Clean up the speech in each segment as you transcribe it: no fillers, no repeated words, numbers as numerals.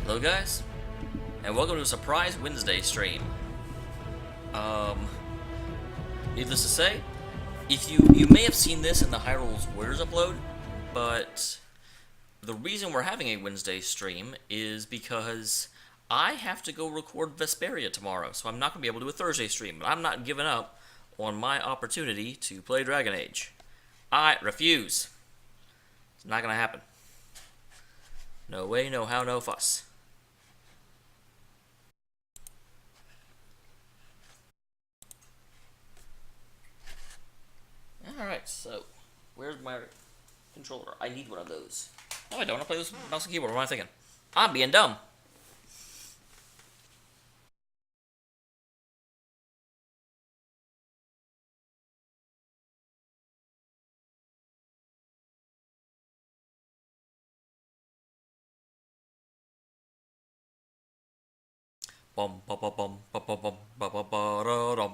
Hello guys, and welcome to a surprise Wednesday stream. Needless to say, if you may have seen this in the Hyrule's Warriors upload, but the reason we're having a Wednesday stream is because I have to go record Vesperia tomorrow, so I'm not going to be able to do a Thursday stream, but I'm not giving up on my opportunity to play Dragon Age. I refuse. It's not going to happen. No way, no how, no fuss. Alright, so, where's my controller? I need one of those. No, I don't. I play this mouse and keyboard. What am I thinking? I'm being dumb. Bum bum bum bum bum bum bum bum bum bum dum.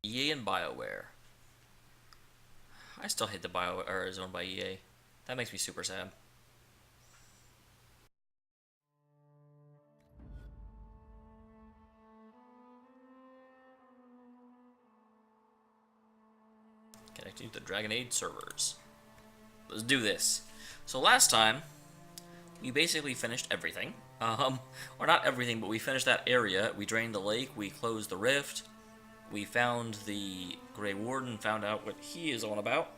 EA and BioWare. I still hate the BioWare is owned by EA. That makes me super sad. Connecting to the Dragon Age servers. Let's do this. So last time, we basically finished everything. Or not everything, but we finished that area. We drained the lake, we closed the rift, we found the Grey Warden, found out what he is all about.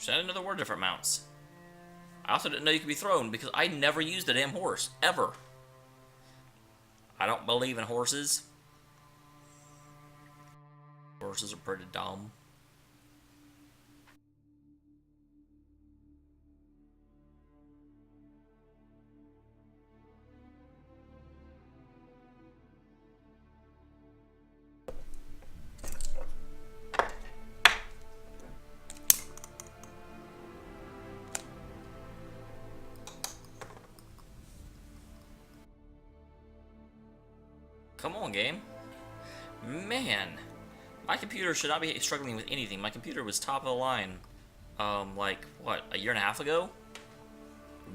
I didn't know there were different mounts. I also didn't know you could be thrown, because I never used a damn horse, ever. I don't believe in horses. Horses are pretty dumb. Come on, game. Man, my computer should not be struggling with anything. My computer was top of the line, like, what, a year and a half ago?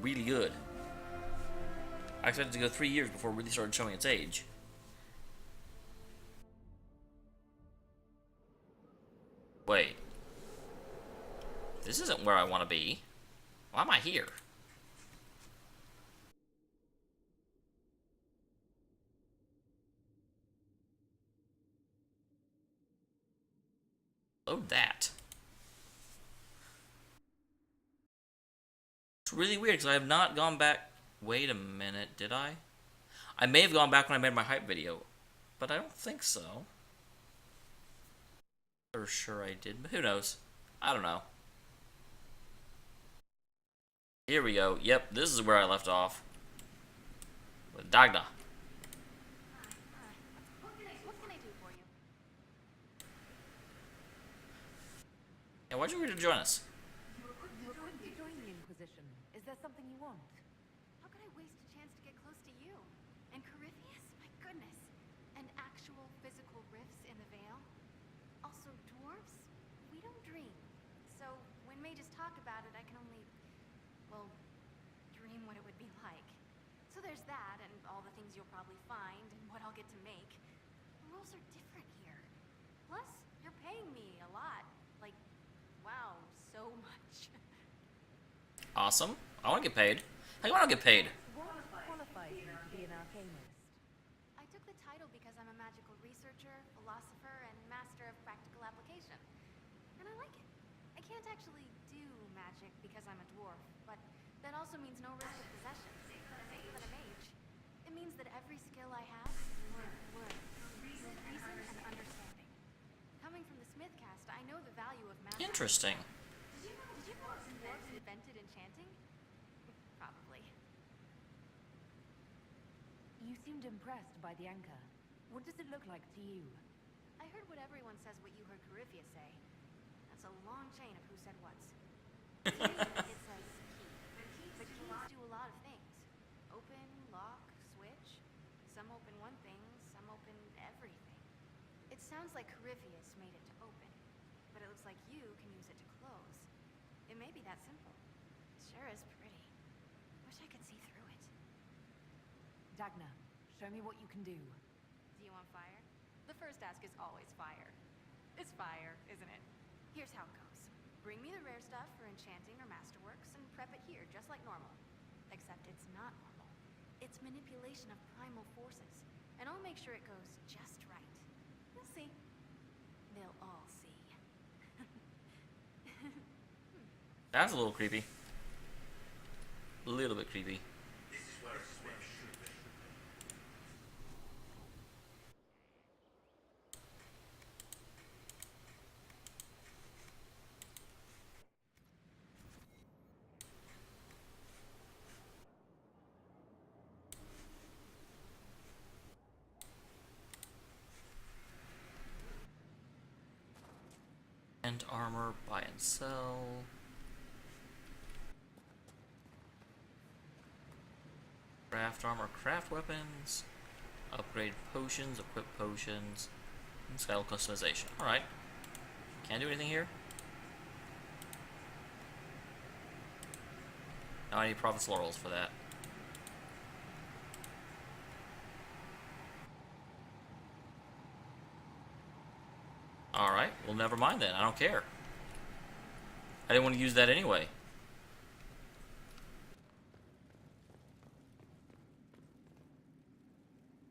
Really good. I expected to go 3 years before it really started showing its age. Wait. This isn't where I want to be. Why am I here? Load that. It's really weird because I have not gone back. Wait a minute, did I? I may have gone back when I made my hype video, but I don't think so. For sure I did, but who knows? I don't know. Here we go. Yep, this is where I left off. With Dagda. Yeah, why'd you agree to join us? You were going to join the Inquisition. Is there something you want? How could I waste a chance to get close to you? And Corypheus? My goodness. And actual physical rifts in the Vale? Also, dwarves? We don't dream. So, when mages talk about it, I can only, well, dream what it would be like. So there's that, and all the things you'll probably find, and what I'll get to make. The rules are different here. Plus, you're paying me a lot. Like, wow, so much. Awesome. I want to get paid. How do I don't get paid? What qualifies you to be an arcanist? I took the title because I'm a magical researcher, philosopher, and master of practical application. And I like it. I can't actually do magic because I'm a dwarf, but that also means no risk of possession. Same with a mage. It means that every skill I have is learned through reason and understanding. Coming from the Smith caste, I know the value of magic. Interesting. Did you know dwarves invented enchanting? Probably. You seemed impressed by the anchor. What does it look like to you? I heard what everyone says what you heard Corypheus say. That's a long chain of who said what's. It says key. But keys do a lot of things. Open, lock, switch. Some open one thing, some open everything. It sounds like Corypheus made it to open, but it looks like you can use it to close. It may be that simple. Sure is pretty. Wish I could see through it. Dagna, show me what you can do. Do you want fire? The first ask is always fire. It's fire, isn't it? Here's how it goes. Bring me the rare stuff for enchanting or masterworks and prep it here, just like normal. Except it's not normal. It's manipulation of primal forces, and I'll make sure it goes just right. You'll see. They'll all see. That's a little creepy. A little bit creepy. And armor, buy and sell. Craft armor, craft weapons. Upgrade potions, equip potions. And Skyhold customization. Alright. Can't do anything here? Now I need Prophet's Laurels for that. Alright, well never mind then, I don't care. I didn't want to use that anyway.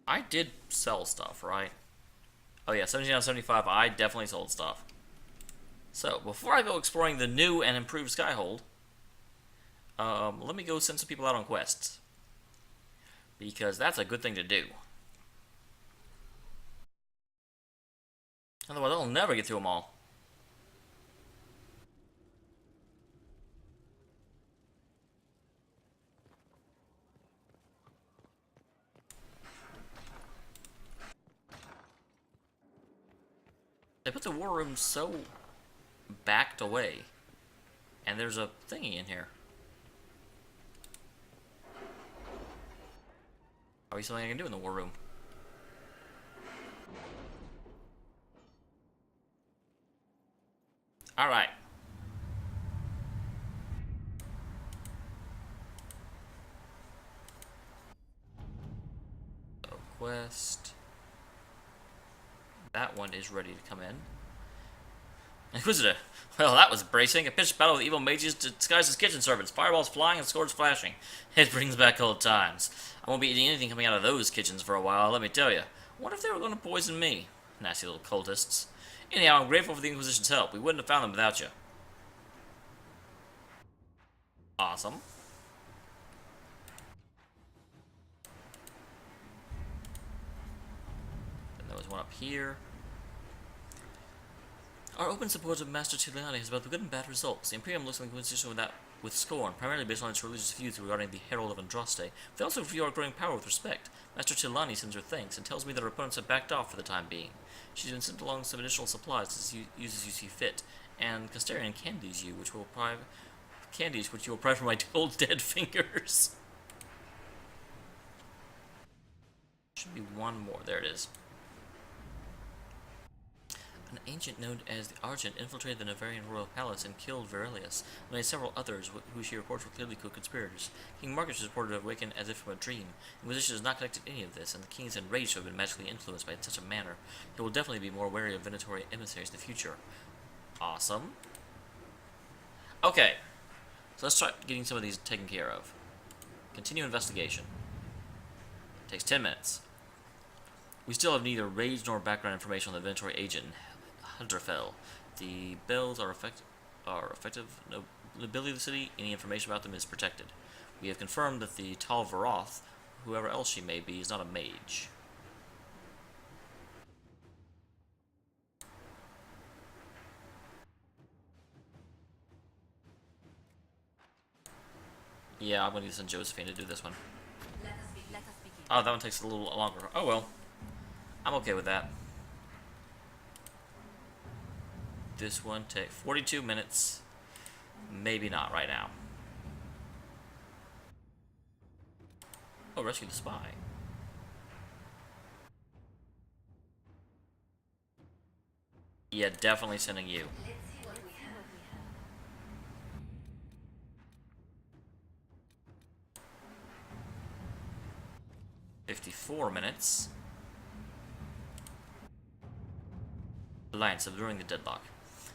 I did sell stuff, right? Oh yeah, 17 out of 75, I definitely sold stuff. So, before I go exploring the new and improved Skyhold, let me go send some people out on quests. Because that's a good thing to do. Otherwise, I'll never get through them all. They put the war room so backed away. And there's a thingy in here. Probably something I can do in the war room. Alright. So, quest. That one is ready to come in. Inquisitor. Well, that was bracing. A pitched battle with evil mages disguised as kitchen servants. Fireballs flying and swords flashing. It brings back old times. I won't be eating anything coming out of those kitchens for a while, let me tell you. I wonder if they were going to poison me. Nasty little cultists. Anyhow, I'm grateful for the Inquisition's help. We wouldn't have found them without you. Awesome. Then there was one up here. Our open support of Master Tiliani has both good and bad results. The Imperium looks on the Inquisition with scorn, primarily based on its religious views regarding the Herald of Andraste. They also view our growing power with respect. Master Tiliani sends her thanks and tells me that her opponents have backed off for the time being. She's been sent along some additional supplies to use as you see fit, and Castarian candies you, which you will pry from my cold dead fingers. Should be one more. There it is. An ancient known as the Argent infiltrated the Navarian royal palace and killed Verilius, and made several others who she reports were clearly co-conspirators. King Marcus is reported to have awakened as if from a dream. The Inquisition has not connected any of this, and the king is enraged to have been magically influenced by such a manner. He will definitely be more wary of Venatori emissaries in the future. Awesome. Okay, so let's start getting some of these taken care of. Continue investigation. Takes 10 minutes. We still have neither rage nor background information on the Venatori agent Hunterfell. The bells are effective nobility of the city. Any information about them is protected. We have confirmed that the Tal Varoth, whoever else she may be, is not a mage. Yeah, I'm going to send Josephine to do this one. Let us begin. Oh, that one takes a little longer. Oh well. I'm okay with that. This one takes 42 minutes. Maybe not right now. Oh, rescue the spy. Yeah, definitely sending you. 54 minutes. Alliance subduing the deadlock.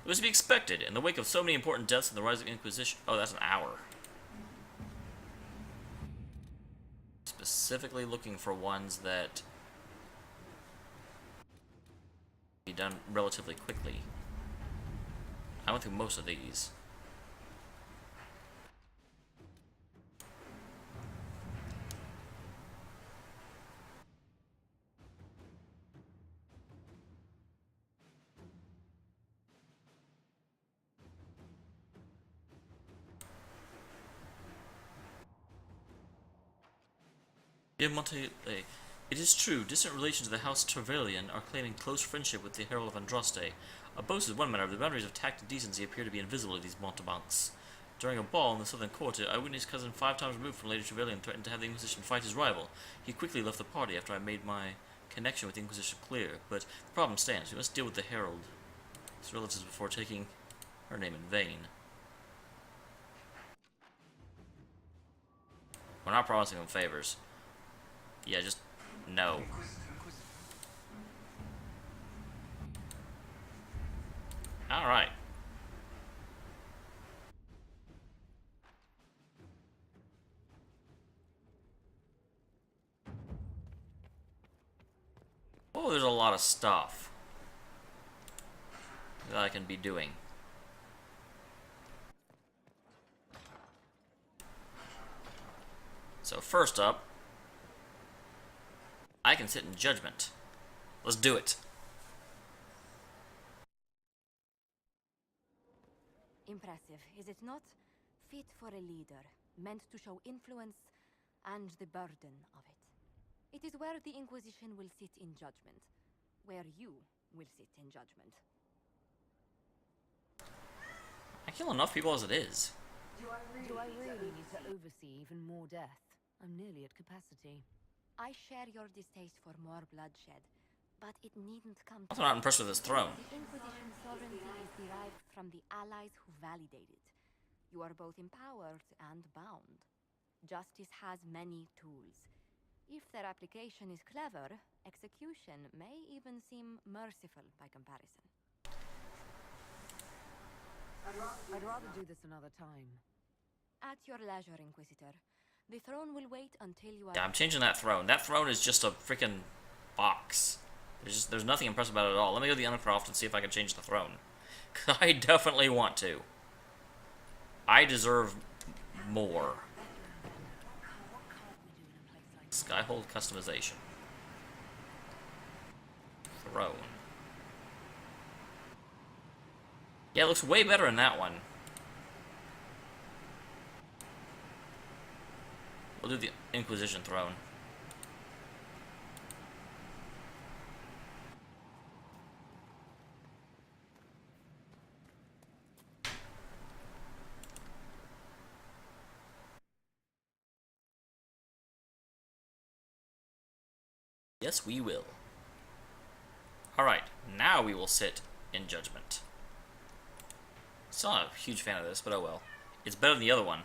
It was to be expected, in the wake of so many important deaths in the rise of Inquisition. Oh, that's an hour. Specifically looking for ones that be done relatively quickly. I went through most of these. Dear Monte, it is true, distant relations of the House Trevelyan are claiming close friendship with the Herald of Andraste. A boast is one matter, but the boundaries of tact and decency appear to be invisible to these mountebanks. During a ball in the southern quarter, I witnessed cousin 5 times removed from Lady Trevelyan threatened to have the Inquisition fight his rival. He quickly left the party after I made my connection with the Inquisition clear, but the problem stands. We must deal with the Herald, his relatives, before taking her name in vain. We're not promising them favors. Yeah, just no. Alright. Oh, there's a lot of stuff that I can be doing. So first up, I can sit in judgment. Let's do it. Impressive, is it not? Fit for a leader, meant to show influence and the burden of it. It is where the Inquisition will sit in judgment, where you will sit in judgment. I kill enough people as it is. Do I really need to oversee even more death? I'm nearly at capacity. I share your distaste for more bloodshed, but it needn't come I'm not impressed with this throne. The Inquisition's sovereignty is derived from the allies who validate it. You are both empowered and bound. Justice has many tools. If their application is clever, execution may even seem merciful by comparison. I'd rather do this another time. At your leisure, Inquisitor. The throne will wait until you are... Yeah, I'm changing that throne. That throne is just a freaking box. There's nothing impressive about it at all. Let me go to the Uncroft and see if I can change the throne. I definitely want to. I deserve more. Skyhold customization. Throne. Yeah, it looks way better in that one. We'll do the Inquisition throne. Yes, we will. Alright, now we will sit in judgment. Still not a huge fan of this, but oh well. It's better than the other one.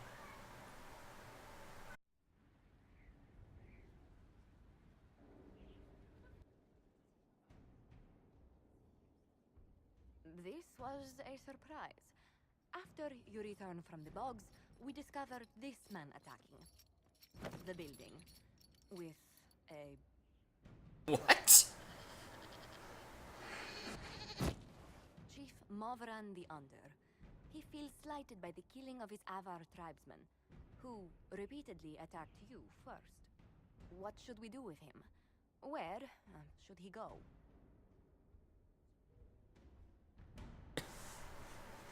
This was a surprise. After you return from the bogs, we discovered this man attacking the building with a... What? Chief Movran the Under. He feels slighted by the killing of his Avar tribesmen, who repeatedly attacked you first. What should we do with him? Where should he go?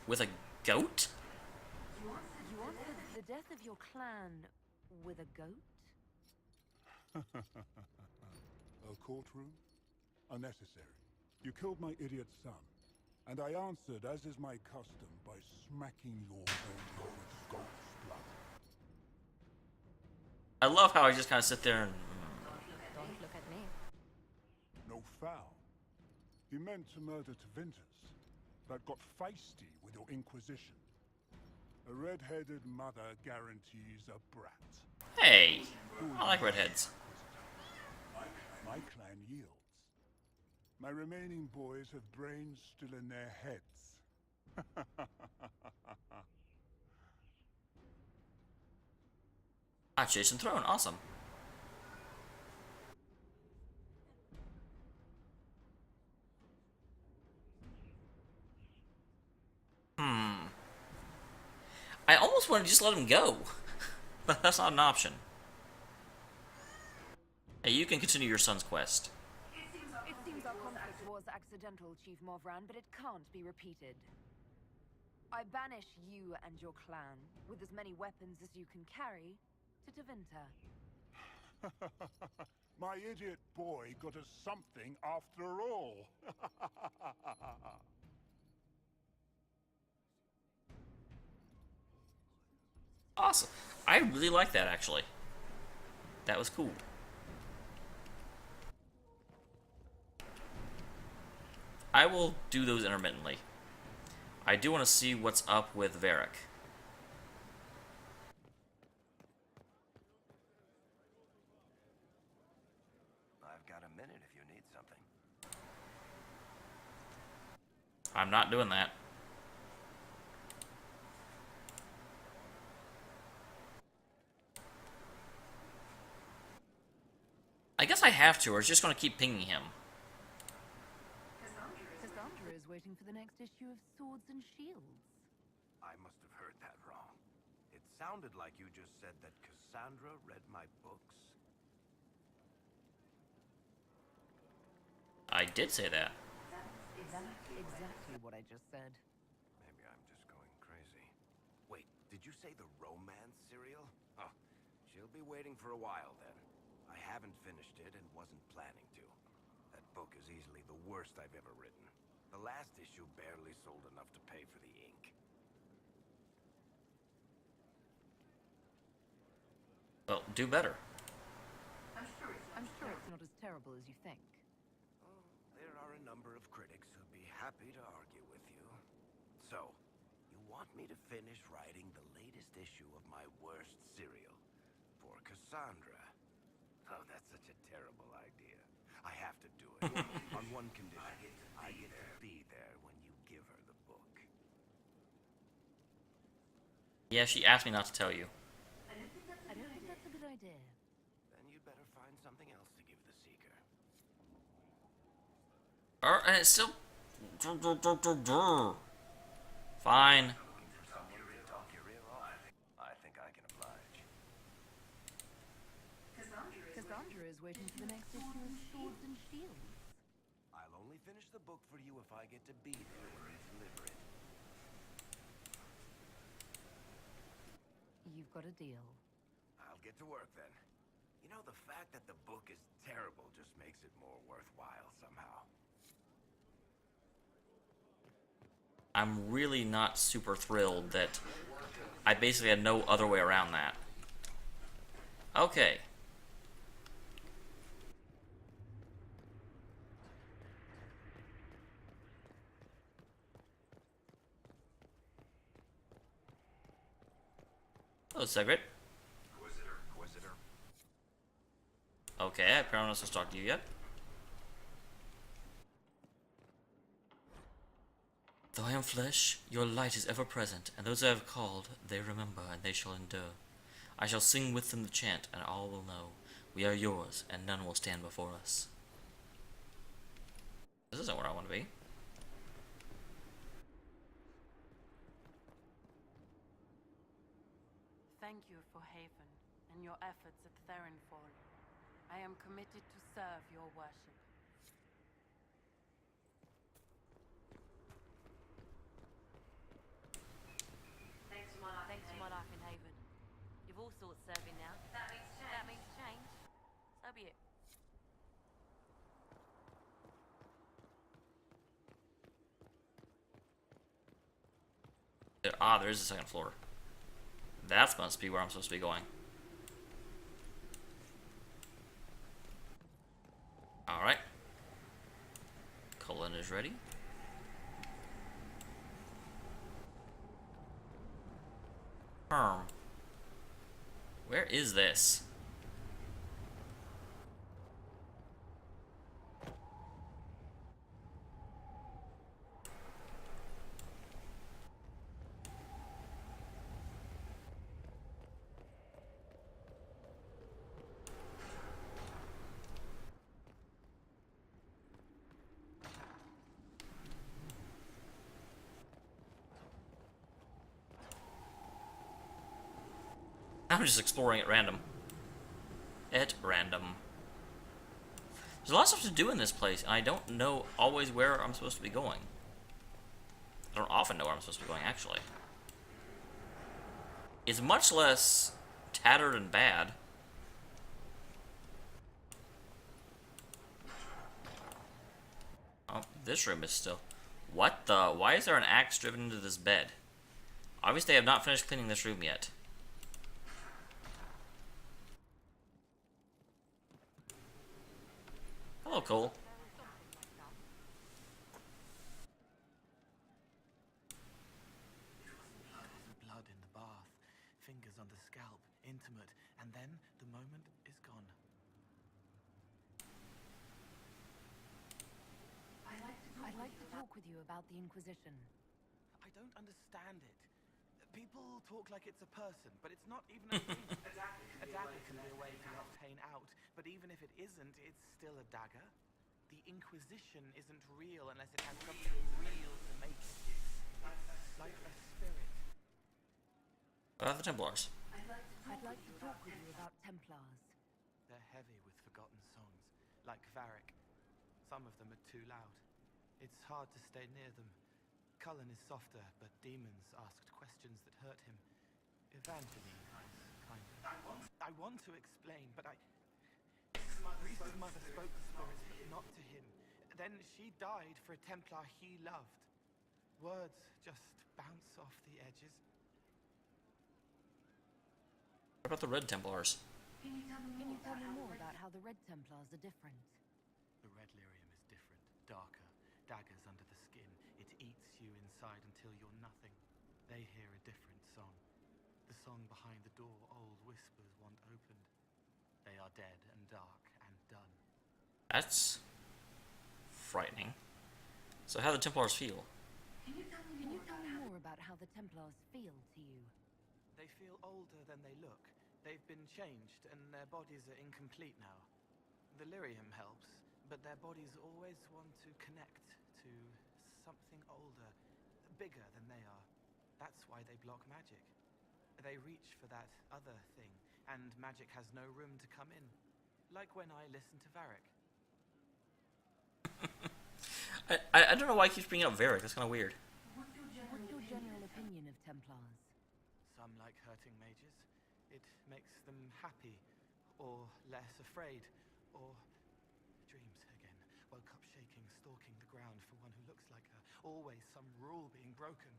With a goat? You want the death of your clan with a goat? A courtroom? Unnecessary. You killed my idiot son. And I answered, as is my custom, by smacking your body with ghost blood. I love how I just kind of sit there and... Don't look at me. No foul. He meant to murder Tevinters, but got feisty with your Inquisition. A red-headed mother guarantees a brat. Hey! I like redheads. My clan yields. My remaining boys have brains still in their heads. Ah, Jason Throne, awesome. I almost want to just let him go, but that's not an option. Hey, you can continue your son's quest. It seems our conflict was accidental, Chief Morvran, but it can't be repeated. I banish you and your clan, with as many weapons as you can carry, to Tevinter. My idiot boy got us something after all. Awesome. I really like that, actually. That was cool. I will do those intermittently. I do want to see what's up with Varric. I've got a minute if you need something. I'm not doing that. I guess I have to, or it's just going to keep pinging him. Cassandra is waiting for the next issue of Swords and Shields. I must have heard that wrong. It sounded like you just said that Cassandra read my books. I did say that. Exactly what I just said. Maybe I'm just going crazy. Wait, did you say the romance serial? Oh, she'll be waiting for a while then. I haven't finished it and wasn't planning to. That book is easily the worst I've ever written. The last issue barely sold enough to pay for the ink. Well, do better. I'm sure it's not as terrible as you think. Oh, there are a number of critics who'd be happy to argue with you. So, you want me to finish writing the latest issue of my worst serial for Cassandra? Oh, that's such a terrible idea. I have to do it. On one condition. I get to be there when you give her the book. Yeah, she asked me not to tell you. I don't think that's a good idea. Then you'd better find something else to give the Seeker. And it's still... Fine. I think I can oblige. Cassandra is waiting for the next issue of Swords and Shields. I'll only finish the book for you if I get to be there when you deliver it. You've got a deal. I'll get to work then. You know, the fact that the book is terrible just makes it more worthwhile somehow. I'm really not super thrilled that I basically had no other way around that. Okay. Hello, Segret. Inquisitor. Okay, I apparently not supposed to talk to you yet. Though I am flesh, your light is ever present, and those I have called, they remember, and they shall endure. I shall sing with them the chant, and all will know, we are yours, and none will stand before us. This isn't where I want to be. Thank you for Haven and your efforts at Therenfall. I am committed to serve your worship. Thanks to my life in Haven. You've all sorts serving now. That means change. So be it. There is a second floor. That must be where I'm supposed to be going. Alright. Cullen is ready. Where is this? I'm just exploring at random. There's a lot of stuff to do in this place, and I don't know always where I'm supposed to be going. I don't often know where I'm supposed to be going, actually. It's much less tattered and bad. Oh, this room is still... What the... Why is there an axe driven into this bed? Obviously, I have not finished cleaning this room yet. Hello, Cole. Blood in the bath, fingers on the scalp, intimate, and then the moment is gone. I'd like to talk with you about the Inquisition. I don't understand it. People talk like it's a person, but it's not even a thing. A dagger can be a way to obtain out, but even if it isn't, it's still a dagger. The Inquisition isn't real unless it has something real to make it. It's like a spirit. The Templars. I'd like to talk with you about Templars. They're heavy with forgotten songs, like Varric. Some of them are too loud. It's hard to stay near them. Cullen is softer, but demons asked questions that hurt him. Evangeline is kinder. I want to explain, but Reese's mother spoke to spirits, but not to him. Then she died for a Templar he loved. Words just bounce off the edges. What about the Red Templars? Can you tell me more about how the Red Templars are different? The red lyrium is different, darker. Daggers under the skin. It eats you inside until you're nothing. They hear a different song. The song behind the door old whispers want opened. They are dead and dark and done. That's frightening. So how do the Templars feel? Can you tell me more about how the Templars feel to you? They feel older than they look. They've been changed and their bodies are incomplete now. The lyrium helps, but their bodies always want to connect to something older, bigger than they are. That's why they block magic. They reach for that other thing, and magic has no room to come in. Like when I listen to Varric. I don't know why he keeps bringing up Varric. That's kind of weird. What's your general opinion of Templars? Some like hurting mages. It makes them happy, or less afraid, or dreams again. Woke up shaking, stalking the ground for one who looks like her. Always some rule being broken.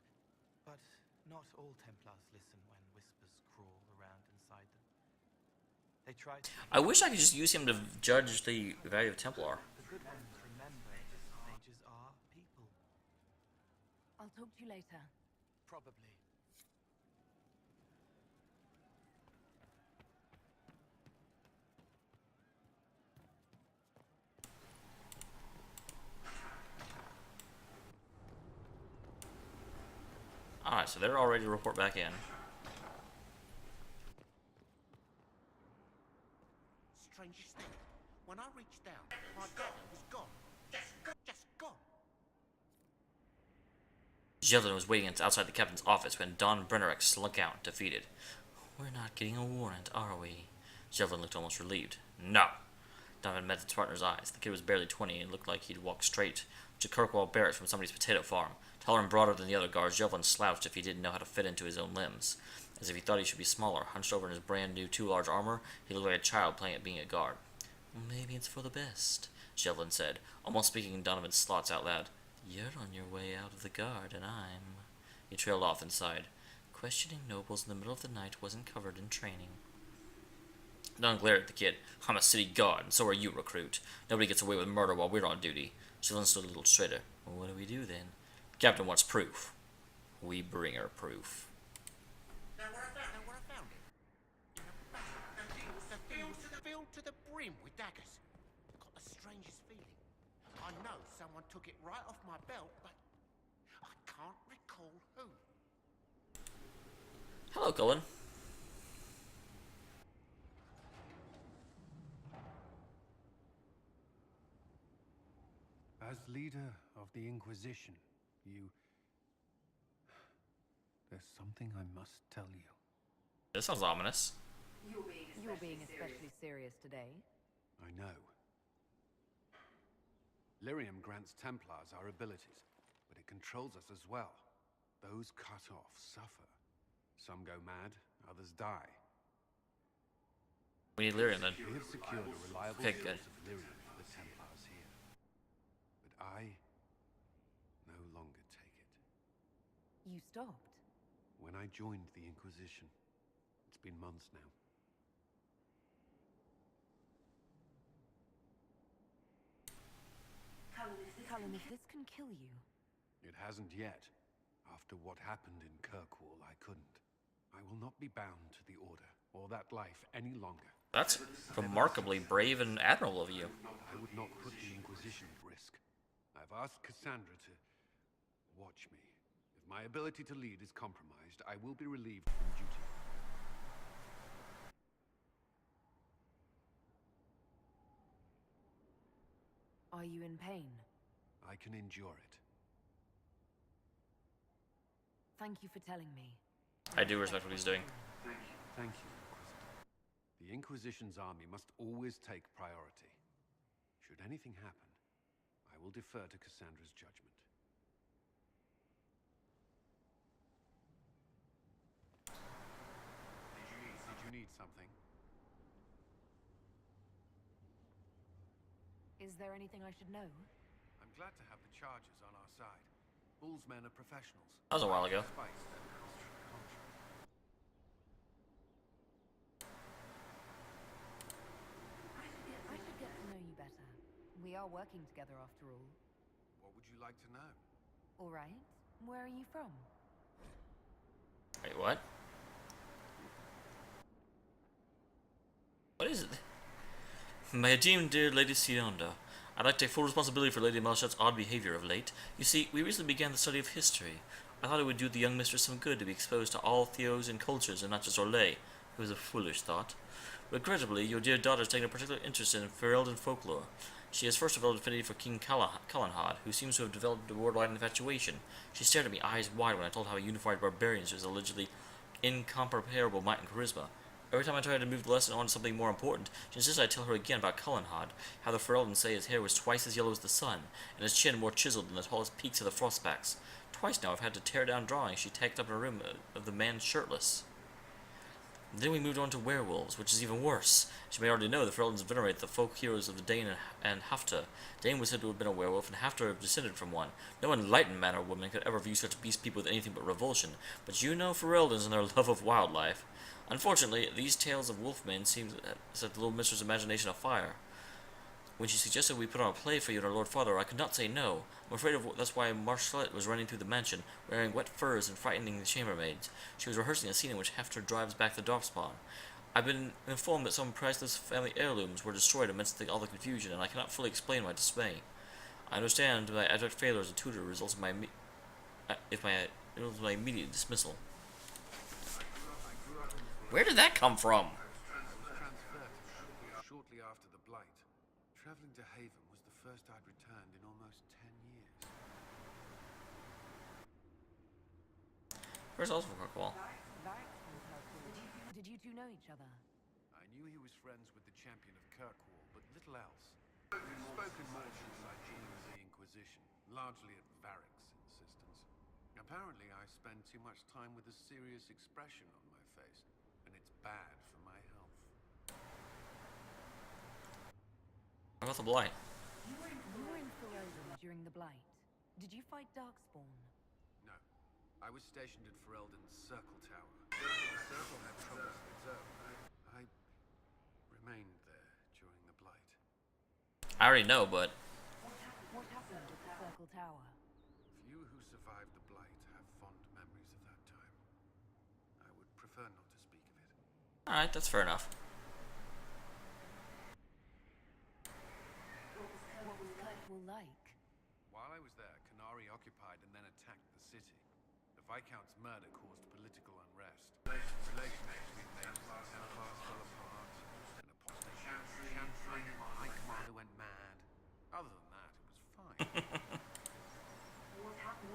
But not all Templars listen when whispers crawl around inside them. They try to... I wish I could just use him to judge the value of Templar. The good ones remember mages are people. I'll talk to you later. Probably. Alright, so they're all ready to report back in. Strangest thing, when I reached down, my dagger was gone. Just gone. Jevlin was waiting outside the captain's office when Don Brennerek slunk out, defeated. We're not getting a warrant, are we? Jevlin looked almost relieved. No. Donovan met his partner's eyes. The kid was barely 20 and looked like he'd walked straight to Kirkwall Barracks from somebody's potato farm. Taller and broader than the other guards, Jevlin slouched if he didn't know how to fit into his own limbs. As if he thought he should be smaller, hunched over in his brand new too large armor, he looked like a child playing at being a guard. Maybe it's for the best, Jevlin said, almost speaking Donovan's thoughts out loud. You're on your way out of the guard, and I'm... He He trailed off and sighed. Questioning nobles in the middle of the night wasn't covered in training. Dawn glared at the kid. I'm a city guard, and so are you, recruit. Nobody gets away with murder while we're on duty. She stood a little straighter. Well, what do we do then? Captain wants proof. We bring her proof. Now what I found it. Filled to the brim with daggers. Got the strangest feeling. I know someone took it right off my belt, but I can't recall who. Hello, Cullen. As leader of the Inquisition, there's something I must tell you. This sounds ominous. You're being especially serious today. I know. Lyrium grants Templars our abilities, but it controls us as well. Those cut off suffer. Some go mad, others die. We need Lyrium then. We have secured a reliable Okay, good. source of Lyrium for the Templars here. But I no longer take it. You stopped. When I joined the Inquisition, it's been months now. Cullen, if this can kill you... It hasn't yet. After what happened in Kirkwall, I couldn't. I will not be bound to the Order, or that life any longer. That's remarkably brave and admirable of you. I would not put the Inquisition at risk. I've asked Cassandra to watch me. If my ability to lead is compromised, I will be relieved from duty. Are you in pain? I can endure it. Thank you for telling me. I do respect what he's doing. Thank you, Inquisitor. The Inquisition's army must always take priority. Should anything happen, I will defer to Cassandra's judgment. Did you need something? Is there anything I should know? I'm glad to have the charges on our side. Bull's men are professionals. That was a while ago. Spice and contrary. I should get to know you better. We are working together after all. What would you like to know? All right. Where are you from? Wait, what? What is it? My esteemed dear Lady Sionda, I'd like to take full responsibility for Lady Malshat's odd behavior of late. You see, we recently began the study of history. I thought it would do the young mistress some good to be exposed to all theos and cultures and not just Orlais. It was a foolish thought. Regrettably, your dear daughter has taken a particular interest in Ferelden folklore. She has first developed affinity for King Calanhad, who seems to have developed a worldwide infatuation. She stared at me eyes wide when I told how he unified barbarians with his allegedly incomparable might and charisma. Every time I tried to move the lesson on to something more important, she insisted I tell her again about Calanhad, how the Ferelden say his hair was twice as yellow as the sun, and his chin more chiseled than the tallest peaks of the frostbacks. Twice now I've had to tear down drawings she tacked up in her room of the man shirtless. Then we moved on to werewolves, which is even worse. As you may already know, the Ferelden's venerate the folk heroes of the Dane and Hafta. Dane was said to have been a werewolf, and Hafta descended from one. No enlightened man or woman could ever view such beast people with anything but revulsion, but you know Fereldans and their love of wildlife. Unfortunately, these tales of wolfmen seem to set the little mistress' imagination afire. When she suggested we put on a play for you and our Lord Father, I could not say no. I'm afraid that's why Marcelet was running through the mansion, wearing wet furs and frightening the chambermaids. She was rehearsing a scene in which Hafter drives back the Darkspawn. I've been informed that some priceless family heirlooms were destroyed amidst all the confusion, and I cannot fully explain my dismay. I understand my abject failure as a tutor results in my immediate dismissal. Where did that come from? Shortly after the Blight, traveling to Haven was the first I'd returned in almost 10 years. Where's also Kirkwall? Did you two know each other? I knew he was friends with the champion of Kirkwall, but little else. We've spoken more since I joined the Inquisition, largely at Varric's insistence. Apparently, I spend too much time with a serious expression on my face, and it's bad for my health. What about the Blight? You were in Ferelden during the Blight. Did you fight Darkspawn? No, I I was stationed at Ferelden's Circle Tower. The Circle had troubles of its own. I remained there during the Blight. I already know, but What happened at the Circle Tower? Few who survived the Blight have fond memories of that time. I would prefer not to speak of it. alright, that's fair enough. What was Kirkwall like? While I was there, Canary occupied and then attacked the city. The Viscount's murder caused political unrest. Relations between the Templars fell apart, and apostate Chancery, my commander went mad. Other than that, it was fine.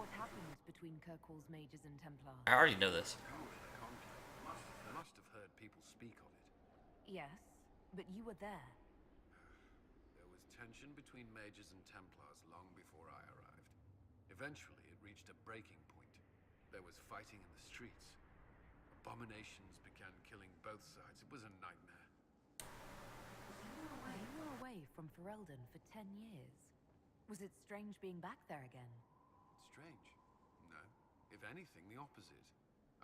What happened between Kirkwall's mages and Templars? I already know this. The conclave. Must have heard people speak of it. Yes, but you were there. There was tension between mages and Templars long before I arrived. Eventually, it reached a breaking point. There was fighting in the streets. Abominations began killing both sides. It was a nightmare. You were away from Ferelden for 10 years. Was it strange being back there again? Strange? No. If anything, the opposite.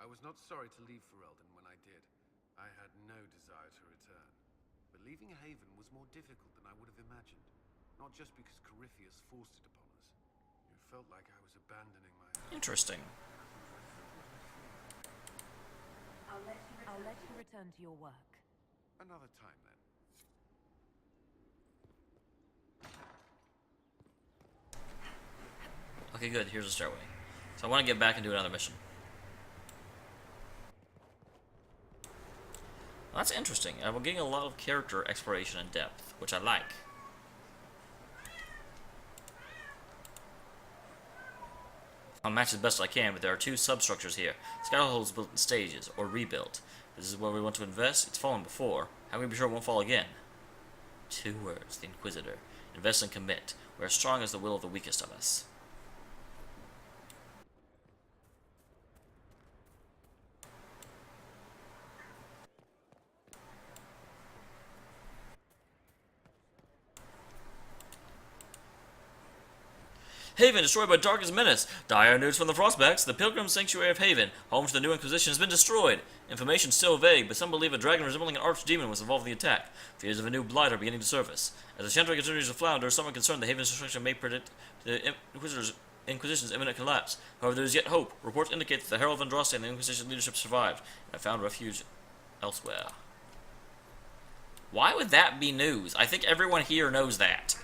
I was not sorry to leave Ferelden when I did. I had no desire to return. But leaving Haven was more difficult than I would have imagined. Not just because Corypheus forced it upon us. It felt like I was abandoning my... Interesting. I'll let you return to your work. Another time, then. Okay, good. Here's a stairway. So I want to get back and do another mission. Well, that's interesting. We're getting a lot of character exploration and depth, which I like. I'll match as best I can, but there are two substructures here. Skyhold is built in stages, or rebuilt. This is where we want to invest. It's fallen before. How can we be sure it won't fall again? 2 words, the Inquisitor. Invest and commit. We are strong as the will of the weakest of us. Haven destroyed by darkest menace. Dire news from the Frostbacks. The Pilgrim Sanctuary of Haven, home to the new Inquisition, has been destroyed. Information still vague, but some believe a dragon resembling an archdemon was involved in the attack. Fears of a new blight are beginning to surface. As the Chantry continues to flounder, some are concerned the Haven's destruction may predict the Inquisition's imminent collapse. However, there is yet hope. Reports indicate that the Herald of Andraste and the Inquisition leadership survived, and have found refuge elsewhere. Why would that be news? I think everyone here knows that.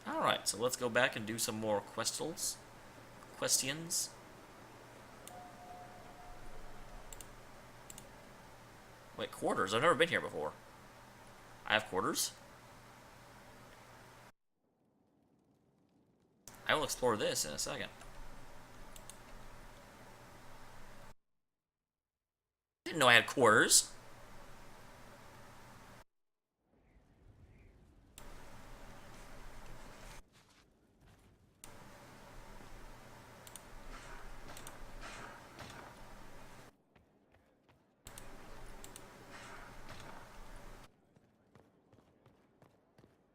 Alright, so let's go back and do some more questions. Wait, quarters? I've never been here before. I have quarters? I will explore this in a second. I didn't know I had quarters.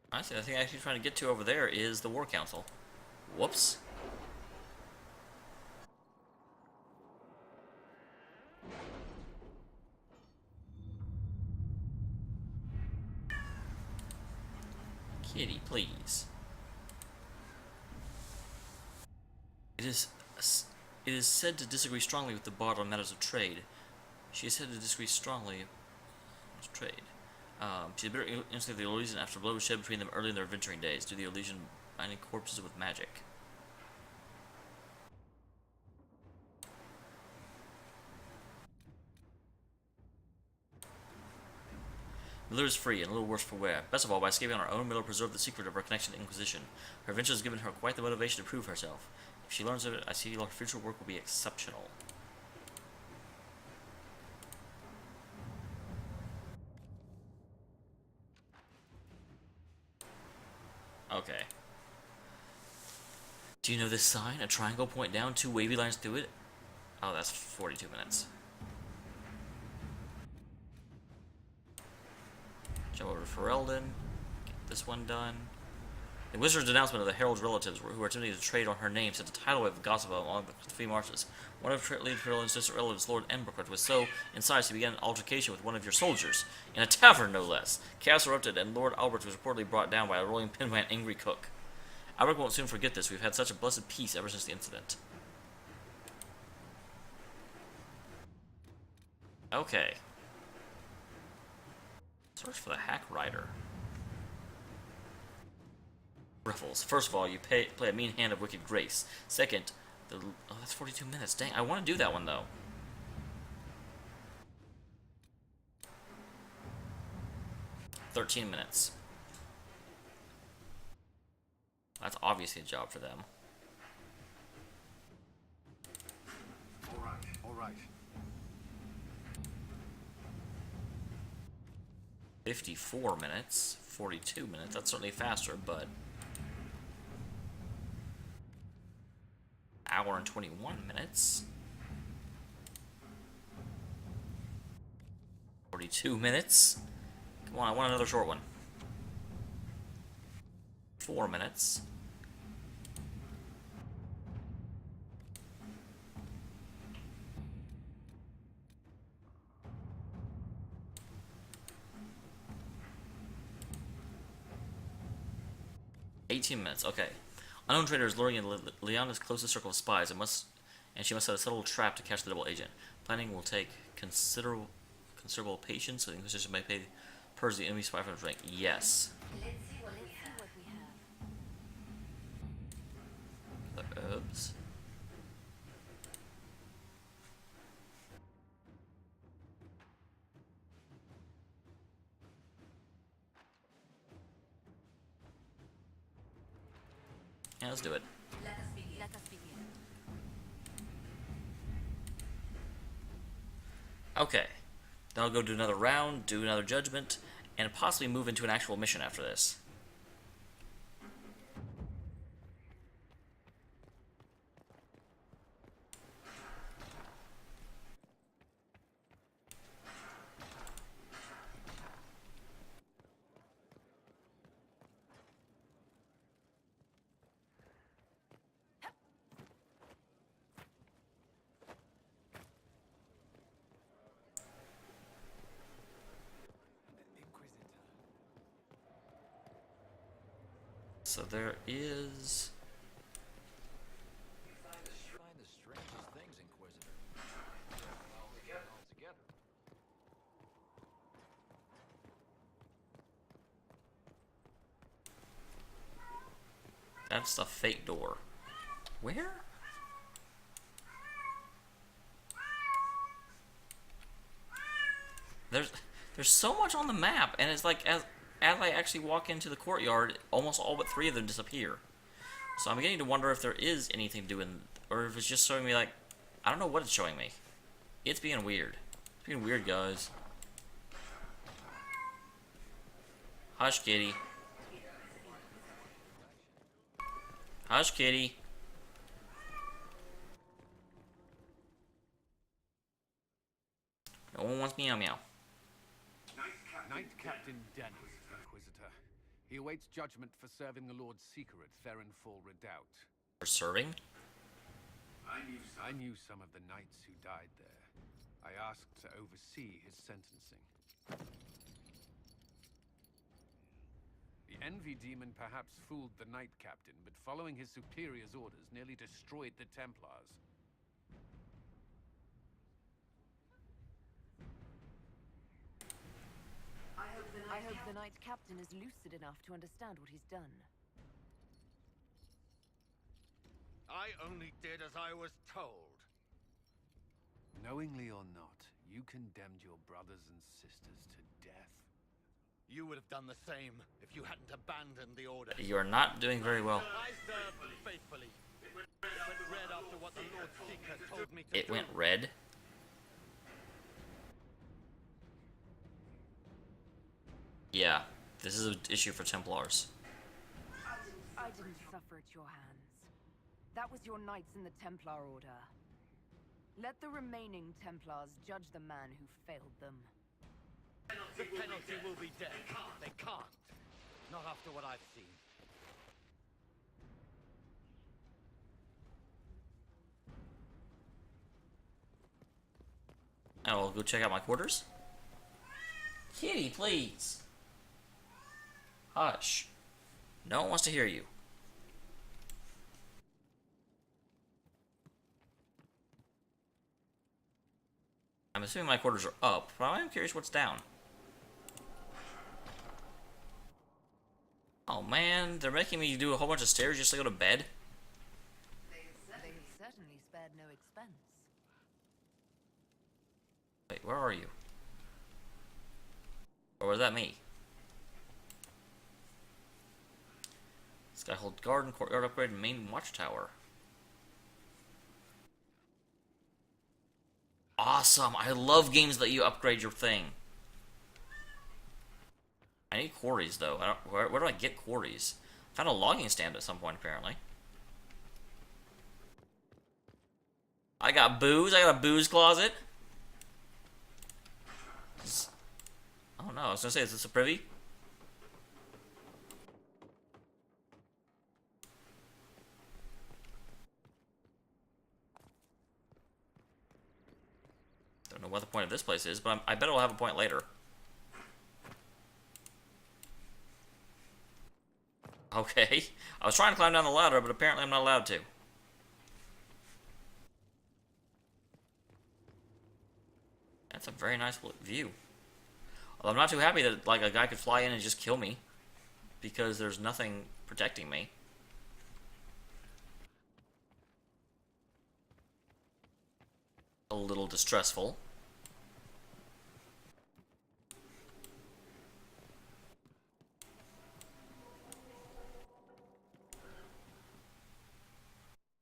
Honestly, the thing I'm actually trying to get to over there is the War Council. Whoops. Kitty, please. It is said to disagree strongly with the Bard on matters of trade. She is said to disagree strongly with trade. She bitter instantly the Elysian after blood was shed between them early in their adventuring days, due to the Elysian binding corpses with magic. Miller is free and a little worse for wear. Best of all, by escaping on her own, Miller preserved the secret of her connection to the Inquisition. Her adventure has given her quite the motivation to prove herself. If she learns of it, I see her future work will be exceptional. Okay. Do you know this sign? A triangle point down, 2 wavy lines through it? Oh, that's 42 minutes. Jump over to Ferelden. this one done. The wizard's announcement of the herald's relatives who were attempting to trade on her name set a tidal wave of gossip along the free marshes. One of Lady Herald's distant relatives, Lord Embercourt, was so incensed he began an altercation with one of your soldiers, in a tavern no less. Chaos erupted, and Lord Albert was reportedly brought down by a rolling pin by an angry cook. Albert won't soon forget this. We've had such a blessed peace ever since the incident. Okay. Search for the Hack Rider. Riffles. First of all, you play a mean hand of Wicked Grace. Second, oh, that's 42 minutes. Dang, I want to do that one, though. $13 minutes. That's obviously a job for them. All right. 54 minutes. 42 minutes. That's certainly faster, but... hour and 21 minutes. 42 minutes. Come on, I want another short one. 4 minutes. $18 minutes, okay. Unknown trader is luring in Liana's closest circle of spies and she must set a subtle trap to catch the double agent. Planning will take considerable patience, so the Inquisition may purge the enemy spy from his rank. Yes. Let's see what we have. The herbs. Yeah, let's do it. Let us begin. Let us begin. Okay. Then I'll go do another round, do another judgment, and possibly move into an actual mission after this. So there is... Find the strangest things, Inquisitor. All together. That's the fake door. Where? There's so much on the map, and it's like as I actually walk into the courtyard, almost all but 3 of them disappear. So I'm beginning to wonder if there is anything to do in, or if it's just showing me like, I don't know what it's showing me. It's being weird. It's being weird, guys. Hush, kitty. Hush, kitty. No one wants meow meow. Knight Captain Dennis, Inquisitor. He awaits judgment for serving the Lord's Seeker at Therenfall Redoubt. For serving? I knew some of the knights who died there. I asked to oversee his sentencing. The Envy Demon perhaps fooled the Knight Captain, but following his superior's orders nearly destroyed the Templars. I hope the Knight Captain is lucid enough to understand what he's done. I only did as I was told. Knowingly or not, you condemned your brothers and sisters to death. You would have done the same if you hadn't abandoned the order. You're not doing very well. I served faithfully. It went red after what the Lord Seeker told me to It do. went red? Yeah, this is an issue for Templars. I didn't suffer at your hands. That was your knights in the Templar Order. Let the remaining Templars judge the man who failed them. The penalty will be death. They can't. Not after what I've seen. I'll go check out my quarters. Kitty, please. Hush. No one wants to hear you. I'm assuming my quarters are up, but I am curious what's down. Oh man, they're making me do a whole bunch of stairs just to go to bed? They certainly spared no expense. Wait, where are you? Or was that me? Skyhold Garden, Courtyard Upgrade, and Main Watchtower. Awesome! I love games that you upgrade your thing. I need quarries, though. Where do I get quarries? I found a logging stand at some point, apparently. I got booze. I got a booze closet. Oh no, I was gonna say, is this a privy? Don't know what the point of this place is, but I bet it'll have a point later. Okay. I was trying to climb down the ladder, but apparently I'm not allowed to. That's a very nice view. Although I'm not too happy that like a guy could fly in and just kill me, because there's nothing protecting me. A little distressful.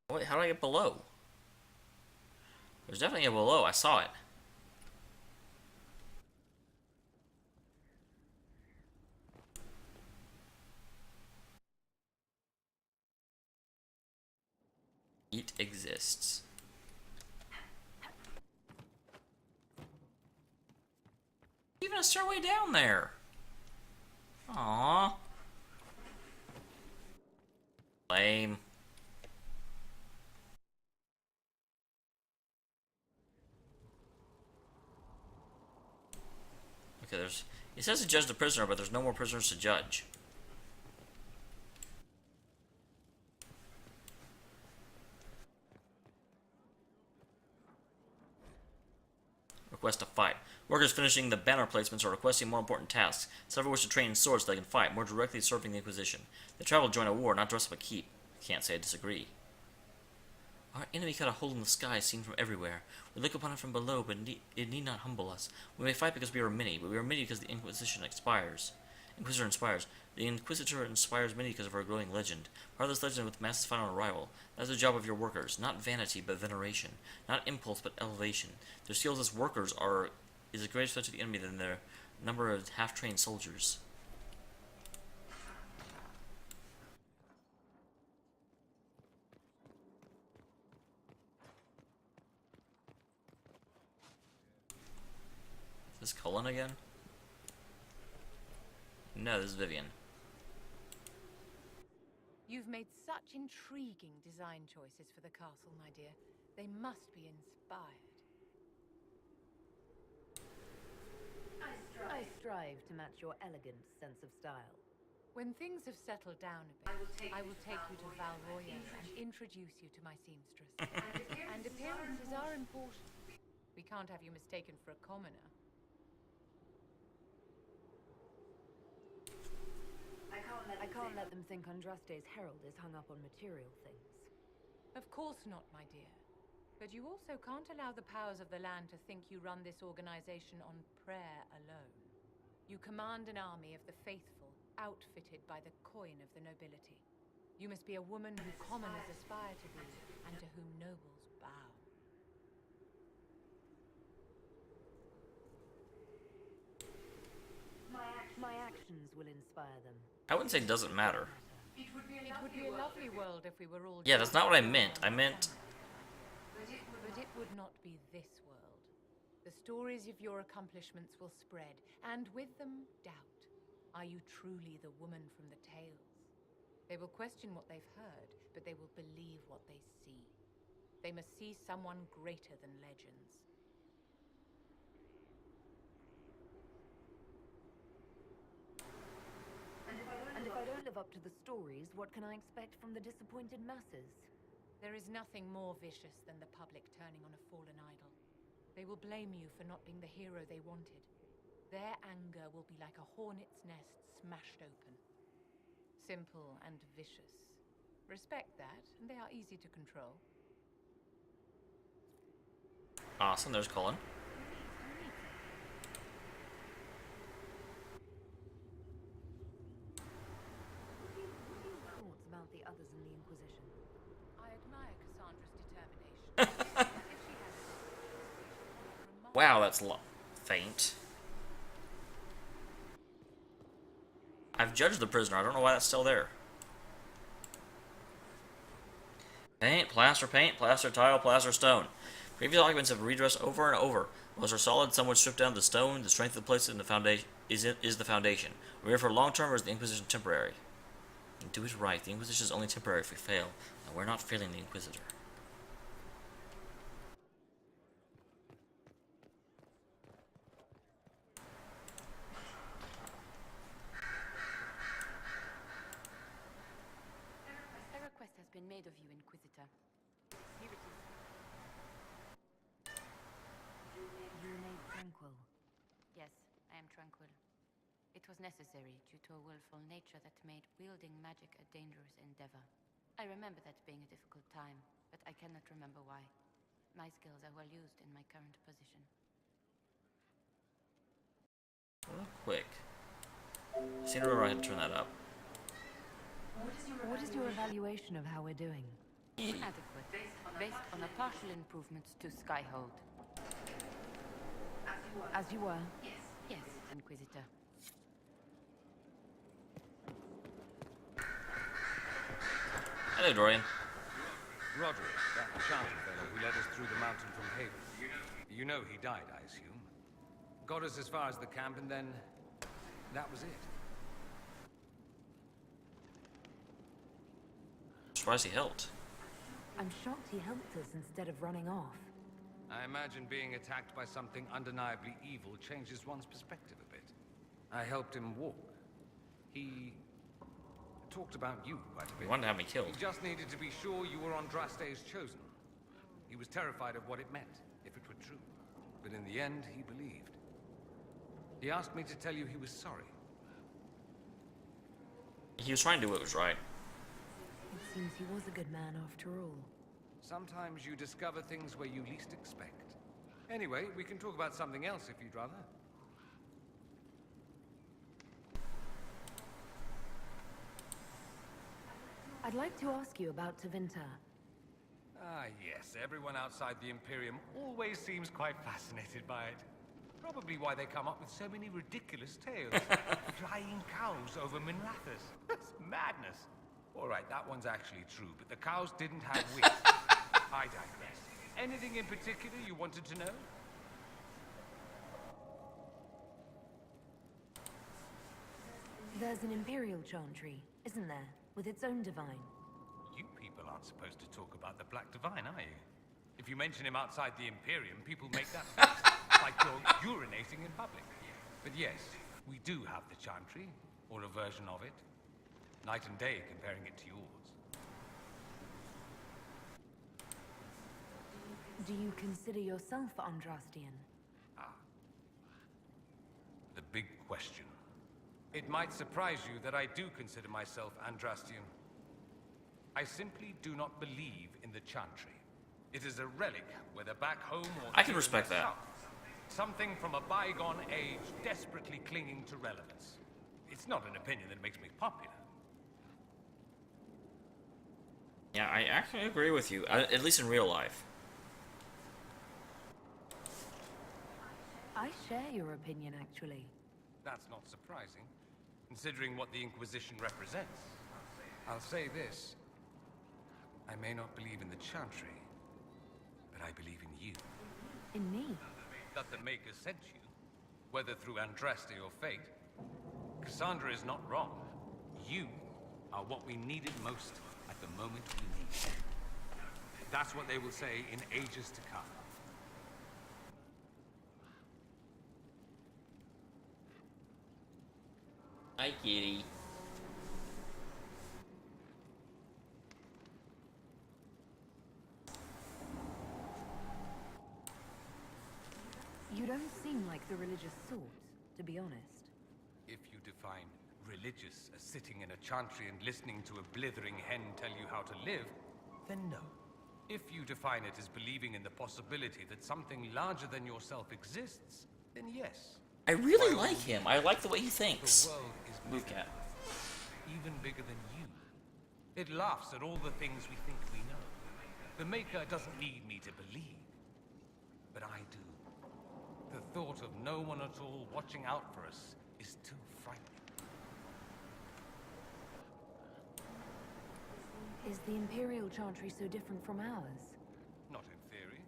Wait, how do I get below? There's definitely a below. I saw it. It exists. Even a stairway down there. Aww. Lame. Okay, it says to judge the prisoner, but there's no more prisoners to judge. Request a fight. Workers finishing the banner placements are requesting more important tasks. Several wish to train in swords so they can fight, more directly serving the Inquisition. They travel to join a war, not dress up a keep. Can't say I disagree. Our enemy cut a hole in the sky seen from everywhere. We look upon it from below, but it need not humble us. We may fight because we are many, but we are many because the Inquisitor inspires. The Inquisitor inspires many because of her growing legend. Part of this legend with masses find on arrival. That is the job of your workers. Not vanity, but veneration. Not impulse, but elevation. Their skills as workers is a greater threat to the enemy than their number of half-trained soldiers. Is this Cullen again? No, this is Vivian. You've made such intriguing design choices for the castle, my dear. They must be inspired. I strive to match your elegant sense of style. When things have settled down a bit, I will take you to Valroya and introduce you to my seamstress. And appearances are important. We can't have you mistaken for a commoner. I can't let them think Andraste's herald is hung up on material things. Of course not, my dear. But you also can't allow the powers of the land to think you run this organization on prayer alone. You command an army of the faithful, outfitted by the coin of the nobility. You must be a woman who commoners aspire to be, and to whom nobles bow. My actions will inspire them. I wouldn't say it doesn't matter. It would be a lovely world if we were all... Yeah, that's not what I meant. I meant... But it would not be this world. The stories of your accomplishments will spread, and with them, doubt. Are you truly the woman from the tales? They will question what they've heard, but they will believe what they see. They must see someone greater than legends. And if I don't live up to the stories, what can I expect from the disappointed masses? There is nothing more vicious than the public turning on a fallen idol. They will blame you for not being the hero they wanted. Their anger will be like a hornet's nest smashed open. Simple and vicious. Respect that, and they are easy to control. Awesome, there's Cullen. Thoughts about the others in the Inquisition? I admire Cassandra's determination. Wow, that's faint. I've judged the prisoner. I don't know why that's still there. Paint, plaster, tile, plaster, stone. Previous occupants have redressed over and over. Most are solid, some would strip down the stone. The strength of the place in the foundation is the foundation. We're here for long term, or is the Inquisition temporary? And do it right. The Inquisition is only temporary if we fail. And we're not failing the Inquisitor. A request has been made of you, Inquisitor. Here it is. You remain tranquil. Yes, I am tranquil. It was necessary due to a willful nature that made wielding magic a dangerous endeavor. I remember that being a difficult time, but I cannot remember why. My skills are well used in my current position. Real quick. I seem to remember I had to turn that up. What is your evaluation of how we're doing? Adequate, based on a partial improvements to Skyhold. As you were? Yes, Inquisitor. Hello, Dorian. Roderick, that enchanter fellow who led us through the mountain from Haven. You know he died, I assume. Got us as far as the camp, and then that was it. Surprised he helped. I'm shocked he helped us instead of running off. I imagine being attacked by something undeniably evil changes one's perspective a bit. I helped him walk. He talked about you quite a bit. He wanted to have me killed. He just needed to be sure you were Andraste's chosen. He was terrified of what it meant, if it were true. But in the end, he believed. He asked me to tell you he was sorry. He was trying to do what was right. It seems he was a good man after all. Sometimes you discover things where you least expect. Anyway, we can talk about something else if you'd rather. I'd like to ask you about Tevinter. Ah, yes. Everyone outside the Imperium always seems quite fascinated by it. Probably why they come up with so many ridiculous tales. Flying cows over Minrathous. That's madness. All right, that one's actually true, but the cows didn't have wings. I digress. Anything in particular you wanted to know? There's an Imperial Chantry, isn't there? With its own divine. You people aren't supposed to talk about the Black Divine, are you? If you mention him outside the Imperium, people make that like you're urinating in public. But yes, we do have the Chantry, or a version of it. Night and day comparing it to yours. Do you consider yourself Andrastian? Ah. The big question. It might surprise you that I do consider myself Andrastian. I simply do not believe in the Chantry. It is a relic, whether back home or I can here in respect the that. South. Something from a bygone age desperately clinging to relevance. It's not an opinion that makes me popular. Yeah, I actually agree with you, at least in real life. I share your opinion, actually. That's not surprising, considering what the Inquisition represents. I'll say this. I may not believe in the Chantry, but I believe in you. In me? That the Maker sent you, whether through Andraste or fate. Cassandra is not wrong. You are what we needed most at the moment we need you. That's what they will say in ages to come. Hi, kitty. You don't seem like the religious sort, to be honest. If you define religious as sitting in a chantry and listening to a blithering hen tell you how to live, then no. If you define it as believing in the possibility that something larger than yourself exists, then yes. I really like him. I like the way he thinks. The world is Move bigger, cat. even bigger than you. It laughs at all the things we think we know. The Maker doesn't need me to believe, but I do. The thought of no one at all watching out for us is too frightening. Is the Imperial Chantry so different from ours? Not in theory.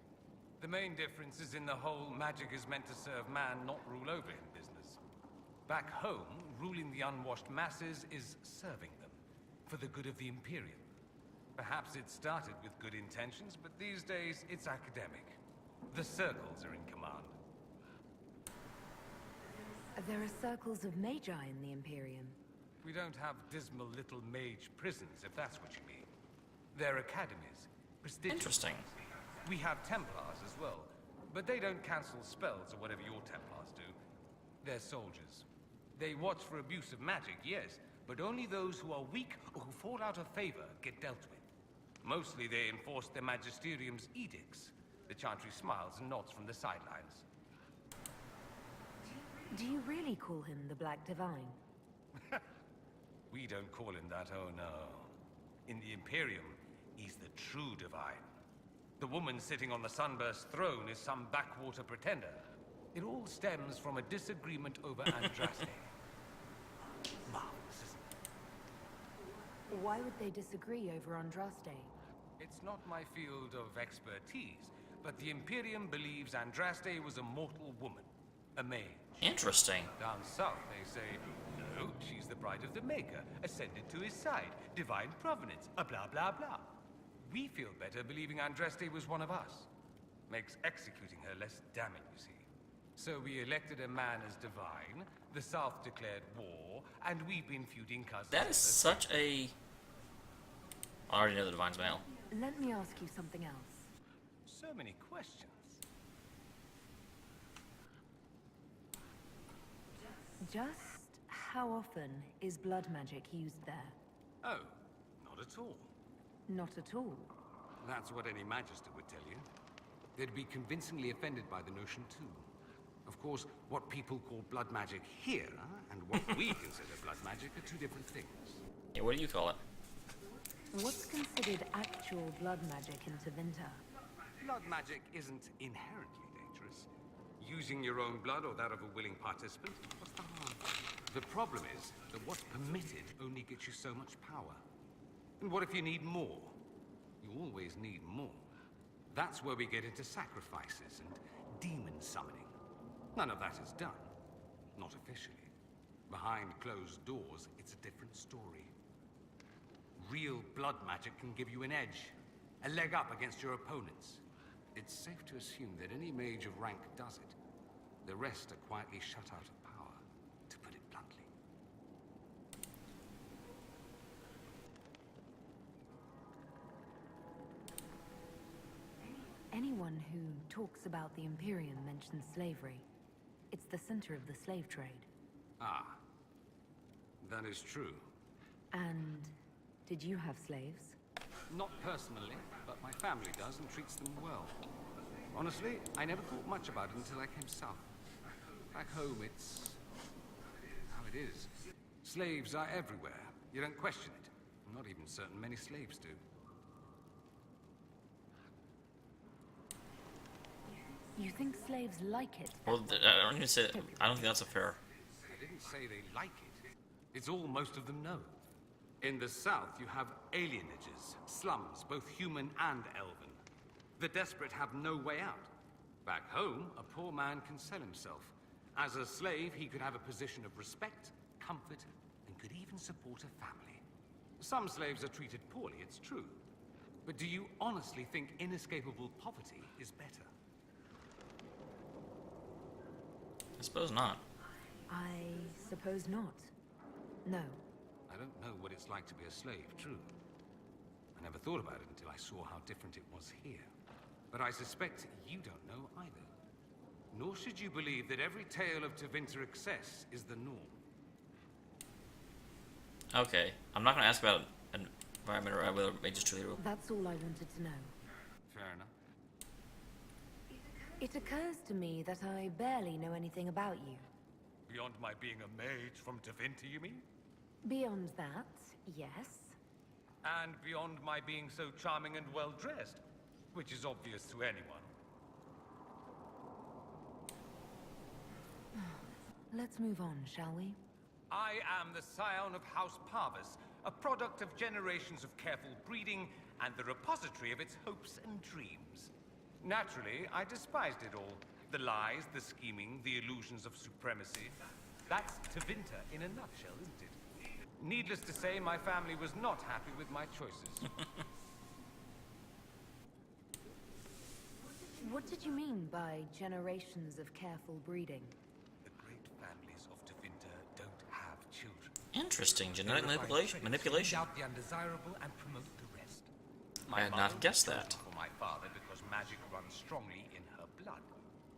The main difference is in the whole magic is meant to serve man, not rule over him business. Back home, ruling the unwashed masses is serving them, for the good of the Imperium. Perhaps it started with good intentions, but these days it's academic. The circles are in command. There are circles of magi in the Imperium. We don't have dismal little mage prisons, if that's what you mean. They're academies. Prestigious. Interesting. We have Templars as well, but they don't cancel spells or whatever your Templars do. They're soldiers. They watch for abuse of magic, yes, but only those who are weak or who fall out of favor get dealt with. Mostly they enforce their magisterium's edicts. The Chantry smiles and nods from the sidelines. Do you really call him the Black Divine? We don't call him that, oh no. In the Imperium, he's the true divine. The woman sitting on the Sunburst throne is some backwater pretender. It all stems from a disagreement over Andraste. Marvelous, isn't it? Why would they disagree over Andraste? It's not my field of expertise, but the Imperium believes Andraste was a mortal woman, a mage. Interesting. Down south, they say, no, she's the bride of the Maker, ascended to his side, divine provenance, a blah blah blah. We feel better believing Andraste was one of us. Makes executing her less damning, you see. So we elected a man as divine, the South declared war, and we've been feuding cousins. That is such a... I already know the Divine's male. Let me ask you something else. So many questions. Just how often is blood magic used there? Oh, not at all. Not at all. That's what any Magister would tell you. They'd be convincingly offended by the notion, too. Of course, what people call blood magic here, and what we consider blood magic, are two different things. Yeah, what do you call it? What's considered actual blood magic in Tevinter? Blood magic isn't inherently dangerous. Using your own blood or that of a willing participant, what's the harm? The problem is that what's permitted only gets you so much power. And what if you need more? You always need more. That's where we get into sacrifices and demon summoning. None of that is done. Not officially. Behind closed doors, it's a different story. Real blood magic can give you an edge, a leg up against your opponents. It's safe to assume that any mage of rank does it. The rest are quietly shut out of power, to put it bluntly. Anyone who talks about the Imperium mentions slavery. It's the center of the slave trade. Ah, that is true. And did you have slaves? Not personally, but my family does and treats them well. Honestly, I never thought much about it until I came south. Back home, it's how it is. Slaves are everywhere. You don't question it. I'm not even certain many slaves do. You think slaves like it? Well, I don't even say... I don't think that's a fair... I didn't say they like it. It's all most of them know. In the south, you have alienages, slums, both human and elven. The desperate have no way out. Back home, a poor man can sell himself. As a slave, he could have a position of respect, comfort, and could even support a family. Some slaves are treated poorly, it's true. But do you honestly think inescapable poverty is better? I suppose not. I suppose not. No. I don't know what it's like to be a slave, true. I never thought about it until I saw how different it was here. But I suspect you don't know either. Nor should you believe that every tale of Tevinter excess is the norm. Okay, I'm not going to ask about environment or whether mages truly rule. That's all I wanted to know. Fair enough. It occurs to me that I barely know anything about you. Beyond my being a mage from Tevinter, you mean? Beyond that, yes. And beyond my being so charming and well-dressed, which is obvious to anyone. Let's move on, shall we? I am the scion of House Parvis, a product of generations of careful breeding and the repository of its hopes and dreams. Naturally, I despised it all. The lies, the scheming, the illusions of supremacy. That's Tevinter in a nutshell, isn't it? Needless to say, my family was not happy with my choices. What did you mean by generations of careful breeding? The great families of Tevinter don't have children. Interesting. They Genetic refine manipulation. traits, Manipulation. weed out the undesirable and promote the rest. I had not guessed that. For my father, because magic runs strongly in her blood.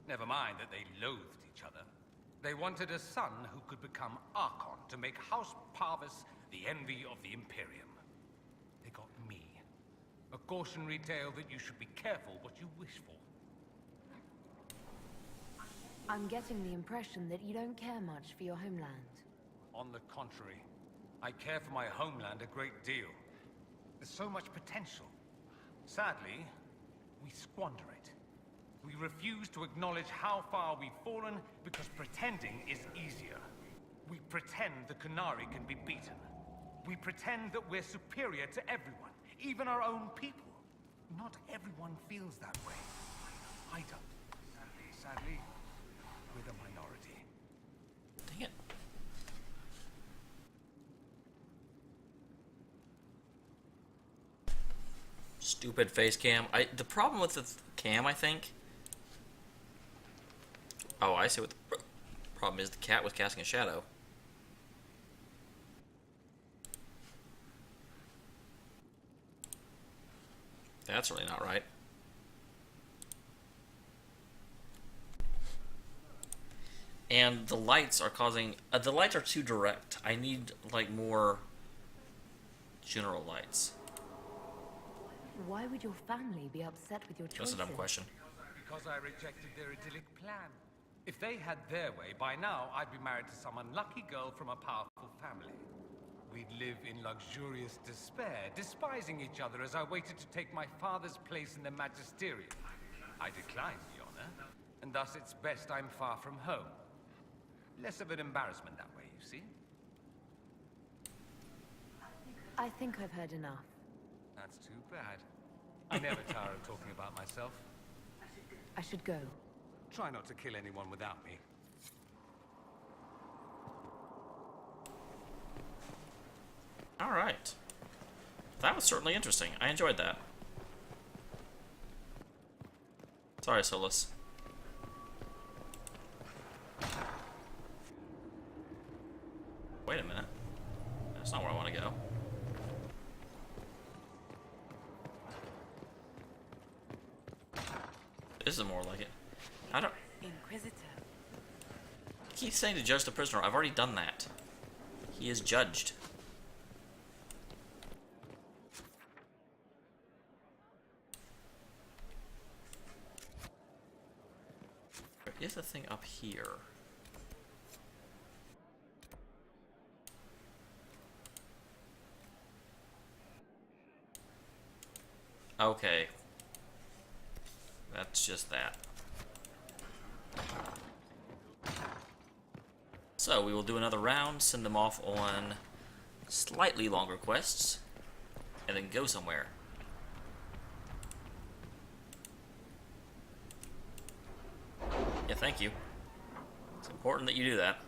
Never mind that they loathed each other. They wanted a son who could become Archon to make House Parvis the envy of the Imperium. They got me. A cautionary tale that you should be careful what you wish for. I'm getting the impression that you don't care much for your homeland. On the contrary, I care for my homeland a great deal. There's so much potential. Sadly, we squander it. We refuse to acknowledge how far we've fallen because pretending is easier. We pretend the Qunari can be beaten. We pretend that we're superior to everyone, even our own people. Not everyone feels that way. I don't. Sadly, we're the minority. Dang it. Stupid face cam. The problem with the cam, I think. Oh, I see what the problem is. The cat was casting a shadow. That's really not right. And the lights are causing... the lights are too direct. I need, like, more general lights. Why would your family be upset with your choices? That's a dumb question. Because I rejected their idyllic plan. If they had their way, by now I'd be married to some unlucky girl from a powerful family. We'd live in luxurious despair, despising each other as I waited to take my father's place in the magisterium. I declined the honor, and thus it's best I'm far from home. Less of an embarrassment that way, you see? I think I've heard enough. That's too bad. I never tire of talking about myself. I should go. Try not to kill anyone without me. Alright. That was certainly interesting. I enjoyed that. Sorry, Solus. Wait a minute. That's not where I want to go. This is more like it. I don't... Inquisitor. He keeps saying to judge the prisoner. I've already done that. He is judged. There is a thing up here. Okay. That's just that. So we will do another round, send them off on slightly longer quests, and then go somewhere. Yeah, thank you. It's important that you do that.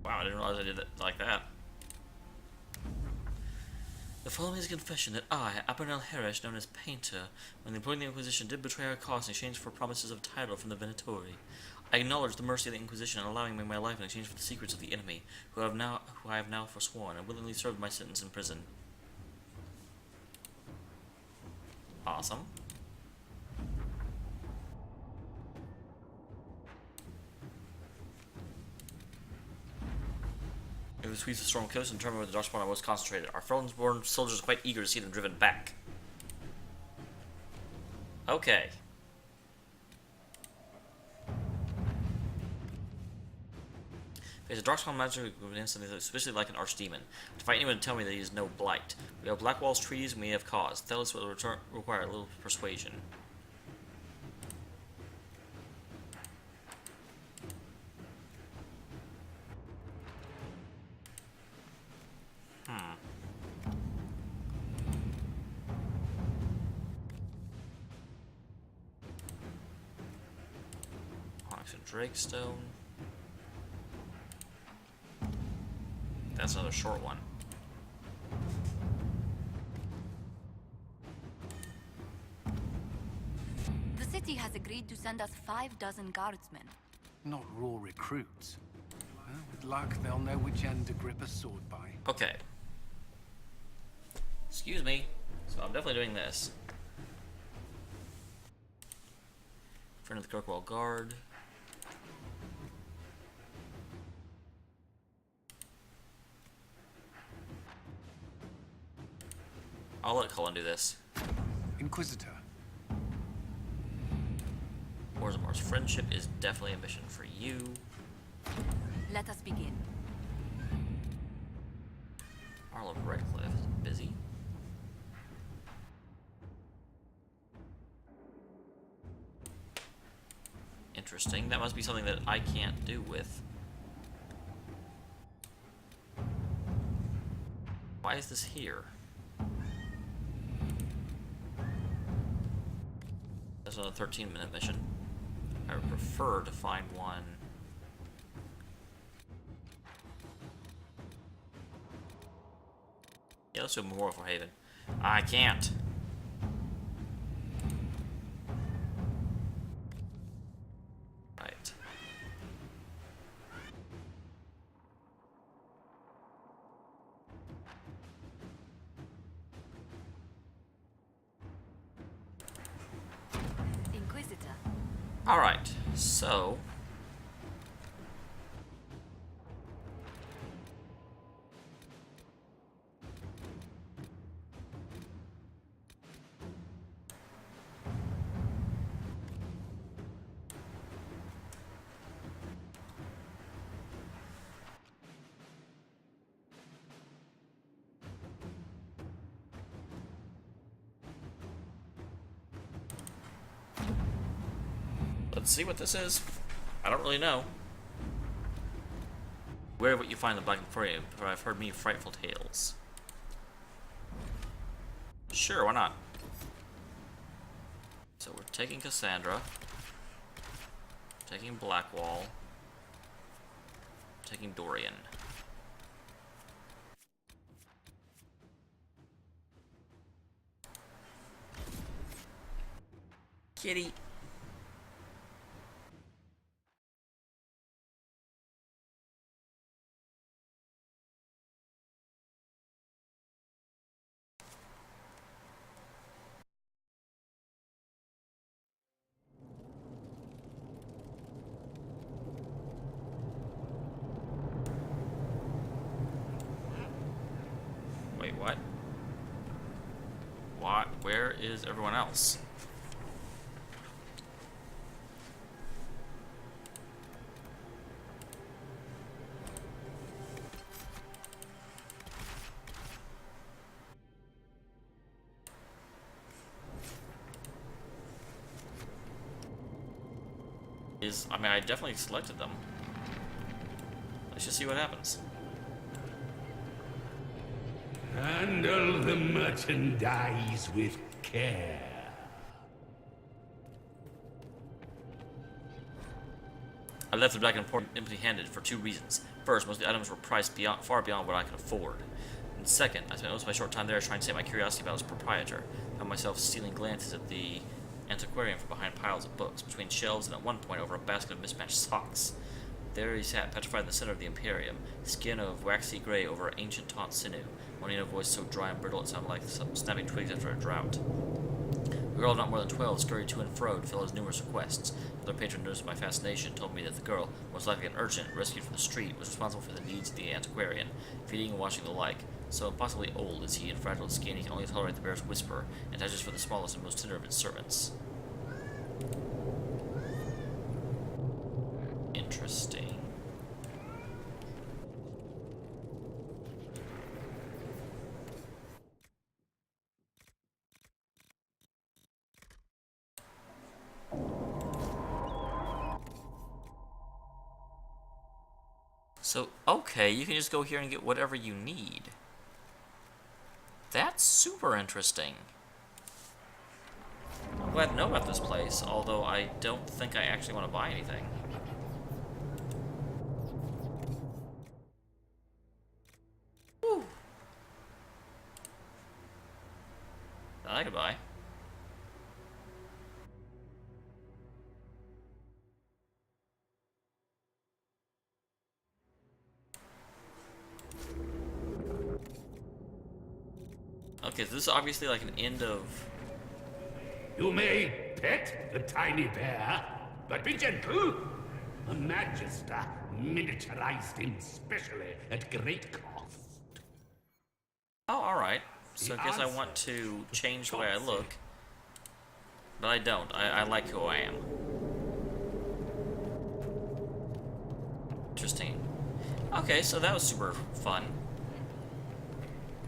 Wow, I didn't realize I did it like that. The following is a confession that I, Abernel Harris, known as Painter, when employing the Inquisition, did betray our cause in exchange for promises of title from the Venatori. I acknowledge the mercy of the Inquisition in allowing me my life in exchange for the secrets of the enemy, who I have now forsworn, and willingly served my sentence in prison. Awesome. It was sweeps the storm coast and determined where the Darkspawn are most concentrated. Our Felonsborn soldiers are quite eager to see them driven back. Okay. Face a Darkspawn magic with something especially like an archdemon. To fight anyone to tell me that he is no blight. We have Blackwall's treaties and we have cause. Thelos will require a little persuasion. Onyx and Drakestone. That's another short one. The city has agreed to send us 5 dozen guardsmen. Not raw recruits. Well, with luck, they'll know which end to grip a sword by. Okay. Excuse me. So I'm definitely doing this. Friend of the Kirkwall Guard. I'll let Cullen do this. Inquisitor. Orzamar's friendship is definitely a mission for you. Let us begin. Arl of Redcliffe is busy. Interesting. That must be something that I can't do with. Why is this here? That's another 13-minute mission. I would prefer to find one. Yeah, let's do Memorial for Haven. I can't. Right. Inquisitor. Alright, so... let's see what this is. I don't really know. Where what you find in the Black Emporium, for I've heard many frightful tales. Sure, why not? So we're taking Cassandra. Taking Blackwall. Taking Dorian. Kitty. Wait, what? What? Where is everyone else? I mean, I definitely selected them. Let's just see what happens. Handle the merchandise with care. I left the Black Emporium empty-handed for two reasons. First, most of the items were priced far beyond what I could afford. And second, I spent most of my short time there trying to save my curiosity about its proprietor. I found myself stealing glances at the antiquarian from behind piles of books, between shelves, and at one point over a basket of mismatched socks. There he sat, petrified in the center of the Imperium, skin of waxy gray over ancient taut sinew, moaning in a voice so dry and brittle it sounded like snapping twigs after a drought. A girl of not more than 12 scurried to and fro to fill his numerous requests. Another patron noticed my fascination, told me that the girl, most likely an urchin rescued from the street, was responsible for the needs of the antiquarian, feeding and washing the like. So impossibly old is he and fragile of skin, he can only tolerate the barest whisper, and attaches for the smallest and most tender of his servants. Interesting. So, okay, you can just go here and get whatever you need. That's super interesting. I'm glad to know about this place, although I don't think I actually want to buy anything. Whew. That I could buy. Okay, so this is obviously like an end of... You may pet the tiny bear, but be gentle. A Magister miniaturized him specially at great cost. Oh, alright. So I guess I want to change the way I look. But I don't. I like who I am. Interesting. Okay, so that was super fun.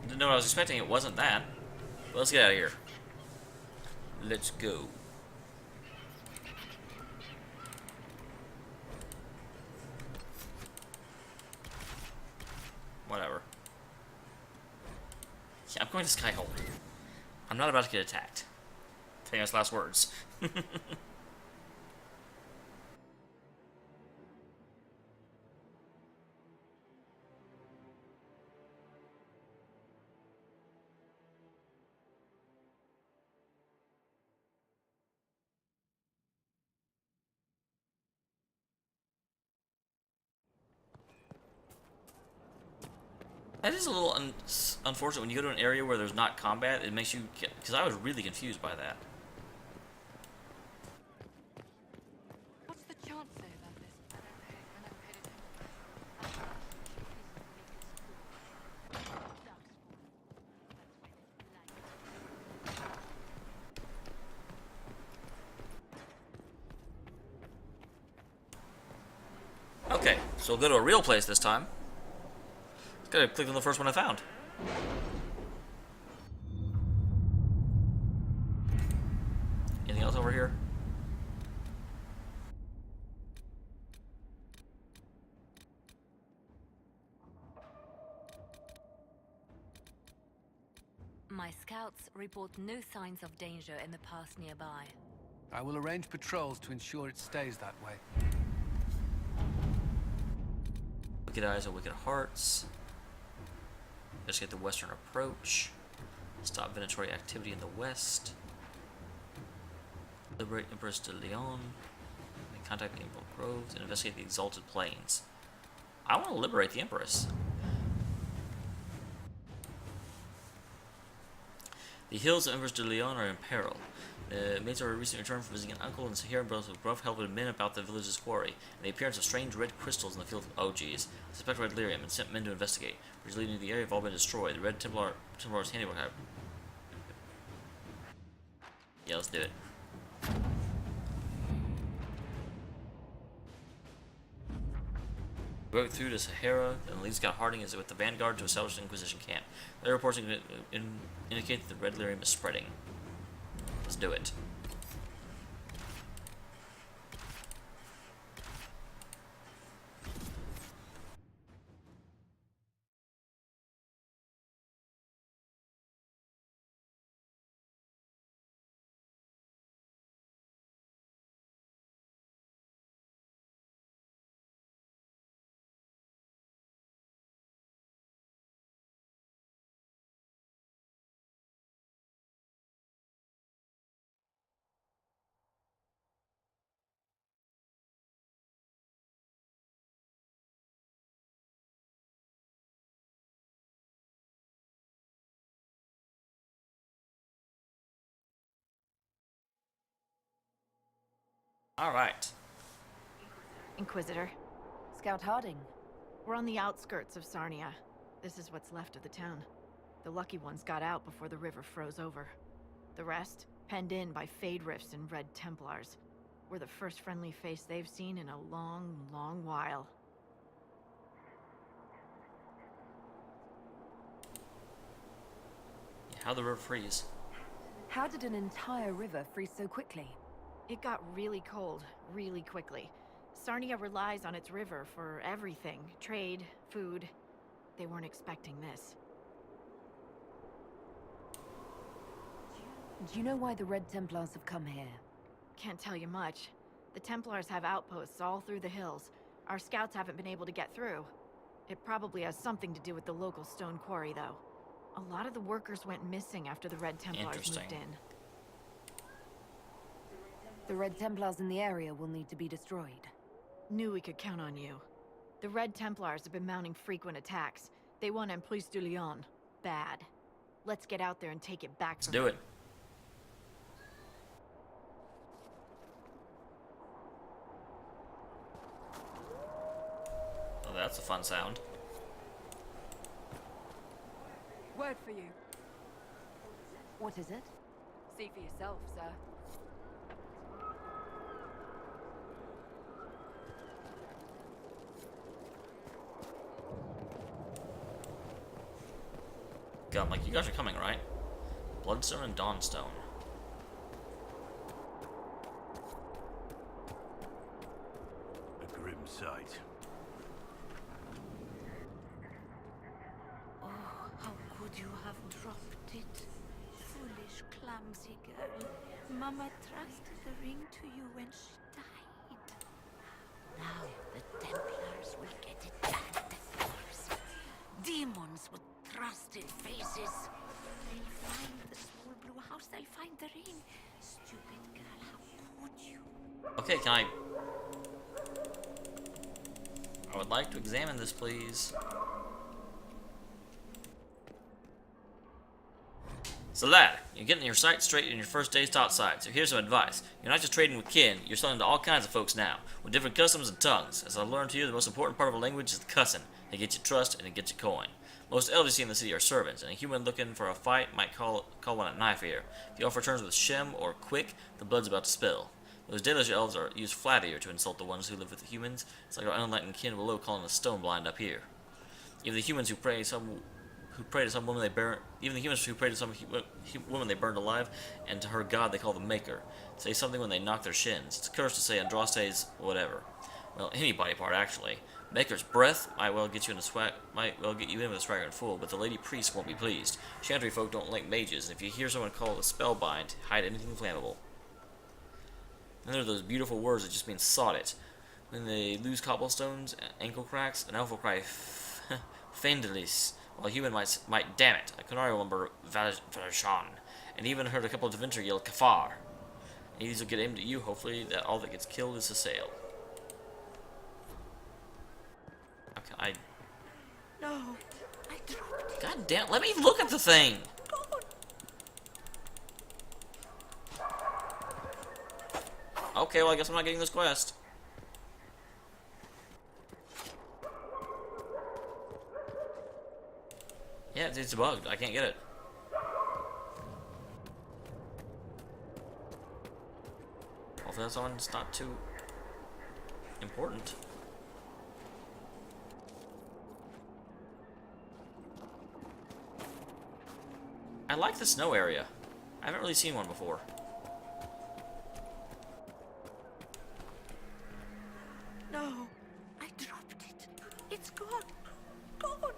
Didn't know what I was expecting. It wasn't that. But let's get out of here. Let's go. Whatever. Yeah, I'm going to Skyhold. I'm not about to get attacked. Famous last words. That is a little unfortunate. When you go to an area where there's not combat, it makes you... Because I was really confused by that. What's the chance say about this? I never paid attention. Okay, so we'll go to a real place this time. Gotta click on the first one I found. Anything else over here? My scouts report no signs of danger in the pass nearby. I will arrange patrols to ensure it stays that way. Wicked Eyes and Wicked Hearts. Investigate the western approach. Stop venatory activity in the west. Liberate Empress de Leon. Make contact with Impel Groves and investigate the Exalted Plains. I want to liberate the Empress. The hills of Empress de Leon are in peril. The maids are recently returned from visiting an uncle and Saharan brothers with rough helped men about the village's quarry, and the appearance of strange red crystals in the field. Oh geez. I suspect Red Lyrium and sent men to investigate. Bridges leading to the area have all been destroyed. The Red Templars handiwork have... Yeah, let's do it. We broke through to Sahara, and Lee Scott Harding is with the vanguard to establish an Inquisition camp. Their reports indicate that the Red Lyrium is spreading. Let's do it. Alright. Inquisitor. Scout Harding. We're on the outskirts of Sarnia. This is what's left of the town. The lucky ones got out before the river froze over. The rest, penned in by Fade Rifts and Red Templars. We're the first friendly face they've seen in a long, long while. How'd the river freeze? How did an entire river freeze so quickly? It got really cold, really quickly. Sarnia relies on its river for everything. Trade, food. They weren't expecting this. Do you know why the Red Templars have come here? Can't tell you much. The Templars have outposts all through the hills. Our scouts haven't been able to get through. It probably has something to do with the local stone quarry, though. A lot of the workers went missing after the Red Templars moved in. The Red Templars in the area will need to be destroyed. Knew we could count on you. The Red Templars have been mounting frequent attacks. They want Emprise de Lyon. Bad. Let's get out there and take it back from them. Let's do it. Oh, that's a fun sound. Word for you. What is it? See for yourself, sir. God, I'm like, you guys are coming, right? Bloodstone and Dawnstone. A grim sight. Oh, how could you have dropped it? Foolish, clumsy girl. Mama trusted the ring to you when she died. Now the Templars will get it back, of course. Demons with trusted faces. They'll find the small blue house, they'll find the ring. Stupid girl, how could you? Okay, can I would like to examine this, please. So lad, you're getting your sights straight in your first days outside, so here's some advice. You're not just trading with kin, you're selling to all kinds of folks now, with different customs and tongues. As I learned to you, the most important part of a language is the cussing. It gets you trust, and it gets you coin. Most elves you see in the city are servants, and a human looking for a fight might call one a knife ear. If you offer terms with Shem or Quick, the blood's about to spill. Those Dalish elves use flat ear to insult the ones who live with the humans. It's like our unenlightened kin below calling us stone blind up here. Even the humans who pray to some woman they burn, woman they burned alive, and to her god they call the Maker, say something when they knock their shins. It's cursed to say Andraste's whatever. Well, any body part actually. Maker's breath might well get you in with a swaggering fool, but the lady priest won't be pleased. Chantry folk don't like mages, and if you hear someone call it a spellbind, hide anything flammable. Then there are those beautiful words that just mean sod it. When they lose cobblestones, ankle cracks, an elf will cry Fendelis, while a human might damn it. A Canary will remember Valashan, and even heard a couple of Devinter yell Kafar. And these will get aimed at you, hopefully that all that gets killed is a sail. Okay, No, I dropped it. God damn, let me look at the thing! Okay, well I guess I'm not getting this quest. Yeah, it's bugged. I can't get it. Hopefully that one's not too important. I like the snow area. I haven't really seen one before. No, I dropped it. It's gone. Gone.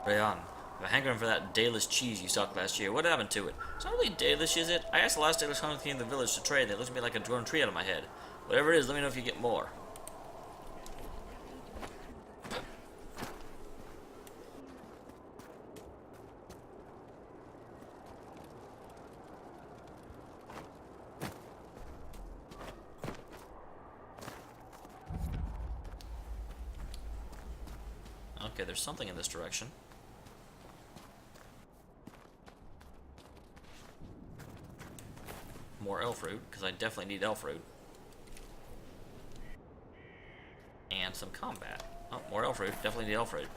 Rayan, I'm hankering for that Dalish cheese you stocked last year. What happened to it? It's not really Dalish, is it? I asked the last Dalish hunter king in the village to trade, and they looked at me like a grown tree out of my head. Whatever it is, let me know if you get more. Okay, there's something in this direction. More elf fruit, because I definitely need elf fruit. And some combat. Oh, more elf fruit. Definitely need elf fruit.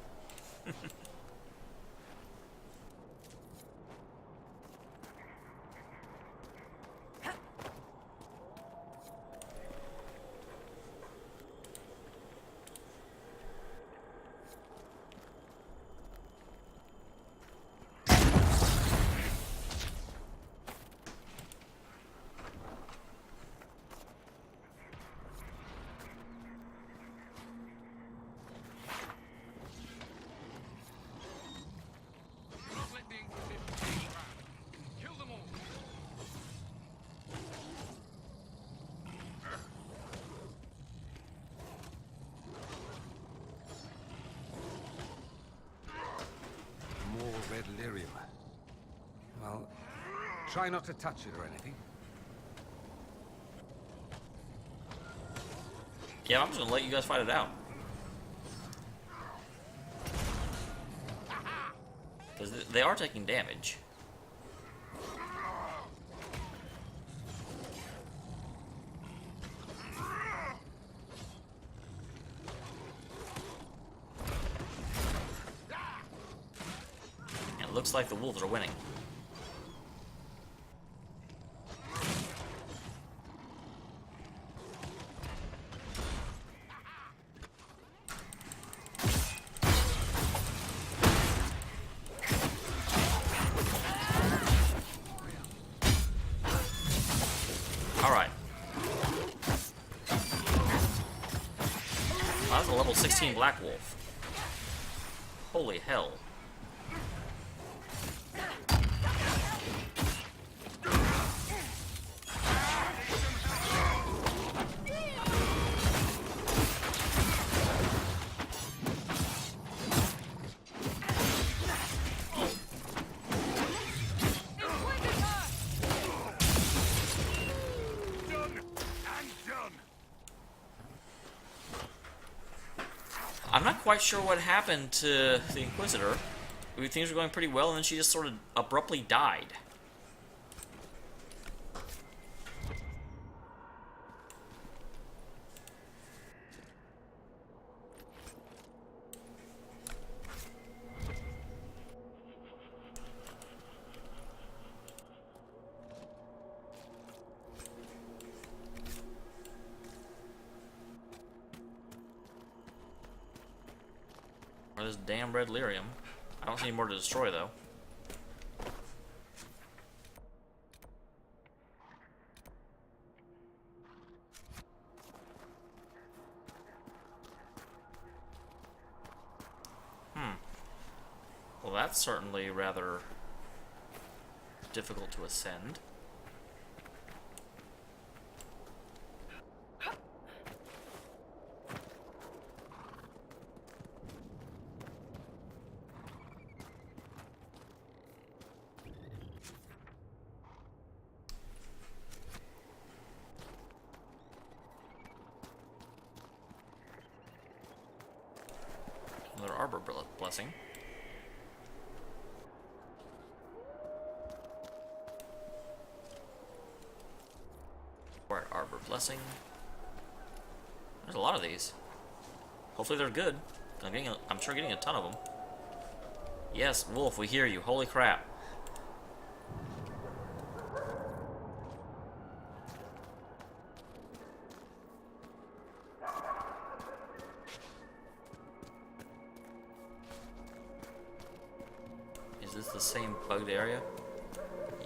More red lyrium. Well, try not to touch it or anything. Yeah, I'm just gonna let you guys fight it out. Because they are taking damage. And it looks like the wolves are winning. Alright. Oh, that's a level 16 Black Wolf. Holy hell. I'm not quite sure what happened to the Inquisitor. Things were going pretty well, and then she just sort of abruptly died. Or this damn red lyrium. I don't see any more to destroy, though. Well, that's certainly rather difficult to ascend. Another Arbor Blessing. Right, Arbor Blessing. There's a lot of these. Hopefully they're good. I'm sure getting a ton of them. Yes, Wolf, we hear you. Holy crap. Is this the same bugged area?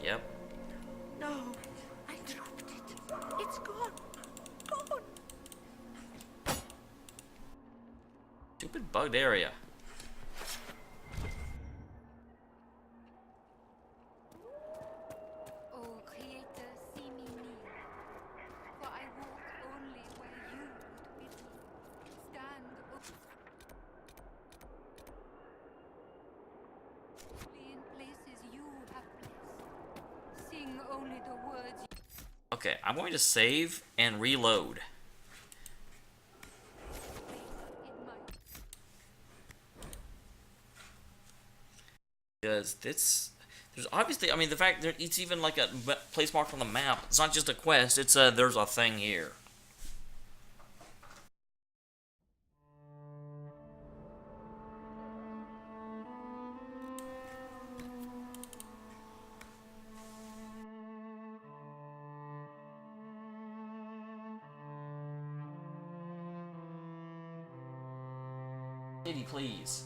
Yep. No, I dropped it. It's gone. Gone. Stupid bugged area. Oh, Creator, see me near, for I walk only where you would bid me. Stand up. Only in places you have blessed. Sing only the words you... Okay, I'm going to save and reload. Because there's obviously, I mean, the fact that it's even like a place marked on the map. It's not just a quest. It's there's a thing here. Lady, please.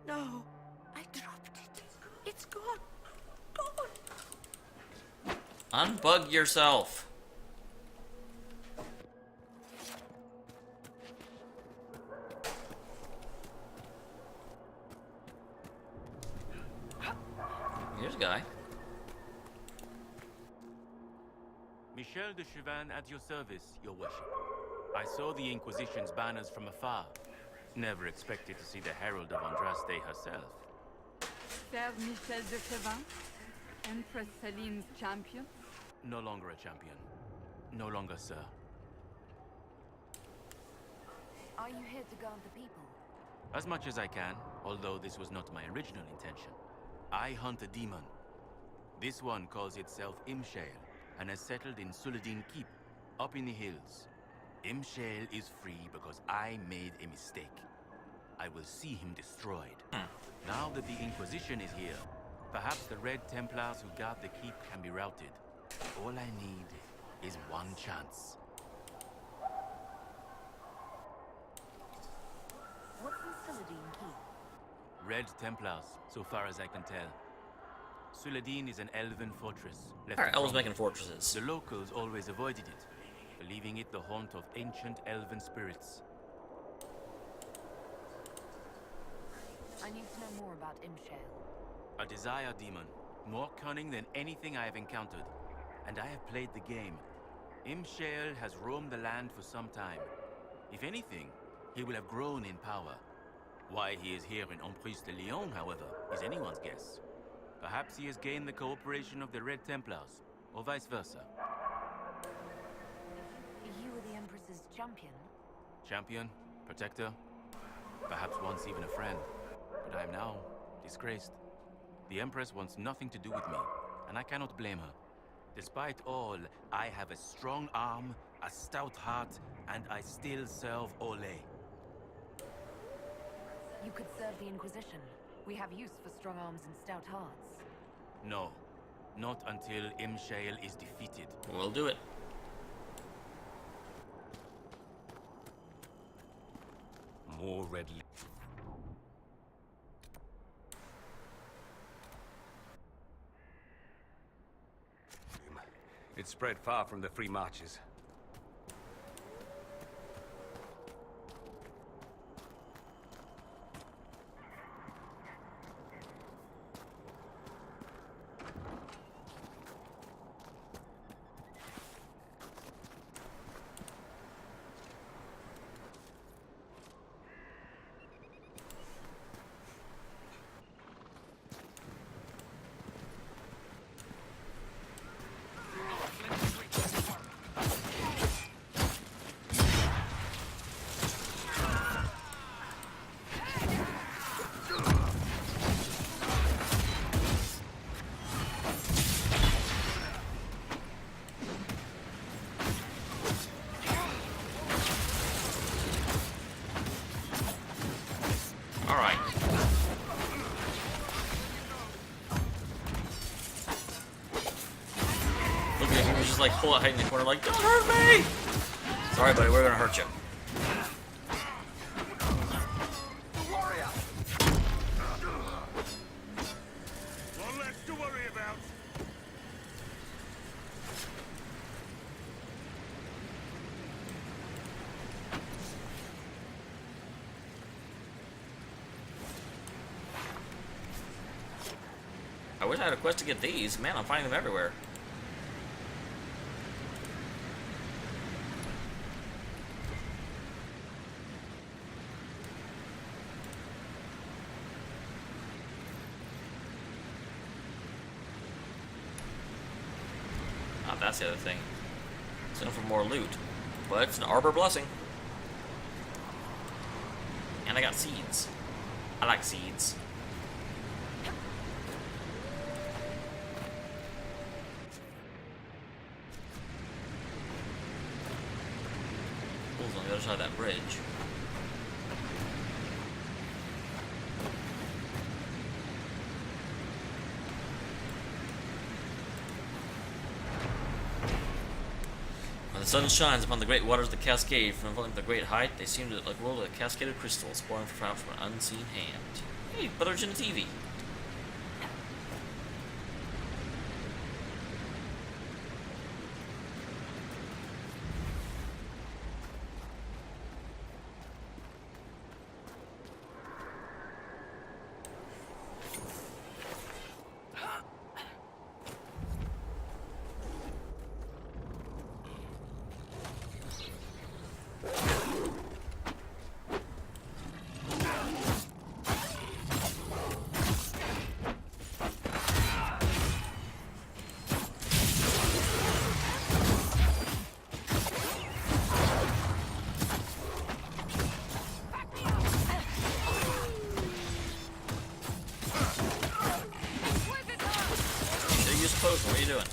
No, I dropped it. It's gone. Gone. Unbug yourself. Here's a guy. Michel de Chauvin at your service, your worship. I saw the Inquisition's banners from afar. Never expected to see the Herald of Andraste herself. Sir Michel de Chauvin, Empress Celine's champion? No longer a champion. No longer, sir. Are you here to guard the people? As much as I can, although this was not my original intention. I hunt a demon. This one calls itself Imshale, and has settled in Suladin Keep, up in the hills. Imshale is free because I made a mistake. I will see him destroyed. Now that the Inquisition is here, perhaps the Red Templars who guard the keep can be routed. All I need is one chance. What's in Suladin Keep? Red Templars, so far as I can tell. Suladin is an elven fortress. How are elves making fortresses? The locals always avoided it, believing it the haunt of ancient elven spirits. I need to know more about Imshale. A desire demon, more cunning than anything I have encountered. And I have played the game. Imshale has roamed the land for some time. If anything, he will have grown in power. Why he is here in Emprise de Lyon, however, is anyone's guess. Perhaps he has gained the cooperation of the Red Templars, or vice versa. You were the Empress's champion? Champion, protector, perhaps once even a friend. But I am now disgraced. The Empress wants nothing to do with me, and I cannot blame her. Despite all, I have a strong arm, a stout heart, and I still serve Ole. You could serve the Inquisition. We have use for strong arms and stout hearts. No, not until Imshale is defeated. We'll do it. More red. It spread far from the free marches. Like pull out, hide in the corner, like, don't hurt me! Sorry, buddy, we're gonna hurt you. Warrior! One less to worry about. I wish I had a quest to get these. Man, I'm finding them everywhere. that's the other thing. It's looking for more loot. But it's an arbor blessing. And I got seeds. I like seeds. Pools on the other side of that bridge. When the sun shines upon the great waters of the cascade from the great height, they seem to like roll a cascade of crystals pouring out from an unseen hand. Hey, but there's in the TV. What are you doing?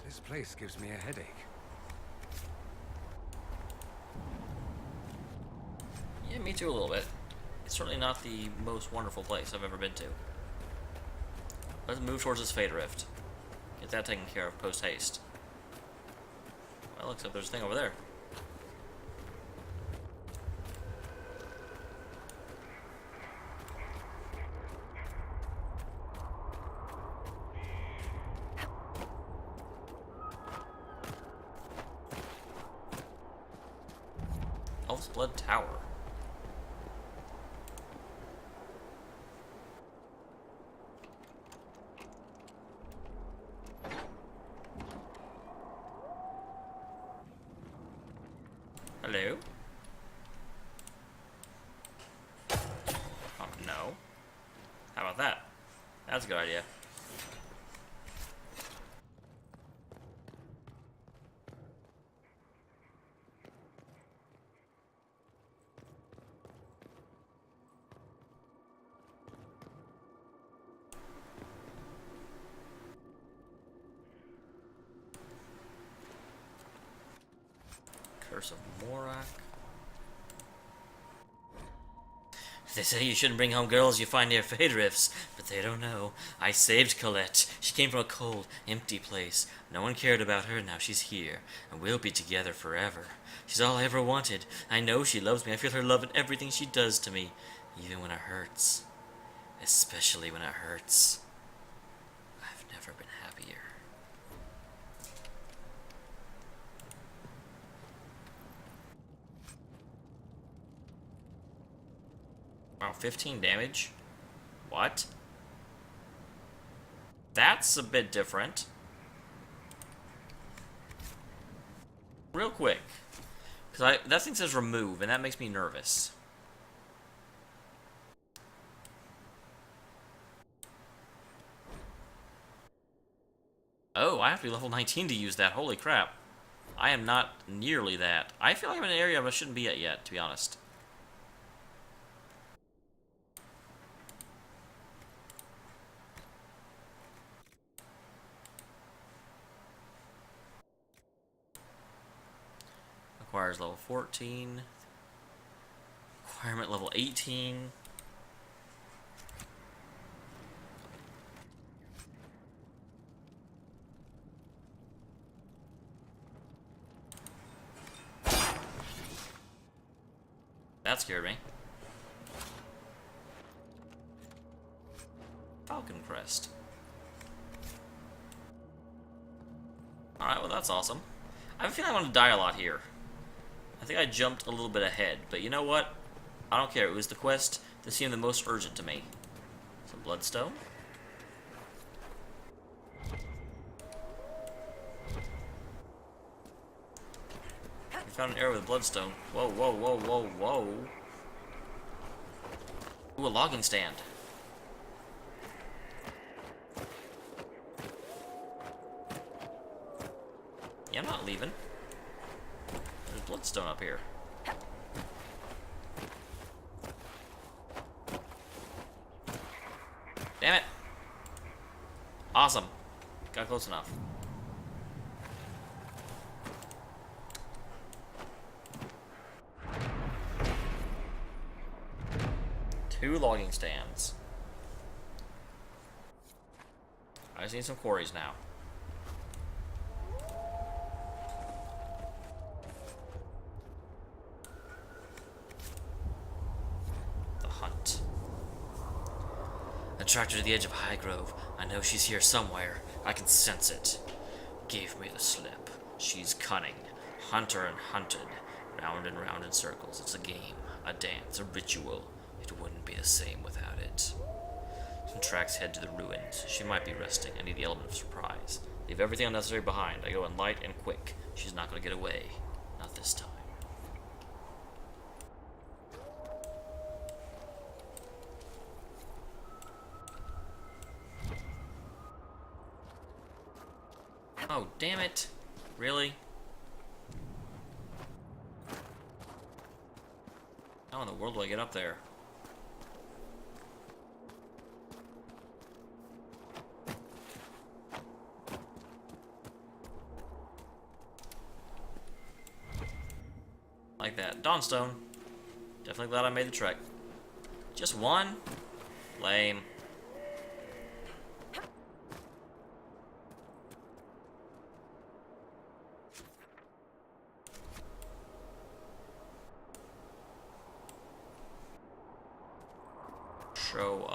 This place gives me a headache. Yeah, me too a little bit. It's certainly not the most wonderful place I've ever been to. Let's move towards this Fade Rift. Get that taken care of post-haste. Well, except there's a thing over there. Elf's Blood Tower. Hello? Oh, no. How about that? That's a good idea. Curse of Morak. They say you shouldn't bring home girls you find near Fade Rifts, but they don't know. I saved Colette. She came from a cold, empty place. No one cared about her, now she's here, and we'll be together forever. She's all I ever wanted. I know she loves me. I feel her love in everything she does to me, even when it hurts. Especially when it hurts. I've never been happier. Wow, 15 damage? What? That's a bit different. Real quick. Because that thing says remove, and that makes me nervous. Oh, I have to be level 19 to use that. Holy crap. I am not nearly that. I feel like I'm in an area I shouldn't be at yet, to be honest. Requires level 14. Requirement level 18. That scared me. falcon crest. Alright, well that's awesome. I have a feeling I'm going to die a lot here. I think I jumped a little bit ahead, but you know what? I don't care. It was the quest that seemed the most urgent to me. Some bloodstone. We found an area with bloodstone. Whoa, whoa, whoa, whoa, whoa. Ooh, a logging stand. Yeah, I'm not leaving. There's bloodstone up here. Damn it! Awesome. Got close enough. Two logging stands. I just need some quarries now. The hunt. I tracked her to the edge of Highgrove. I know she's here somewhere. I can sense it. Gave me the slip. She's cunning. Hunter and hunted. Round and round in circles. It's a game, a dance, a ritual. It wouldn't be the same without it. Some tracks head to the ruins. She might be resting. I need the element of surprise. Leave everything unnecessary behind. I go in light and quick. She's not going to get away. Not this time. Oh, damn it. Really? How in the world do I get up there? Like that. Dawnstone. Definitely glad I made the trek. Just one? Lame. So,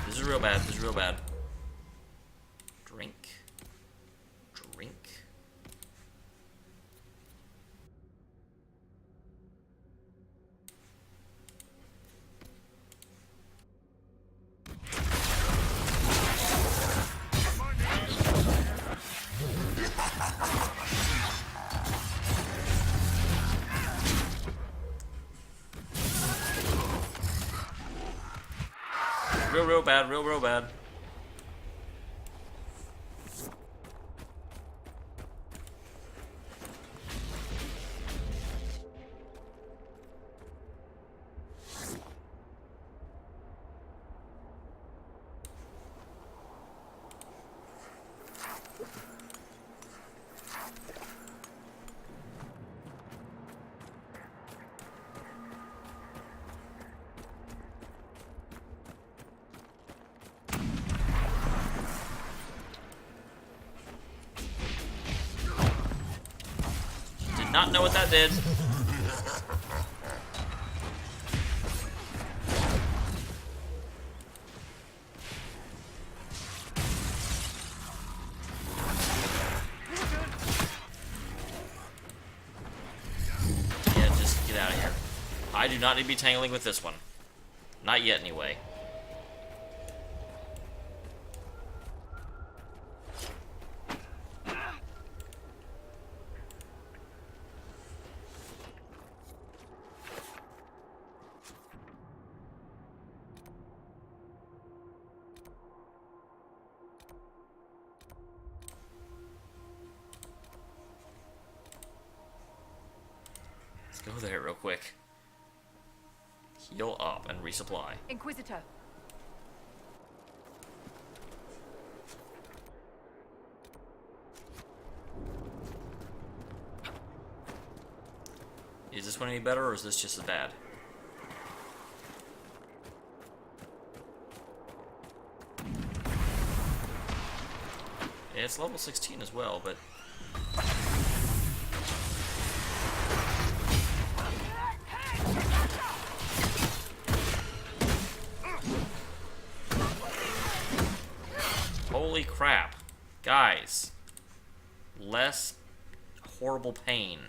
this is real bad. This is real bad. Drink. Drink. Real bad, real bad. Not know what that did. Yeah, just get out of here. I do not need to be tangling with this one. Not yet, anyway. Go there real quick. Heal up and resupply. Inquisitor. Is this one any better, or is this just as bad? Yeah, it's level 16 as well, but... Holy crap. Guys. Less horrible pain.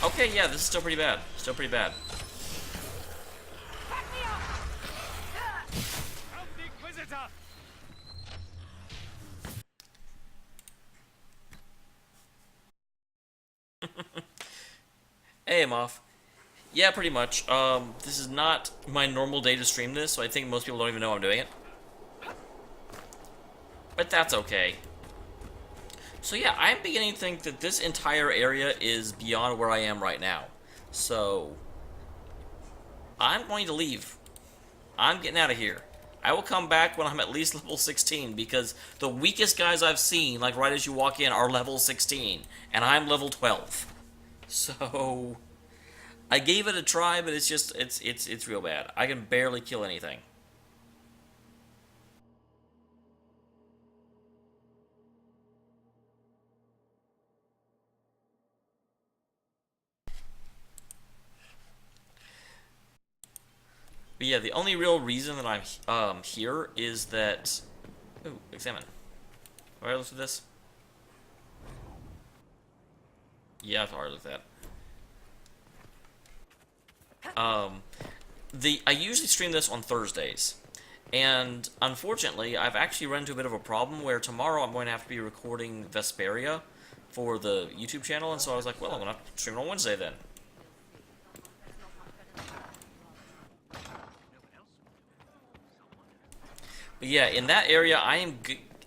Okay, yeah, this is still pretty bad. Still pretty bad. Hey, I'm off. Yeah, pretty much. This is not my normal day to stream this, so I think most people don't even know I'm doing it. But that's okay. So yeah, I'm beginning to think that this entire area is beyond where I am right now. So, I'm going to leave. I'm getting out of here. I will come back when I'm at least level 16, because the weakest guys I've seen, like right as you walk in, are level 16, and I'm level 12. So, I gave it a try, but it's just, it's real bad. I can barely kill anything. But yeah, the only real reason that I'm here is that... Ooh, examine. Have I already looked at this? Yeah, I've already looked at that. I usually stream this on Thursdays. And unfortunately, I've actually run into a bit of a problem where tomorrow I'm going to have to be recording Vesperia for the YouTube channel, and so I was like, well, I'm going to stream it on Wednesday then. But yeah, in that area, I am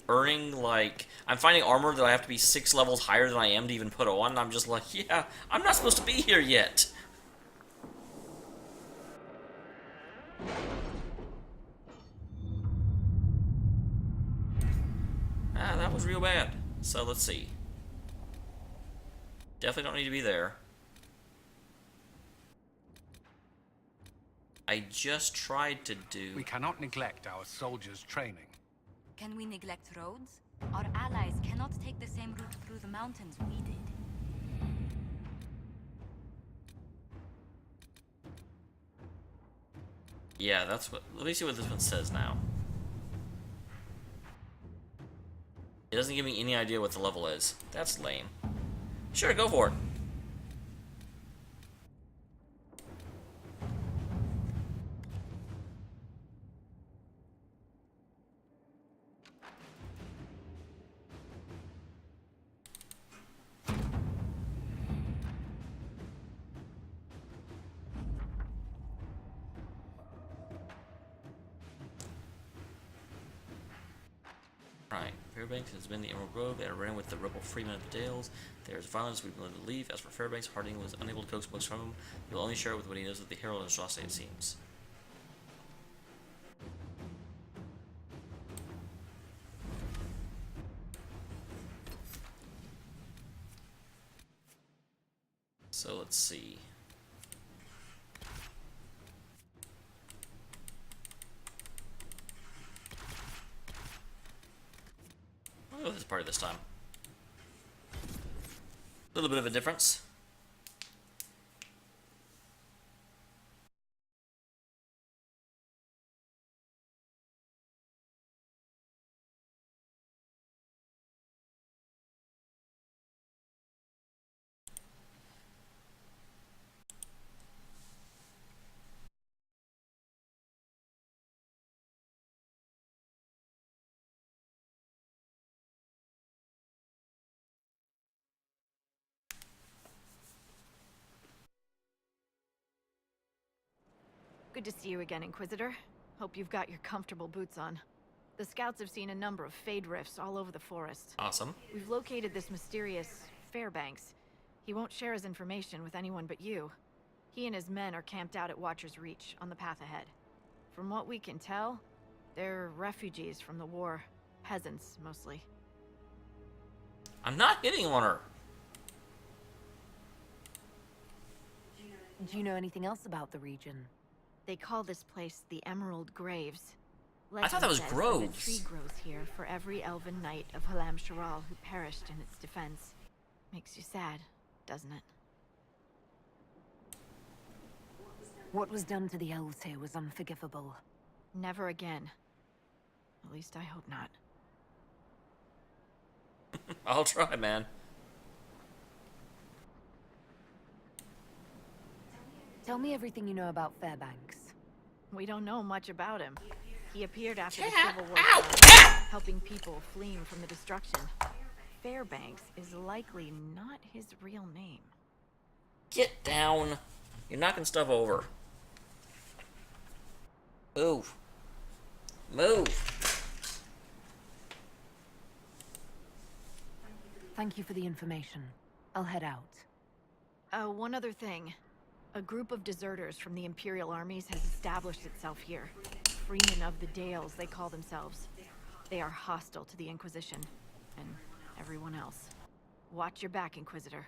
earning, like... I'm finding armor that I have to be 6 levels higher than I am to even put on, and I'm just like, yeah, I'm not supposed to be here yet. Ah, that was real bad. So, let's see. Definitely don't need to be there. I just tried to do... We cannot neglect our soldiers' training. Can we neglect roads? Our allies cannot take the same route through the mountains we did. Yeah, that's what... Let me see what this one says now. It doesn't give me any idea what the level is. That's lame. Sure, go for it. Right, Fairbanks has been the Emerald Grove. They are running with the rebel freemen of the Dales. There is violence, we willing to leave. As for Fairbanks, Harding was unable to coax books from him. He will only share it with what he knows of the Herald and Shasta, it seems. So let's see. I'll go with this party this time. A little bit of a difference. Good to see you again, Inquisitor. Hope you've got your comfortable boots on. The scouts have seen a number of fade rifts all over the forest. Awesome. We've located this mysterious Fairbanks. He won't share his information with anyone but you. He and his men are camped out at Watcher's Reach, on the path ahead. From what we can tell, they're refugees from the war. Peasants, mostly. I'm not hitting on her. Do you know anything else about the region? They call this place the Emerald Graves. I thought that was Legend says groves. that a tree grows here for every elven knight of Halam Sharal who perished in its defense. Makes you sad, doesn't it? What was done to the elves here was unforgivable. Never again. At least I hope not. I'll try, man. Tell me everything you know about Fairbanks. We don't know much about him. He appeared after the Cat. Civil War, helping people fleeing from the destruction. Fairbanks is likely not his real name. Get down. You're knocking stuff over. Move. Move. Thank you for the information. I'll head out. One other thing. A group of deserters from the Imperial armies has established itself here. Freemen of the Dales, they call themselves. They are hostile to the Inquisition, and everyone else. Watch your back, Inquisitor.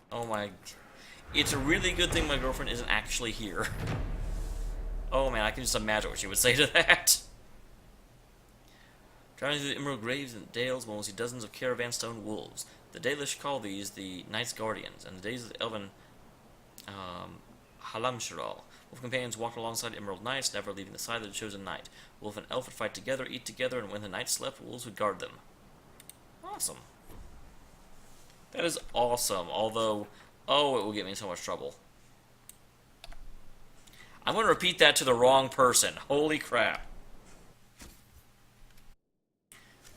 Oh my... It's a really good thing my girlfriend isn't actually here. Oh man, I can just imagine what she would say to that. Traveling through the Emerald Graves and Dales, one will see dozens of caravan stone wolves. The Dalish call these the Knights Guardians, and the days of the elven Halamshiral. Wolf companions walked alongside Emerald Knights, never leaving the side of the chosen knight. Wolf and elf would fight together, eat together, and when the knights slept, wolves would guard them. Awesome. That is awesome, although, oh, it will get me in so much trouble. I'm going to repeat that to the wrong person. Holy crap.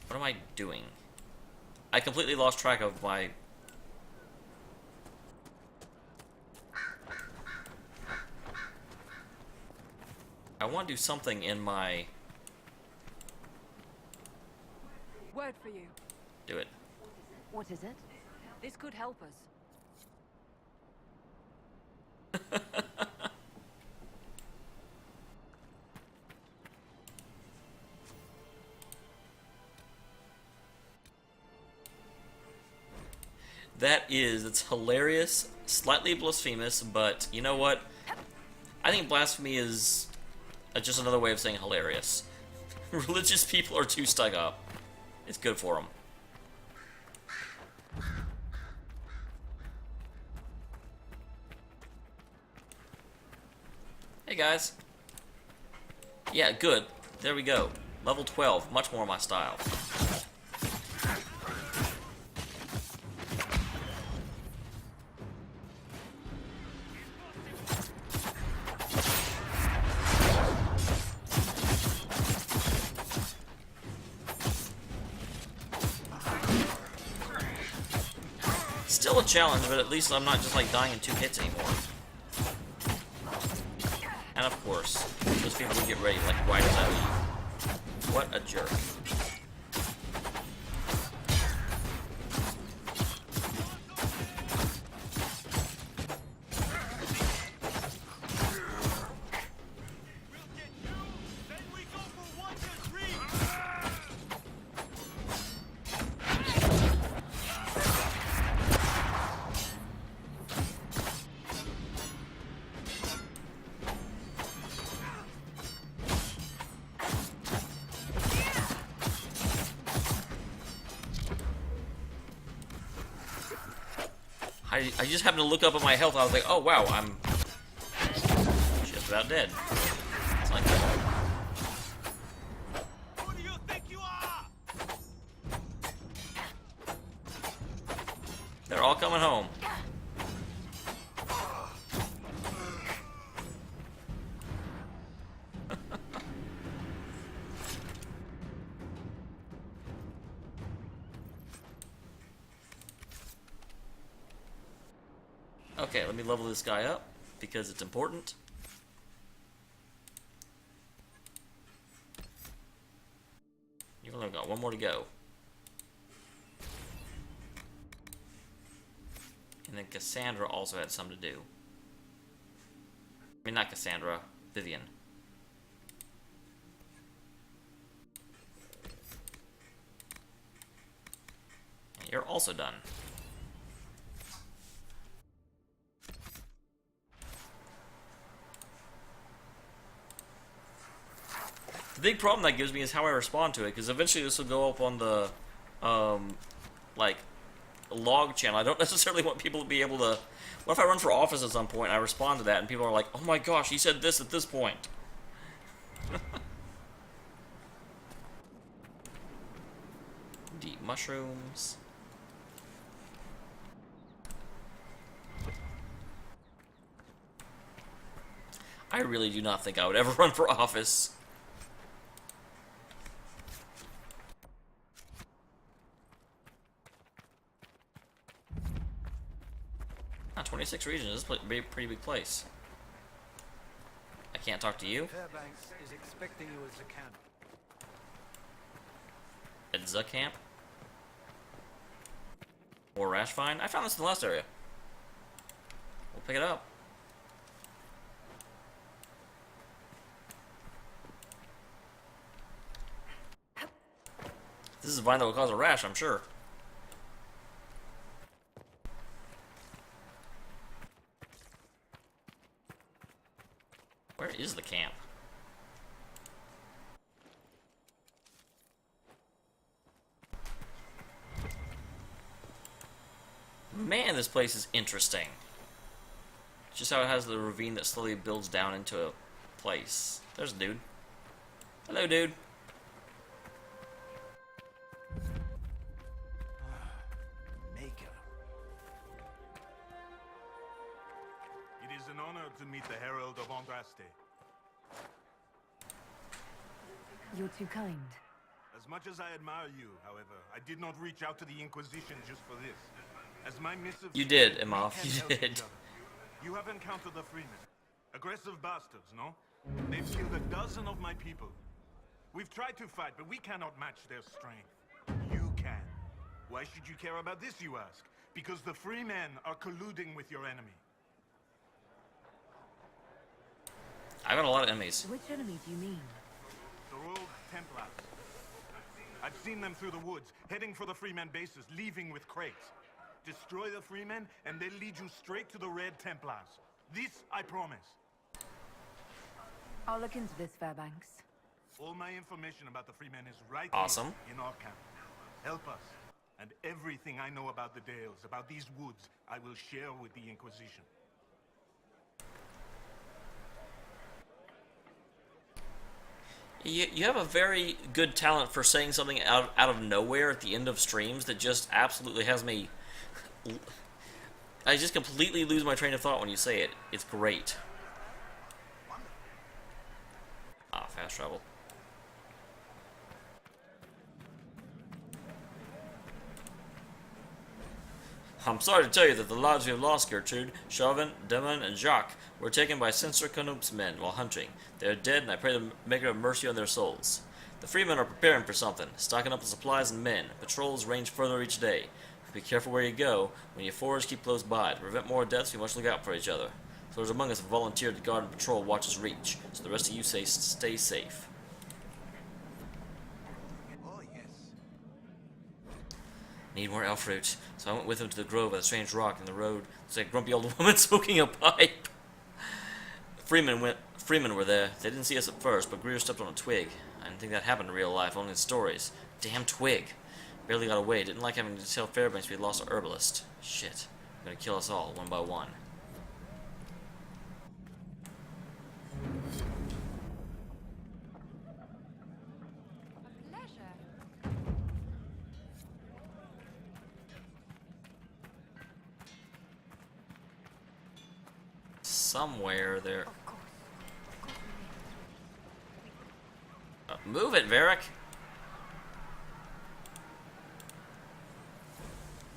What am I doing? I completely lost track of my... I want to do something in my... Word for you. Do it. What is it? This could help us. It's hilarious, slightly blasphemous, but you know what? I think blasphemy is just another way of saying hilarious. Religious people are too stuck up. It's good for them. Hey guys. Yeah, good. There we go. Level 12, much more my style. Still a challenge, but at least I'm not just like dying in 2 hits anymore. And of course, those people would get ready like right as I leave. What a jerk. I just happened to look up at my health. I was like, oh wow, I'm just about dead. It's like that. Who do you think you are? They're all coming home. Okay, let me level this guy up, because it's important. You've only got one more to go. And then Cassandra also had some to do. I mean, not Cassandra, Vivian. And You're also done. The big problem that gives me is how I respond to it, because eventually this will go up on the, like, log channel. I don't necessarily want people to be able to... What if I run for office at some point and I respond to that and people are like, oh my gosh, he said this at this point. Deep mushrooms. I really do not think I would ever run for office. 26 regions. This is a pretty big place. I can't talk to you. Fairbanks is expecting you at the camp. At the camp? Or Rash Find? I found this in the last area. We'll pick it up. This is a vine that will cause a rash, I'm sure. Where is the camp? Man, this place is interesting. Just how it has the ravine that slowly builds down into a place. There's a dude. Hello, dude. Maker. It is an honor to meet the Herald of Andraste. You're too kind. As much as I admire you, however, I did not reach out to the Inquisition just for this. As my missive... You did, Imhoff. You did. You have encountered the Freemen. Aggressive bastards, no? They've killed a dozen of my people. We've tried to fight, but we cannot match their strength. You can. Why should you care about this, you ask? Because the Freemen are colluding with your enemy. I got a lot of enemies. Which enemy do you mean? The Red Templars. I've seen them through the woods, heading for the Freemen bases, leaving with crates. Destroy the Freemen, and they'll lead you straight to the Red Templars. This I promise. I'll look into this, Fairbanks. All my information about the Freemen is right Awesome. here in our camp. Help us, and everything I know about the Dales, about these woods, I will share with the Inquisition. You have a very good talent for saying something out of nowhere at the end of streams that just absolutely has me... I just completely lose my train of thought when you say it. It's great. Ah, fast travel. I'm sorry to tell you that the lives we have lost, Gertrude, Chauvin, Demon, and Jacques were taken by Censor Canup's men while hunting. They are dead, and I pray the Maker have mercy on their souls. The Freemen are preparing for something, stocking up on supplies and men. Patrols range further each day. Be careful where you go. When you forage, keep close by. To prevent more deaths, we must look out for each other. Those among us have volunteered to guard and patrol Watch's Reach, so the rest of you stay safe. Oh, yes. Need more elf fruit, so I went with him to the grove with a strange rock in the road. It's like a grumpy old woman smoking a pipe. Freemen were there. They didn't see us at first, but Greer stepped on a twig. I didn't think that happened in real life, only in stories. Damn twig. Barely got away. Didn't like having to tell Fairbanks we had lost our herbalist. Shit. Gonna kill us all, one by one. Somewhere there. Move it, Varric.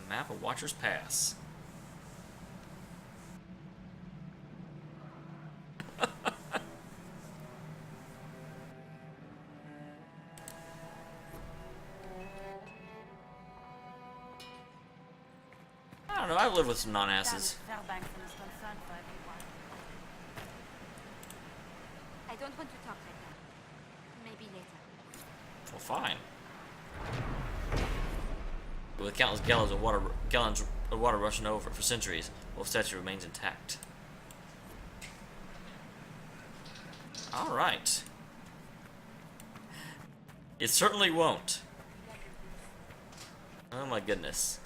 Map of Watcher's Pass. I don't know, I've lived with some non-asses. I don't want to talk right now. Maybe later. Well, fine. With countless gallons of water rushing over for centuries, Wolf statue remains intact. Alright. It certainly won't. Oh my goodness.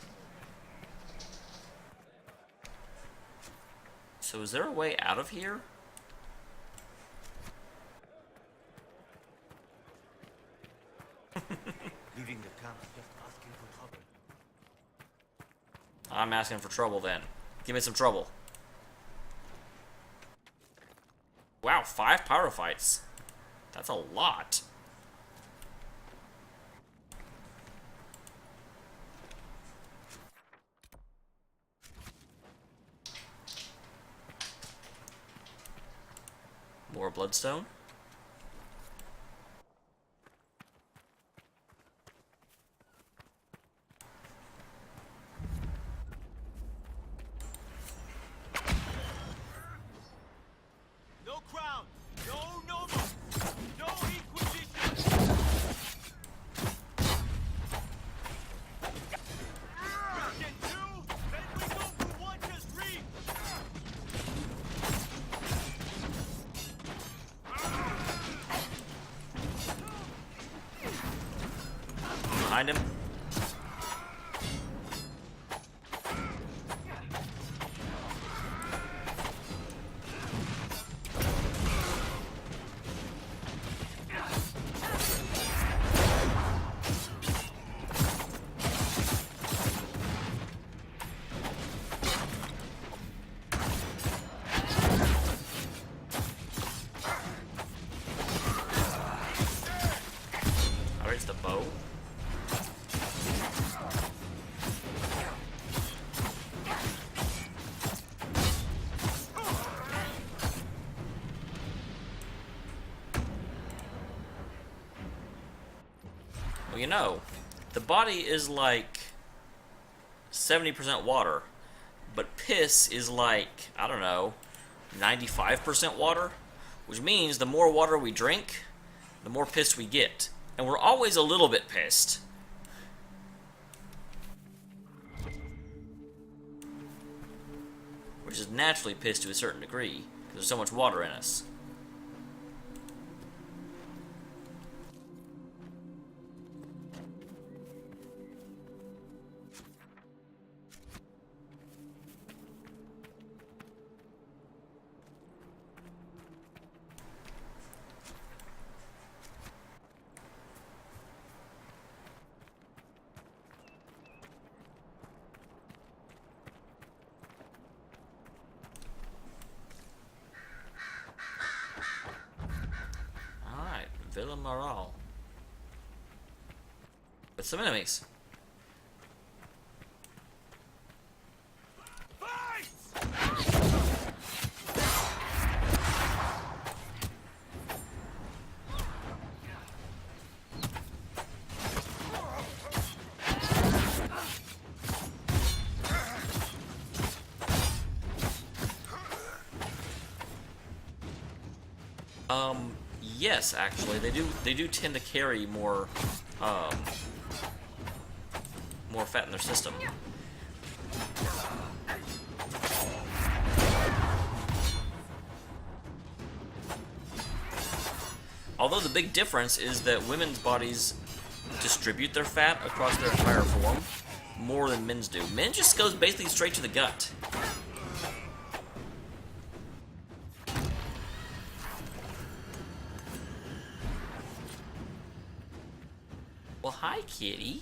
So is there a way out of here? Leaving the camp just asking for trouble. I'm asking for trouble then. Give me some trouble. Wow, 5 pyrophytes. That's a lot. More bloodstone. No crown! No noble! No Inquisition! Get two, then we go for what has reached! Behind him. Alright, it's the bow. Well, you know, the body is like 70% water, but piss is like, I don't know, 95% water, which means the more water we drink, the more pissed we get. And we're always a little bit pissed. We're just naturally pissed to a certain degree, because there's so much water in us. Villa Moral. With some enemies. Yes, actually, they do tend to carry more fat in their system. Although the big difference is that women's bodies distribute their fat across their entire form more than men's do. Men just goes basically straight to the gut. Well, hi, kitty.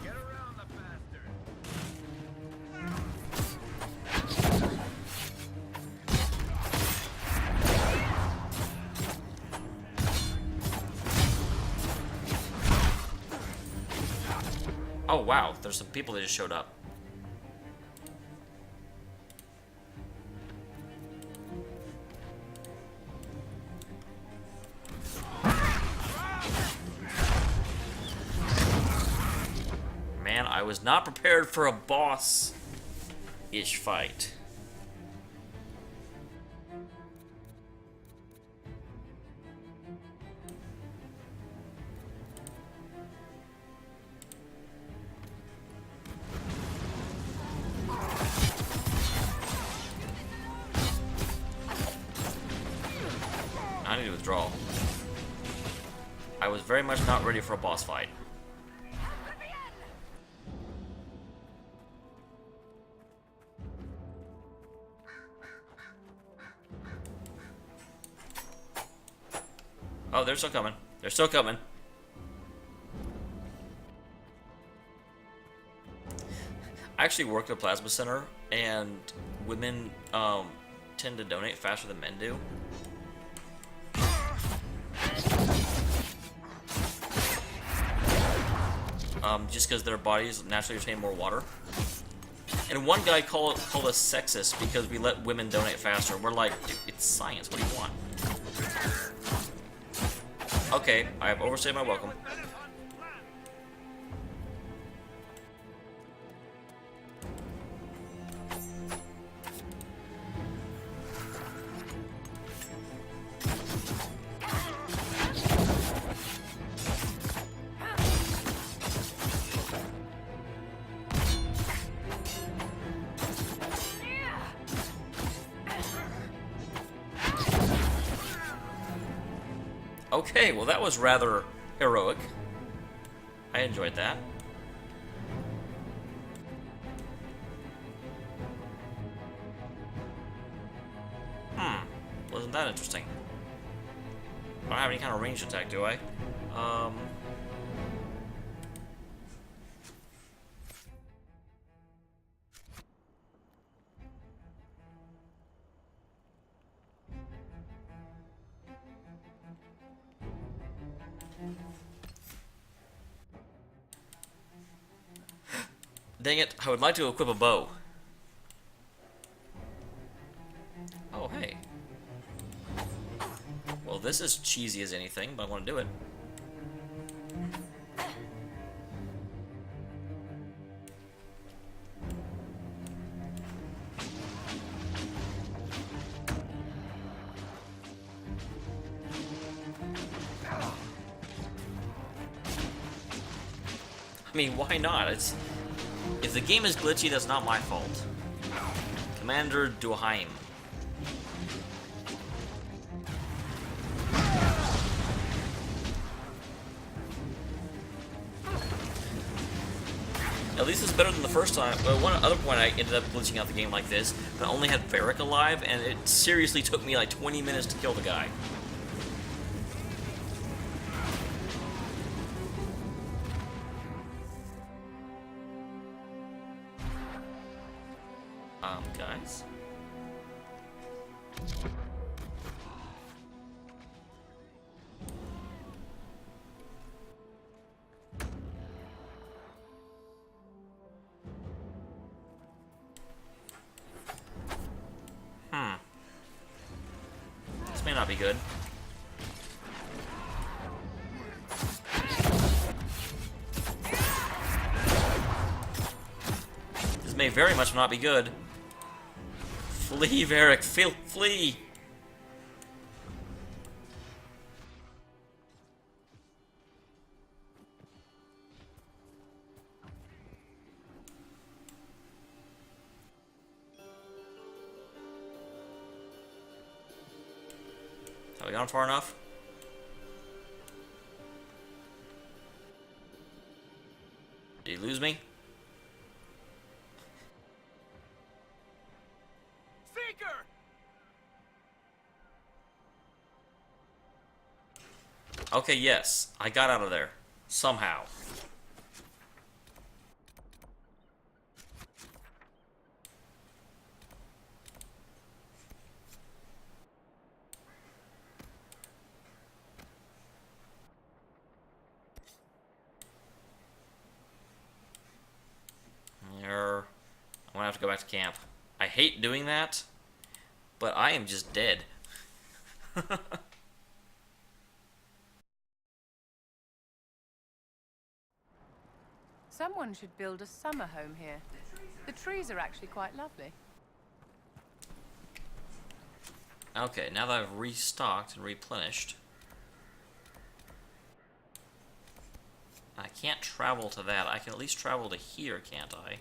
Get around the bastard! Oh wow, there's some people that just showed up. I was not prepared for a boss-ish fight. I need to withdraw. I was very much not ready for a boss fight. Oh, they're still coming. They're still coming. I actually work at a plasma center, and women tend to donate faster than men do. Just because their bodies naturally retain more water. And one guy called us sexist because we let women donate faster. We're like, it's science. What do you want? Okay, I have overstayed my welcome. Okay, well that was rather heroic. I enjoyed that. Wasn't that interesting? I don't have any kind of ranged attack, do I? Dang it, I would like to equip a bow. Oh, hey. Well, this is cheesy as anything, but I want to do it. I mean, why not? If the game is glitchy, that's not my fault. Commander Duhaim. At least it's better than the first time. But one other point, I ended up glitching out the game like this, but I only had Varric alive, and it seriously took me like 20 minutes to kill the guy. Guys. This may not be good. This may very much not be good. Flee, Varric, flee! Have we gone far enough? Did he lose me? Okay, yes. I got out of there. Somehow. I'm gonna have to go back to camp. I hate doing that, but I am just dead. Someone should build a summer home here. The trees are actually quite lovely. Okay, now that I've restocked and replenished, I can't travel to that. I can at least travel to here, can't I?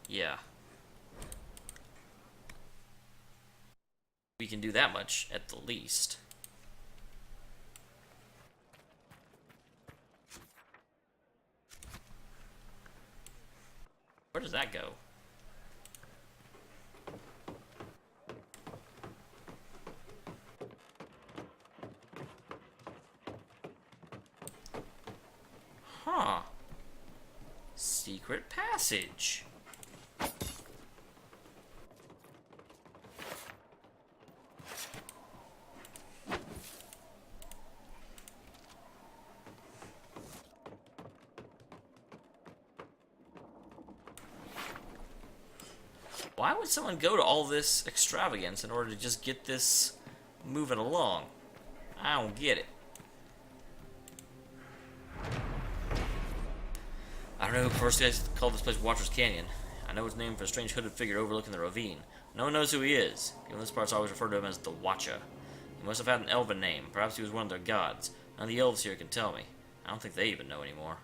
Yeah. We can do that much, at the least. Where does that go? Huh. Secret passage. Why would someone go to all this extravagance in order to just get this moving along? I don't get it. I don't know who first guys called this place Watcher's Canyon. I know it's named for a strange hooded figure overlooking the ravine. No one knows who he is. People in this part's always referred to him as the Watcher. He must have had an elven name. Perhaps he was one of their gods. None of the elves here can tell me. I don't think they even know anymore.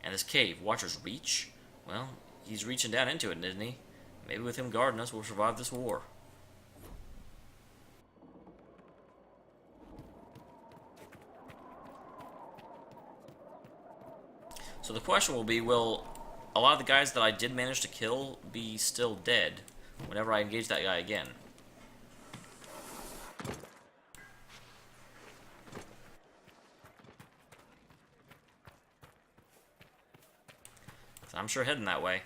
And this cave, Watcher's Reach? Well, he's reaching down into it, isn't he? Maybe with him guarding us, we'll survive this war. So the question will be, will a lot of the guys that I did manage to kill be still dead whenever I engage that guy again? So I'm sure heading that way.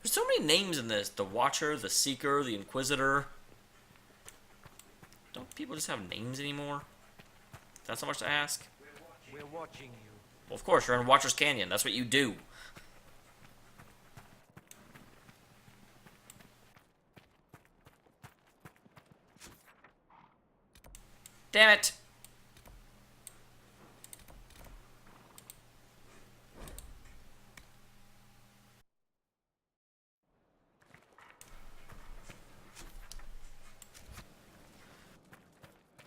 There's so many names in this. The Watcher, the Seeker, the Inquisitor. Don't people just have names anymore? That's so much to ask? We're watching you. Well, of course, you're in Watcher's Canyon. That's what you do. Damn it!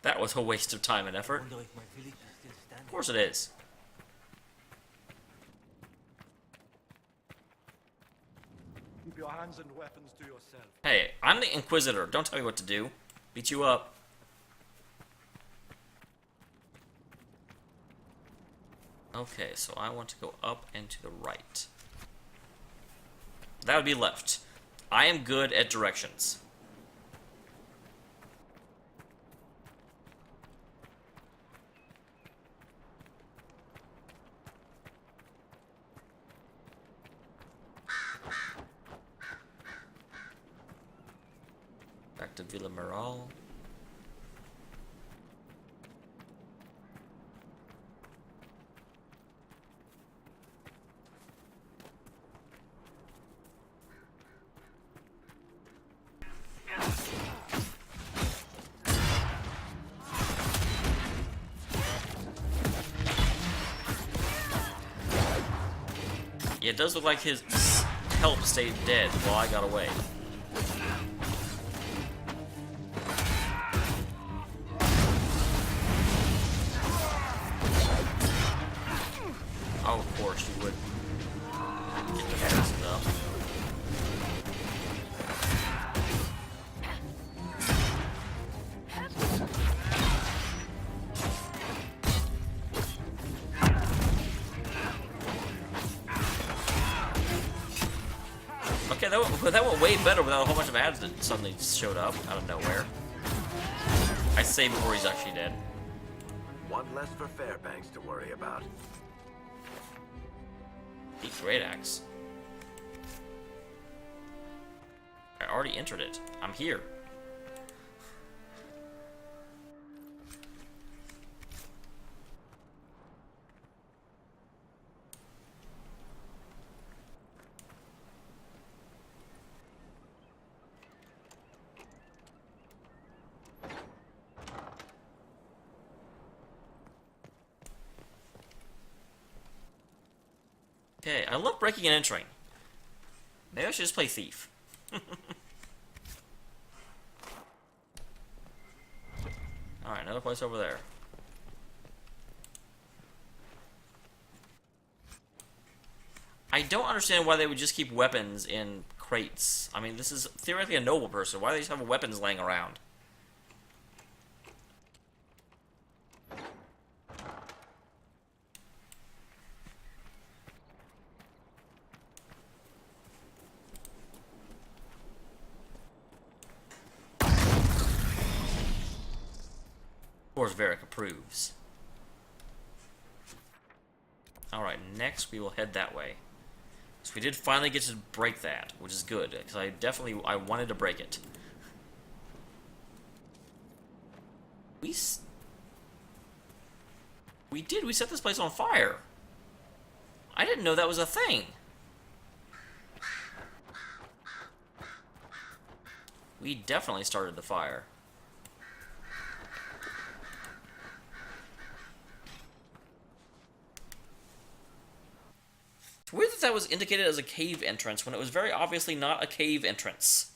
That was a waste of time and effort. Of course it is. Keep your hands and weapons to yourself. Hey, I'm the Inquisitor. Don't tell me what to do. Beat you up. Okay, so I want to go up and to the right. That would be left. I am good at directions. Back to Villa Moral. Yeah, it does look like his help stayed dead while I got away. Oh, of course you would. Get the fast up. Okay, that went way better without a whole bunch of ads that suddenly showed up out of nowhere. I say before he's actually dead. One less for Fairbanks to worry about. The Great Axe. I already entered it. I'm here. Okay, I love breaking and entering. Maybe I should just play Thief. Alright, another place over there. I don't understand why they would just keep weapons in crates. I mean, this is theoretically a noble person. Why do they just have weapons laying around? Of course, Varric approves. Alright, next we will head that way. So we did finally get to break that, which is good, because I wanted to break it. We set this place on fire. I didn't know that was a thing. We definitely started the fire. It's weird that that was indicated as a cave entrance when it was very obviously not a cave entrance.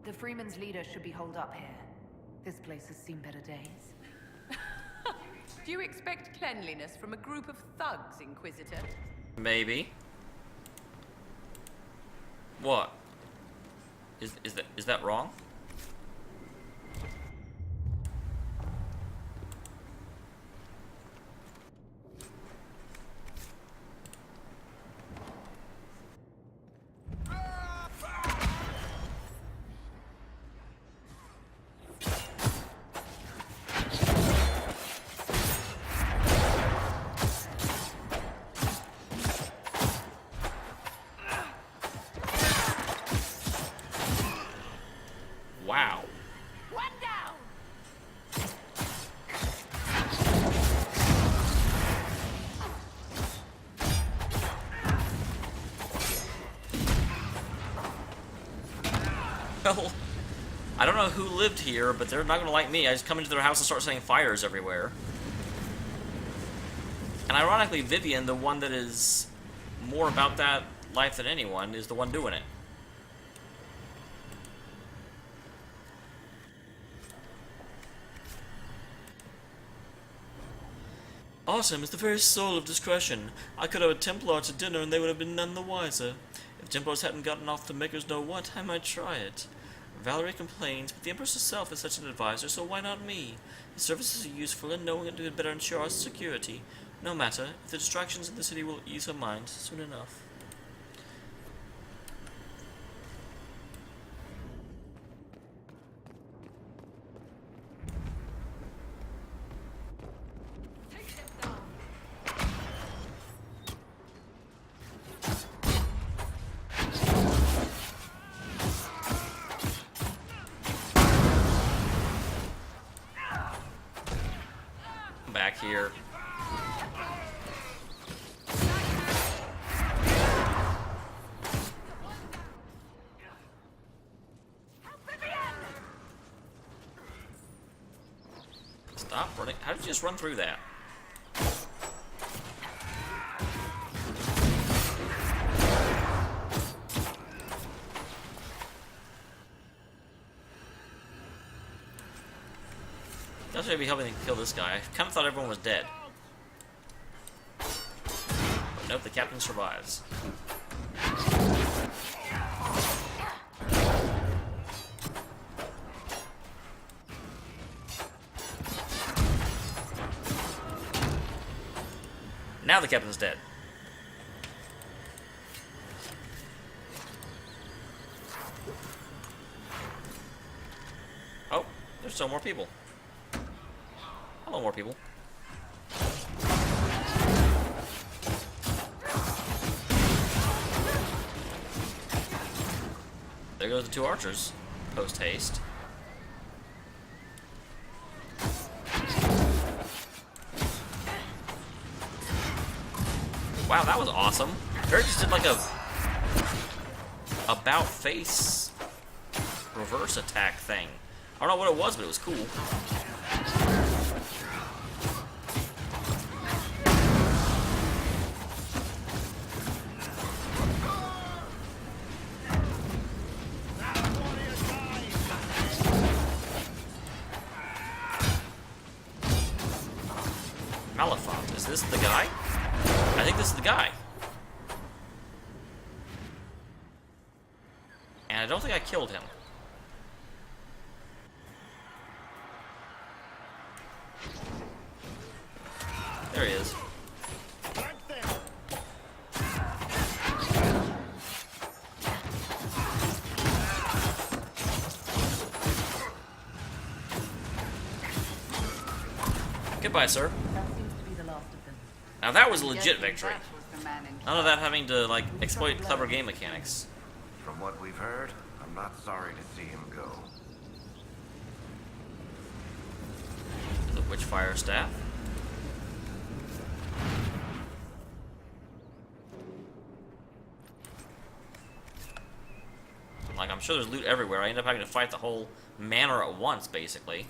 The Freeman's leader should be holed up here. This place has seen better days. Do you expect cleanliness from a group of thugs, Inquisitor? Maybe. What? Is that wrong? Wow. One down! Well, I don't know who lived here, but they're not gonna like me. I just come into their house and start setting fires everywhere. And ironically, Vivian, the one that is more about that life than anyone, is the one doing it. Autumn is the very soul of discretion. I could have a Templar to dinner and they would have been none the wiser. If Templars hadn't gotten off the makers know what, I might try it. Valerie complains, but the Empress herself is such an advisor, so why not me? His services are useful, and knowing it would better ensure our security. No matter, if the distractions in the city will ease her mind soon enough. Back here. Stop running. How did you just run through that? That's maybe helping kill this guy. I kind of thought everyone was dead. But nope, the captain survives. Now the captain's dead. Oh, there's still more people. Hello, more people. There goes the two archers, post haste. Wow, that was awesome. Barry just did like a about face reverse attack thing. I don't know what it was, but it was cool. Malafont, is this the guy? I think this is the guy. And I don't think I killed him. There he is. Goodbye, sir. Now that was a legit victory. None of that having to, like, exploit clever game mechanics. From what we've heard, I'm not sorry to see him go. The Witchfire Staff. Like, I'm sure there's loot everywhere. I end up having to fight the whole manor at once, basically.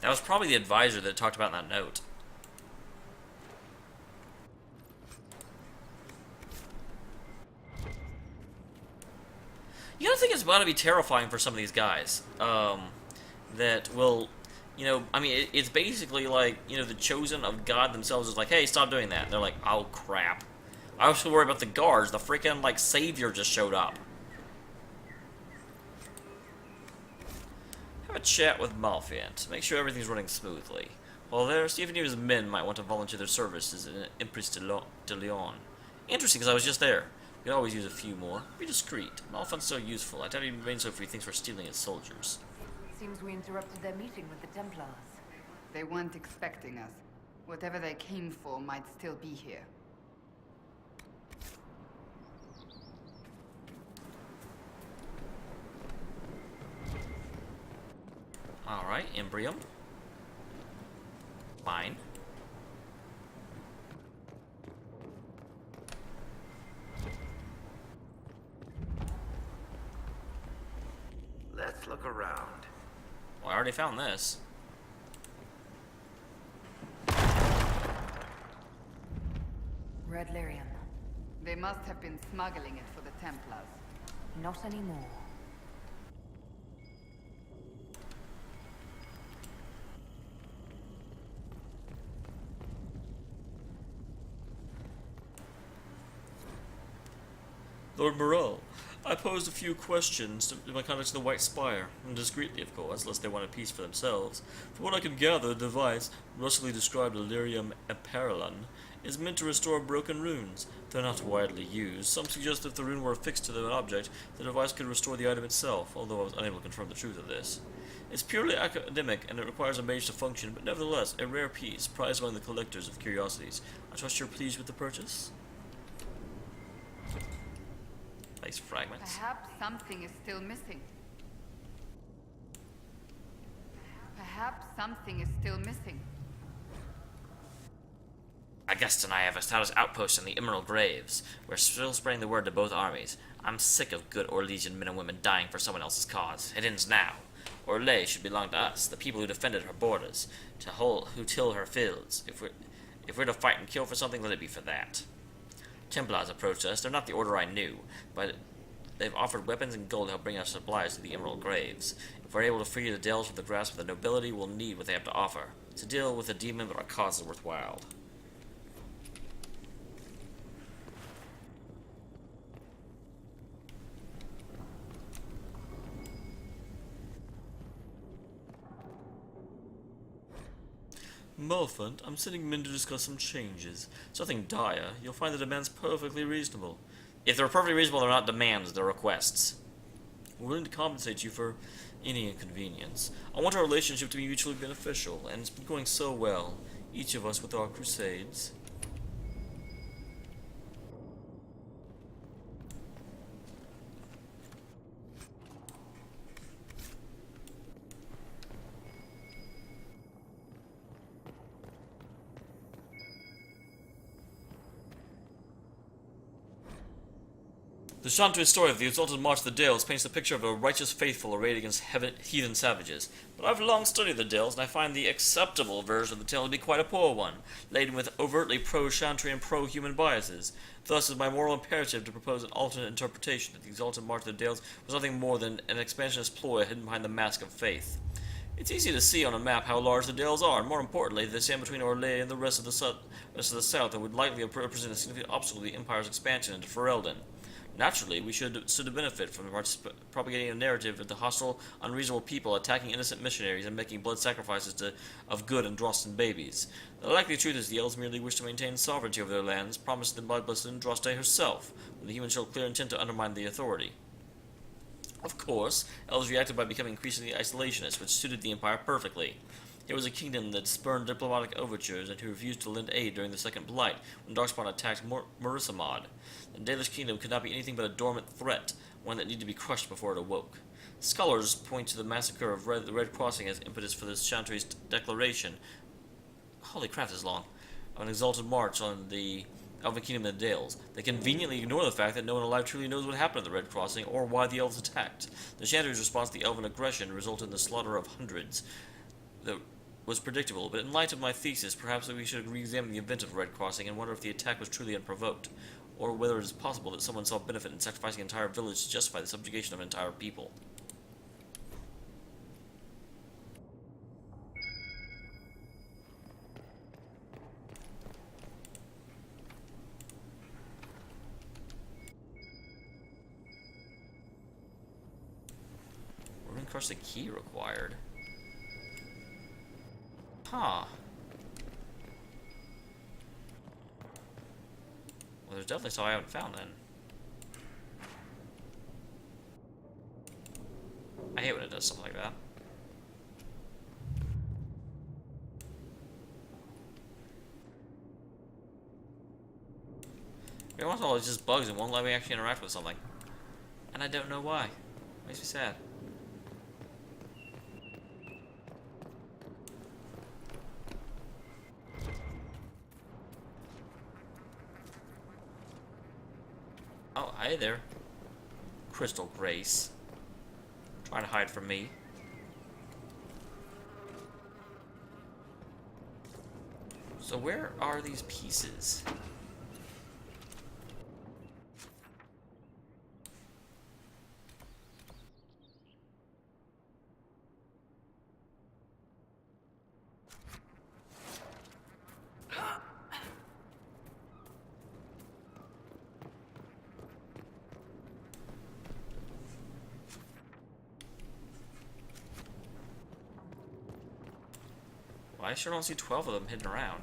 That was probably the advisor that talked about in that note. You gotta think it's about to be terrifying for some of these guys. That will, you know, I mean, it's basically like, you know, the chosen of God themselves is like, hey, stop doing that. And they're like, oh, crap. I was worried about the guards. The freaking, like, savior just showed up. Have a chat with Malfiant. Make sure everything's running smoothly. While there, see if any of his men might want to volunteer their services in Empress de Leon. Interesting, because I was just there. You could always use a few more. Be discreet. Malfiant's so useful. I doubt he'd remain so if he thinks we're stealing his soldiers. Seems we interrupted their meeting with the Templars. They weren't expecting us. Whatever they came for might still be here. Alright, Embrium. Mine. Let's look around. Well, I already found this. Red lyrium. They must have been smuggling it for the Templars. Not anymore. Lord Moreau, I posed a few questions to my contacts in the White Spire, and discreetly, of course, lest they wanted peace for themselves. From what I can gather, the device, rustically described Illyrium Imperilon, is meant to restore broken runes. They're not widely used. Some suggest that if the rune were affixed to an object, the device could restore the item itself, although I was unable to confirm the truth of this. It's purely academic, and it requires a mage to function, but nevertheless, a rare piece, prized among the collectors of curiosities. I trust you're pleased with the purchase? Nice fragments. Perhaps something is still missing. Perhaps something is still missing. August and I have established outposts in the Emerald Graves. We're still spreading the word to both armies. I'm sick of good Orlesian men and women dying for someone else's cause. It ends now. Orlais should belong to us, the people who defended her borders, who till her fields. If we're to fight and kill for something, let it be for that. Templars approached us. They're not the order I knew, but they've offered weapons and gold to help bring us supplies to the Emerald Graves. If we're able to free the Dells from the grasp of the nobility, we'll need what they have to offer. It's a deal with a demon, but our cause is worthwhile. Malfiant, I'm sending men to discuss some changes. It's nothing dire. You'll find the demands perfectly reasonable. If they're perfectly reasonable, they're not demands, they're requests. We're willing to compensate you for any inconvenience. I want our relationship to be mutually beneficial, and it's been going so well, each of us with our crusades. The Chantry story of the exalted March of the Dales paints the picture of a righteous faithful arrayed against heathen savages. But I've long studied the Dales, and I find the acceptable version of the tale to be quite a poor one, laden with overtly pro-Chantry and pro-human biases. Thus, it is my moral imperative to propose an alternate interpretation that the exalted March of the Dales was nothing more than an expansionist ploy hidden behind the mask of faith. It's easy to see on a map how large the Dales are, and more importantly, they stand between Orlais and the rest of the south, and would likely represent a significant obstacle to the Empire's expansion into Ferelden. Naturally, we should benefit from propagating a narrative of the hostile, unreasonable people attacking innocent missionaries and making blood sacrifices of good and Drosten babies. The likely truth is the elves merely wish to maintain sovereignty over their lands, promised the bloodblessed Droste herself, when the humans showed clear intent to undermine the authority. Of course, elves reacted by becoming increasingly isolationist, which suited the Empire perfectly. Here was a kingdom that spurned diplomatic overtures and who refused to lend aid during the Second Blight, when Darkspawn attacked Marissamad. The Dalish kingdom could not be anything but a dormant threat, one that needed to be crushed before it awoke. Scholars point to the massacre of the Red Crossing as impetus for this Chantry's declaration. Holy crap, this is long. Of an exalted march on the Elven Kingdom and the Dales. They conveniently ignore the fact that no one alive truly knows what happened at the Red Crossing or why the elves attacked. The Chantry's response to the elven aggression resulted in the slaughter of hundreds. That was predictable, but in light of my thesis, perhaps we should re-examine the event of Red Crossing and wonder if the attack was truly unprovoked, or whether it is possible that someone saw benefit in sacrificing an entire village to justify the subjugation of an entire people. We're going to crush the key required. Huh. Well, there's definitely something I haven't found then. I hate when it does stuff like that. Every once in a while, it's just bugs and won't let me actually interact with something. And I don't know why. Makes me sad. Oh, hey there. Crystal Grace. Trying to hide from me. So where are these pieces? I sure don't see 12 of them hidden around.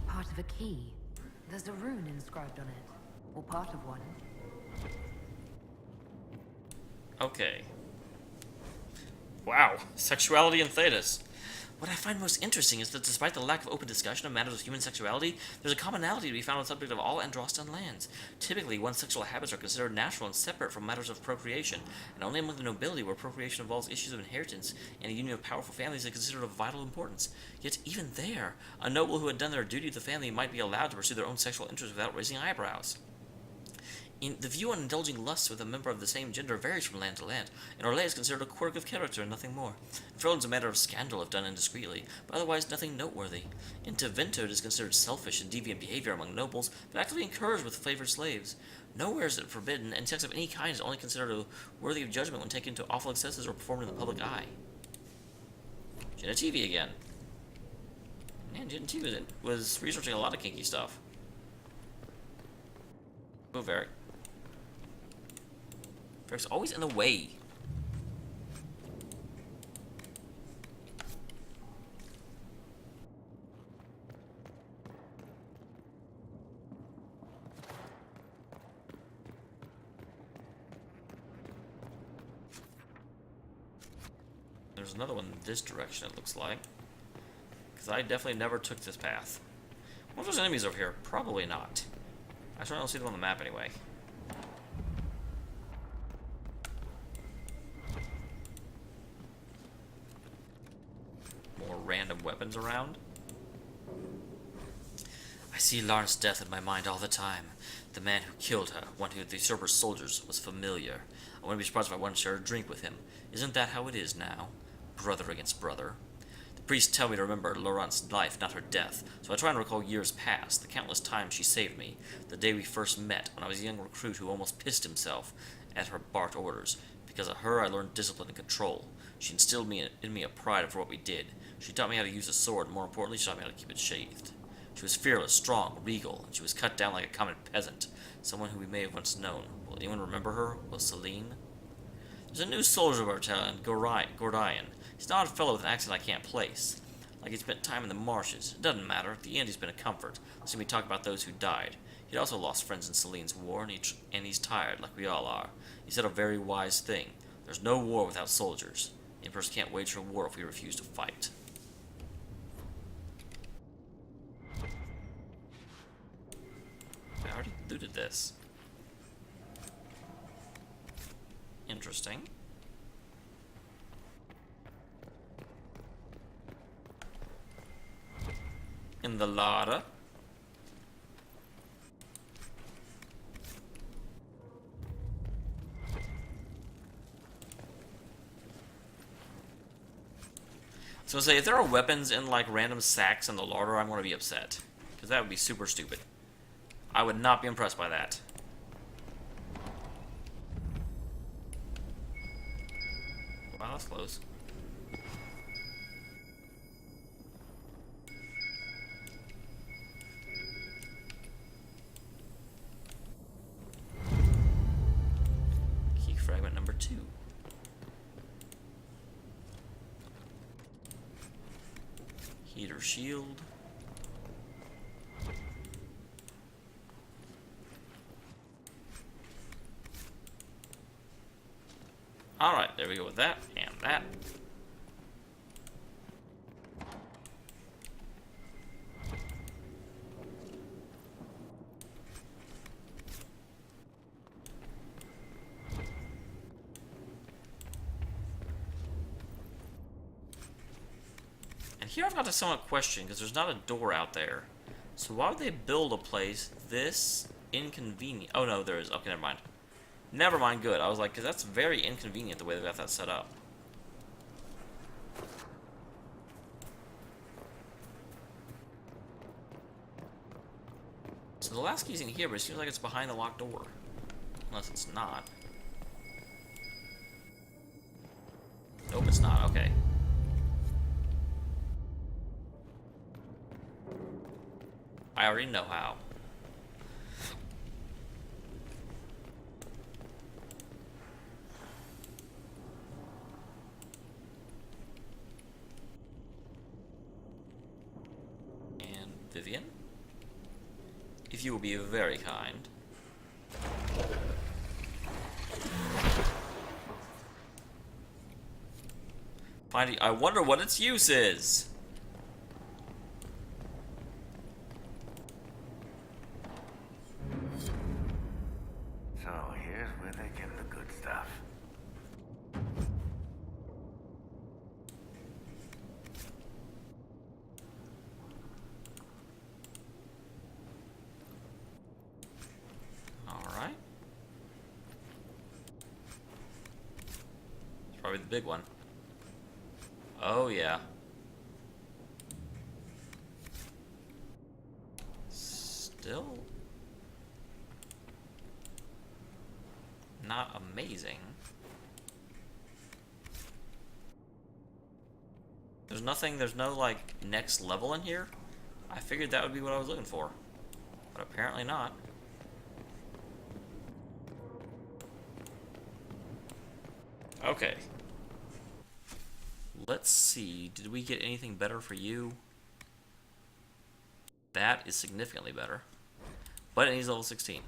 Part of a key. There's a rune inscribed on it. Or part of one. Okay. Wow. Sexuality in Thedas. What I find most interesting is that despite the lack of open discussion of matters of human sexuality, there's a commonality to be found on the subject of all Androstan lands. Typically, one's sexual habits are considered natural and separate from matters of procreation, and only among the nobility where procreation involves issues of inheritance and a union of powerful families is considered of vital importance. Yet even there, a noble who had done their duty to the family might be allowed to pursue their own sexual interests without raising eyebrows. The view on indulging lusts with a member of the same gender varies from land to land. In Orlais is considered a quirk of character and nothing more. In Ferelden's a matter of scandal if done indiscreetly, but otherwise nothing noteworthy. In Tevinter it is considered selfish and deviant behavior among nobles, but actively encouraged with favored slaves. Nowhere is it forbidden, and sex of any kind is only considered worthy of judgment when taken to awful excesses or performed in the public eye. Genitivi again. Man, Genitivi was researching a lot of kinky stuff. Move, Eric. Eric's always in the way. There's another one in this direction, it looks like. Because I definitely never took this path. What if there's enemies over here? Probably not. I certainly don't see them on the map anyway. more random weapons around. I see Lauren's death in my mind all the time. The man who killed her, one of the usurper's soldiers, was familiar. I wouldn't be surprised if I wanted to share a drink with him. Isn't that how it is now? Brother against brother. The priests tell me to remember Laurent's life, not her death, so I try and recall years past, the countless times she saved me, the day we first met, when I was a young recruit who almost pissed himself at her barked orders. Because of her, I learned discipline and control. She instilled in me a pride for what we did. She taught me how to use a sword, and more importantly, she taught me how to keep it sheathed. She was fearless, strong, regal, and she was cut down like a common peasant, someone who we may have once known. Will anyone remember her? Will Celine? There's a new soldier of our town, Gordian. He's an odd fellow with an accent I can't place. Like he spent time in the marshes. It doesn't matter. At the end, he's been a comfort. Listening me talk about those who died. He'd also lost friends in Celine's war, and he's tired, like we all are. He said a very wise thing. There's no war without soldiers. The Empress can't wage a war if we refuse to fight. I already looted this. Interesting. In the larder. So I say, if there are weapons in like random sacks in the larder, I'm going to be upset. Because that would be super stupid. I would not be impressed by that. Wow, that's close. Key fragment number 2. Heater shield. Alright, there we go with that, and that. And here I've got to somewhat question, because there's not a door out there. So why would they build a place this inconvenient? Oh no, there is. Okay, never mind. Never mind, good. I was like, because that's very inconvenient the way they got that set up. So the last key's in here, but it seems like it's behind the locked door. Unless it's not. Nope, it's not. Okay. I already know how. Vivian, if you will be very kind. I wonder what its use is. So here's where they get the good stuff. Probably the big one. Oh, yeah. Still not amazing. There's no, like, next level in here. I figured that would be what I was looking for. But apparently not. Okay. Let's see. Did we get anything better for you? That is significantly better. But it needs level 16.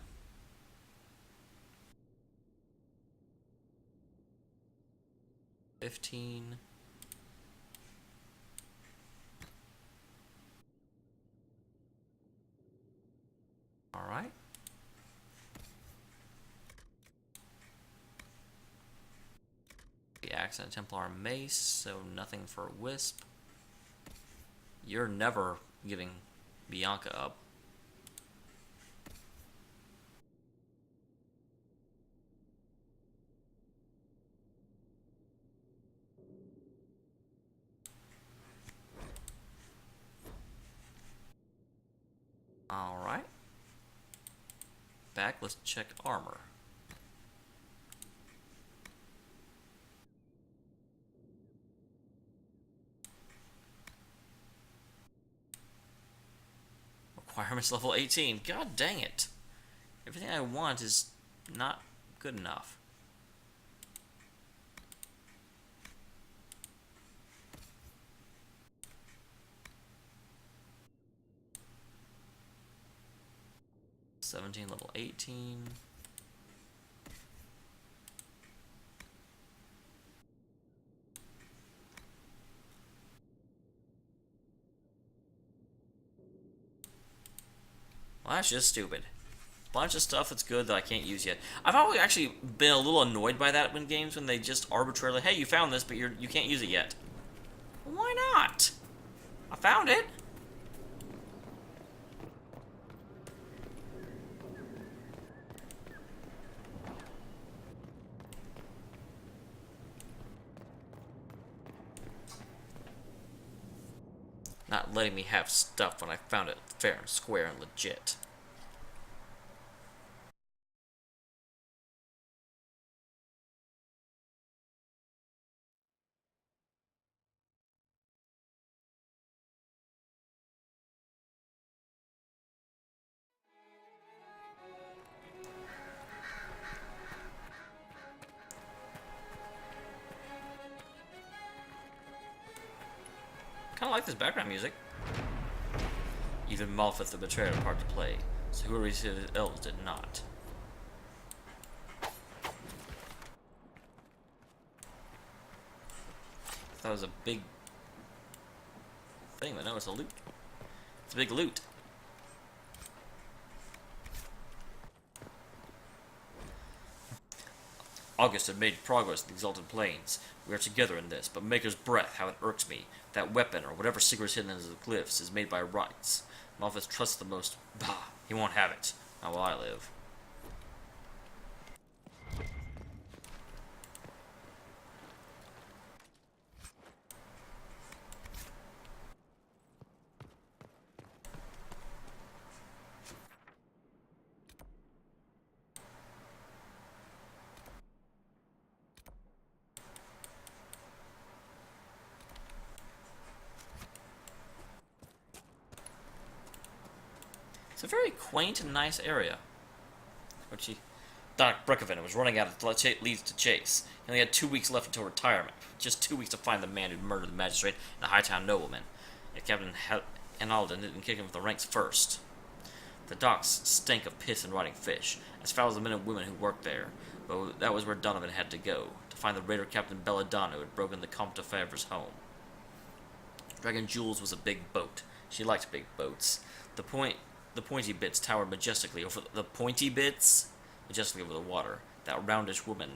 $15. Alright. The Axe and a Templar Mace, so nothing for a Wisp. You're never giving Bianca up. Alright. Back, let's check armor. Requirements level 18. God dang it. Everything I want is not good enough. Level 18. Well, that's just stupid. Bunch of stuff that's good that I can't use yet. I've always actually been a little annoyed by that when games, when they just arbitrarily, hey, you found this, but you can't use it yet. Why not? I found it. Not letting me have stuff when I found it fair and square and legit. Kinda like this background music. Even Malphith the Betrayer had a part to play, so whoever received the elves did not. That was a big thing, but no, it's a loot. It's a big loot. August had made progress in the Exalted Plains. We are together in this, but Maker's breath, how it irks me. That weapon, or whatever secret is hidden in the glyphs, is made by rights. Malphith trusts the most. Bah, he won't have it. Not while I live. It's a very quaint and nice area. Doc Breckoven was running out of leads to chase. He only had 2 weeks left until retirement. Just 2 weeks to find the man who'd murdered the magistrate and the Hightown nobleman. If Captain Henalden didn't kick him with the ranks first. The docks stank of piss and rotting fish, as foul as the men and women who worked there. But that was where Donovan had to go, to find the raider Captain Belladonna who had broken the Comte de Favre's home. Dragon Jules was a big boat. She liked big boats. The pointy bits towered majestically over the water. That roundish woman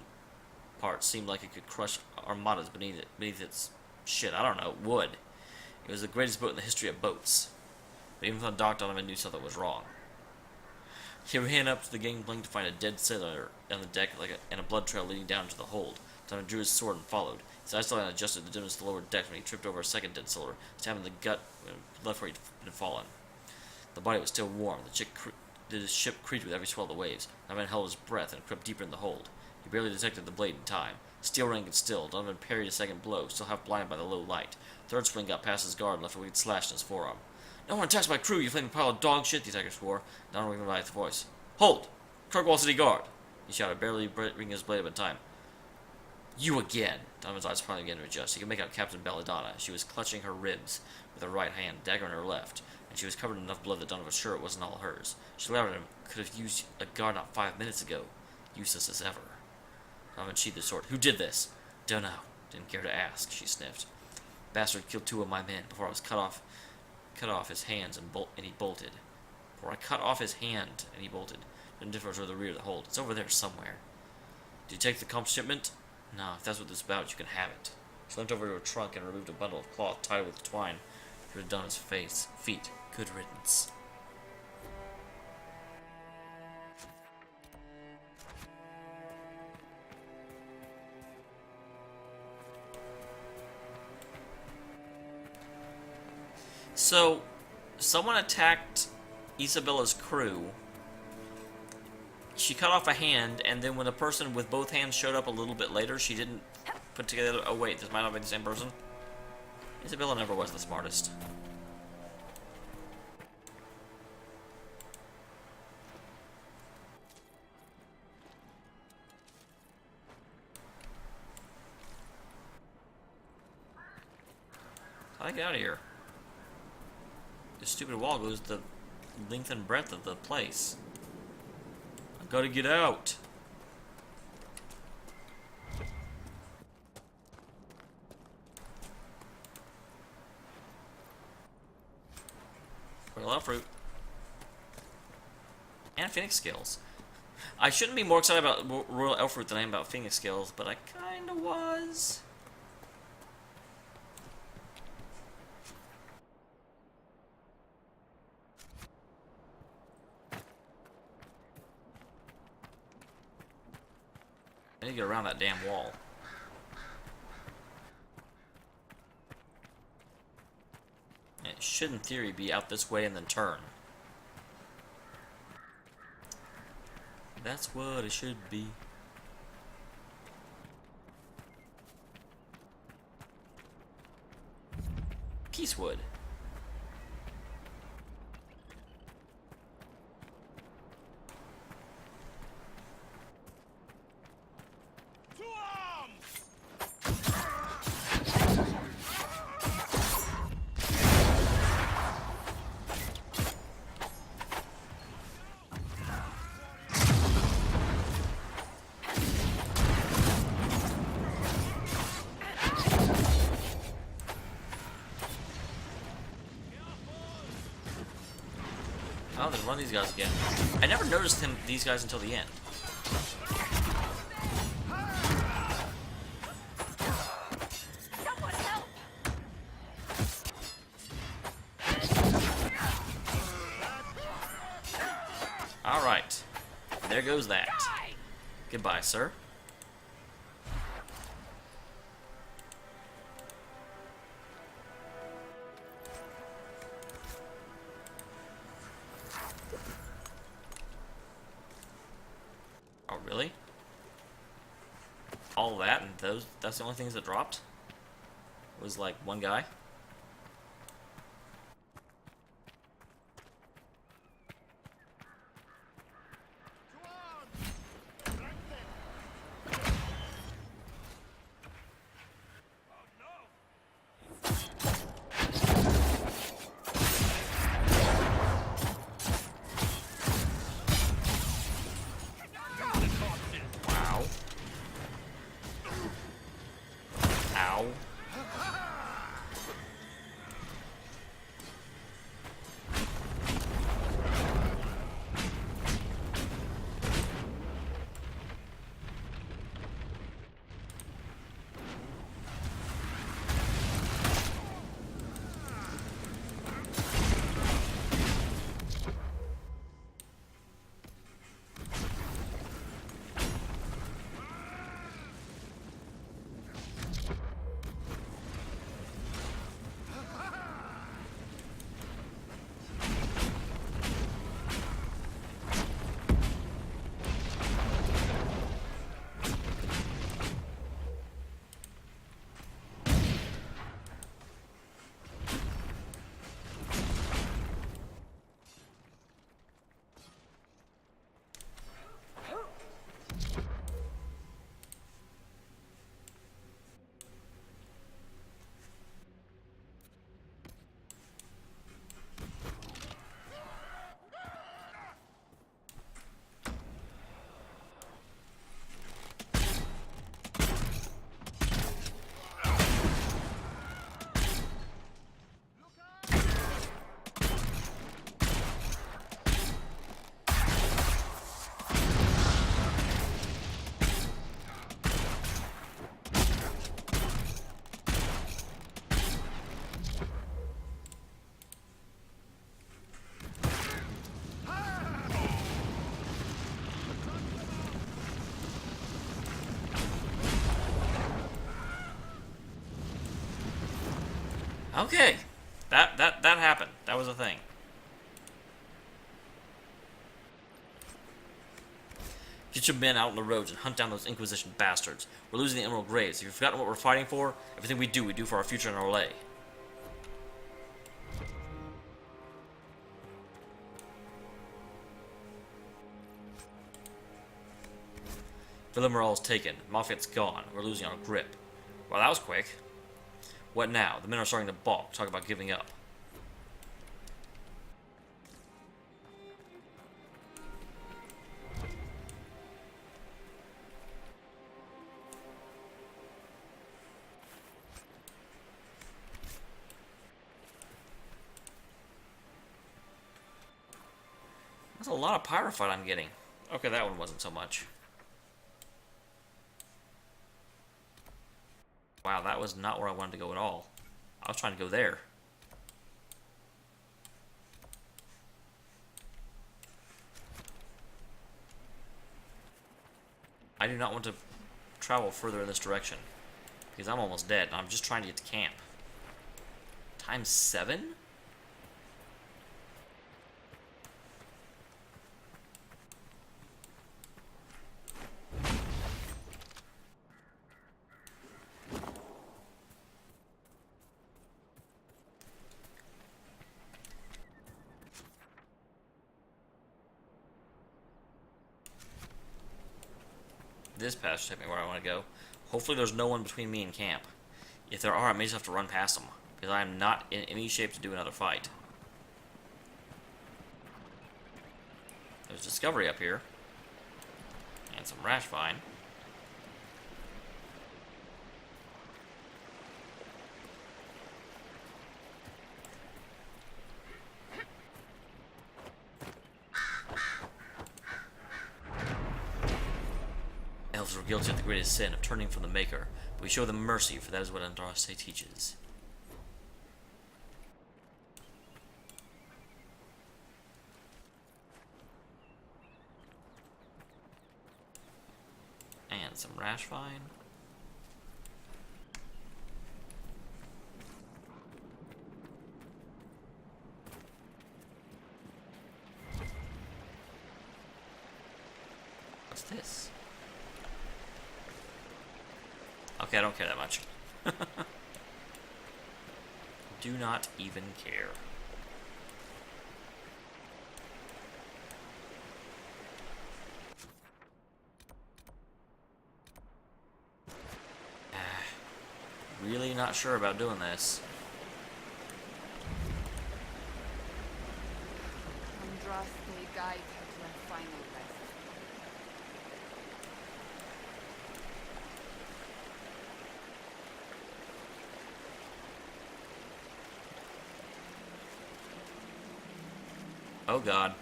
part seemed like it could crush armadas beneath its shit. I don't know, wood. It was the greatest boat in the history of boats. But even though Doc Donovan knew something was wrong. He ran up to the gangplank to find a dead sailor on the deck and a blood trail leading down to the hold. Donovan drew his sword and followed. His eyesight adjusted the dimness of the lower deck when he tripped over a second dead sailor, stabbed him in the gut left where he'd fallen. The body was still warm. The ship creaked with every swell of the waves. Donovan held his breath and crept deeper in the hold. He barely detected the blade in time. Steel rang and still. Donovan parried a second blow, still half blinded by the low light. Third swing got past his guard and left a wicked slash in his forearm. "No one attacks my crew, you flaming pile of dog shit," the attacker swore. Donovan replied with voice. "Hold! Kirkwall City Guard!" he shouted, barely bringing his blade up in time. "You again!" Donovan's eyes finally began to adjust. He could make out Captain Belladonna. She was clutching her ribs with her right hand, dagger in her left, and she was covered in enough blood that Donovan was sure it wasn't all hers. She glared at him. Could have used a guard not 5 minutes ago. Useless as ever. Donovan sheathed his sword. "Who did this?" "Dunno. Didn't care to ask," she sniffed. "Bastard killed 2 of my men before I was cut off his hands and he bolted. Before I cut off his hand and he bolted. Didn't differ to the rear of the hold. It's over there somewhere." "Did you take the comp shipment?" "No, if that's what this is about, you can have it." She limped over to her trunk and removed a bundle of cloth tied with twine Should have done his feet. Good riddance. So, someone attacked Isabella's crew. She cut off a hand, and then when the person with both hands showed up a little bit later, she didn't put together... Oh wait, this might not be the same person. Isabella never was the smartest. How do I get out of here? This stupid wall goes the length and breadth of the place. I've got to get out. Royal Elf Fruit. And Phoenix Scales. I shouldn't be more excited about Royal Elf Fruit than I am about Phoenix Scales, but I kinda was. I need to get around that damn wall. It should, in theory, be out this way and then turn. That's what it should be. Peacewood. Oh, there's one of these guys again. I never noticed these guys until the end. Someone help! Alright. There goes that. Goodbye, sir. Oh, really? All that and that's the only things that dropped? Was like one guy? Wow. Ow. Okay. That happened. That was a thing. Get your men out on the roads and hunt down those Inquisition bastards. We're losing the Emerald Graves. Have you forgotten what we're fighting for? Everything we do for our future and our lay. Villamoral's taken. Moffett's gone. We're losing our grip. Well, that was quick. What now? The men are starting to balk. Talk about giving up. That's a lot of pyrophyte I'm getting. Okay, that one wasn't so much. Wow, that was not where I wanted to go at all. I was trying to go there. I do not want to travel further in this direction because I'm almost dead and I'm just trying to get to camp. Times 7? This path should take me where I want to go. Hopefully there's no one between me and camp. If there are, I may just have to run past them, because I am not in any shape to do another fight. There's Discovery up here. And some Rash Vine. Elves were guilty of the greatest sin of turning from the Maker, but we show them mercy, for that is what Andraste teaches. And some Rash Vine. What's this? Okay, I don't care that much. Do not even care. Really not sure about doing this. Andraste guide her to her final rest. Oh god.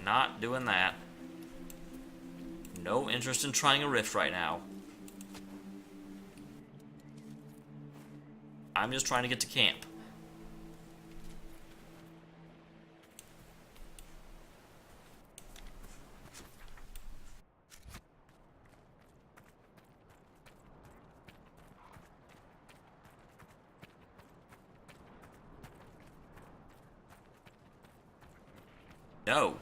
Not doing that. No interest in trying a rift right now. I'm just trying to get to camp. No.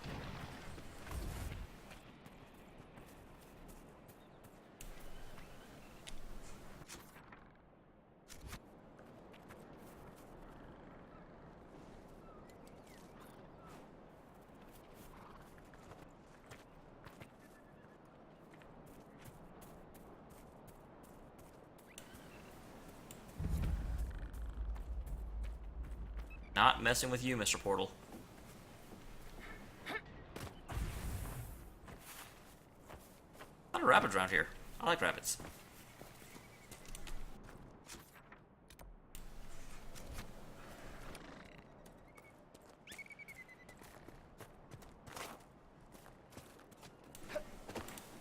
Not messing with you, Mr. Portal. A lot of rabbits around here. I like rabbits.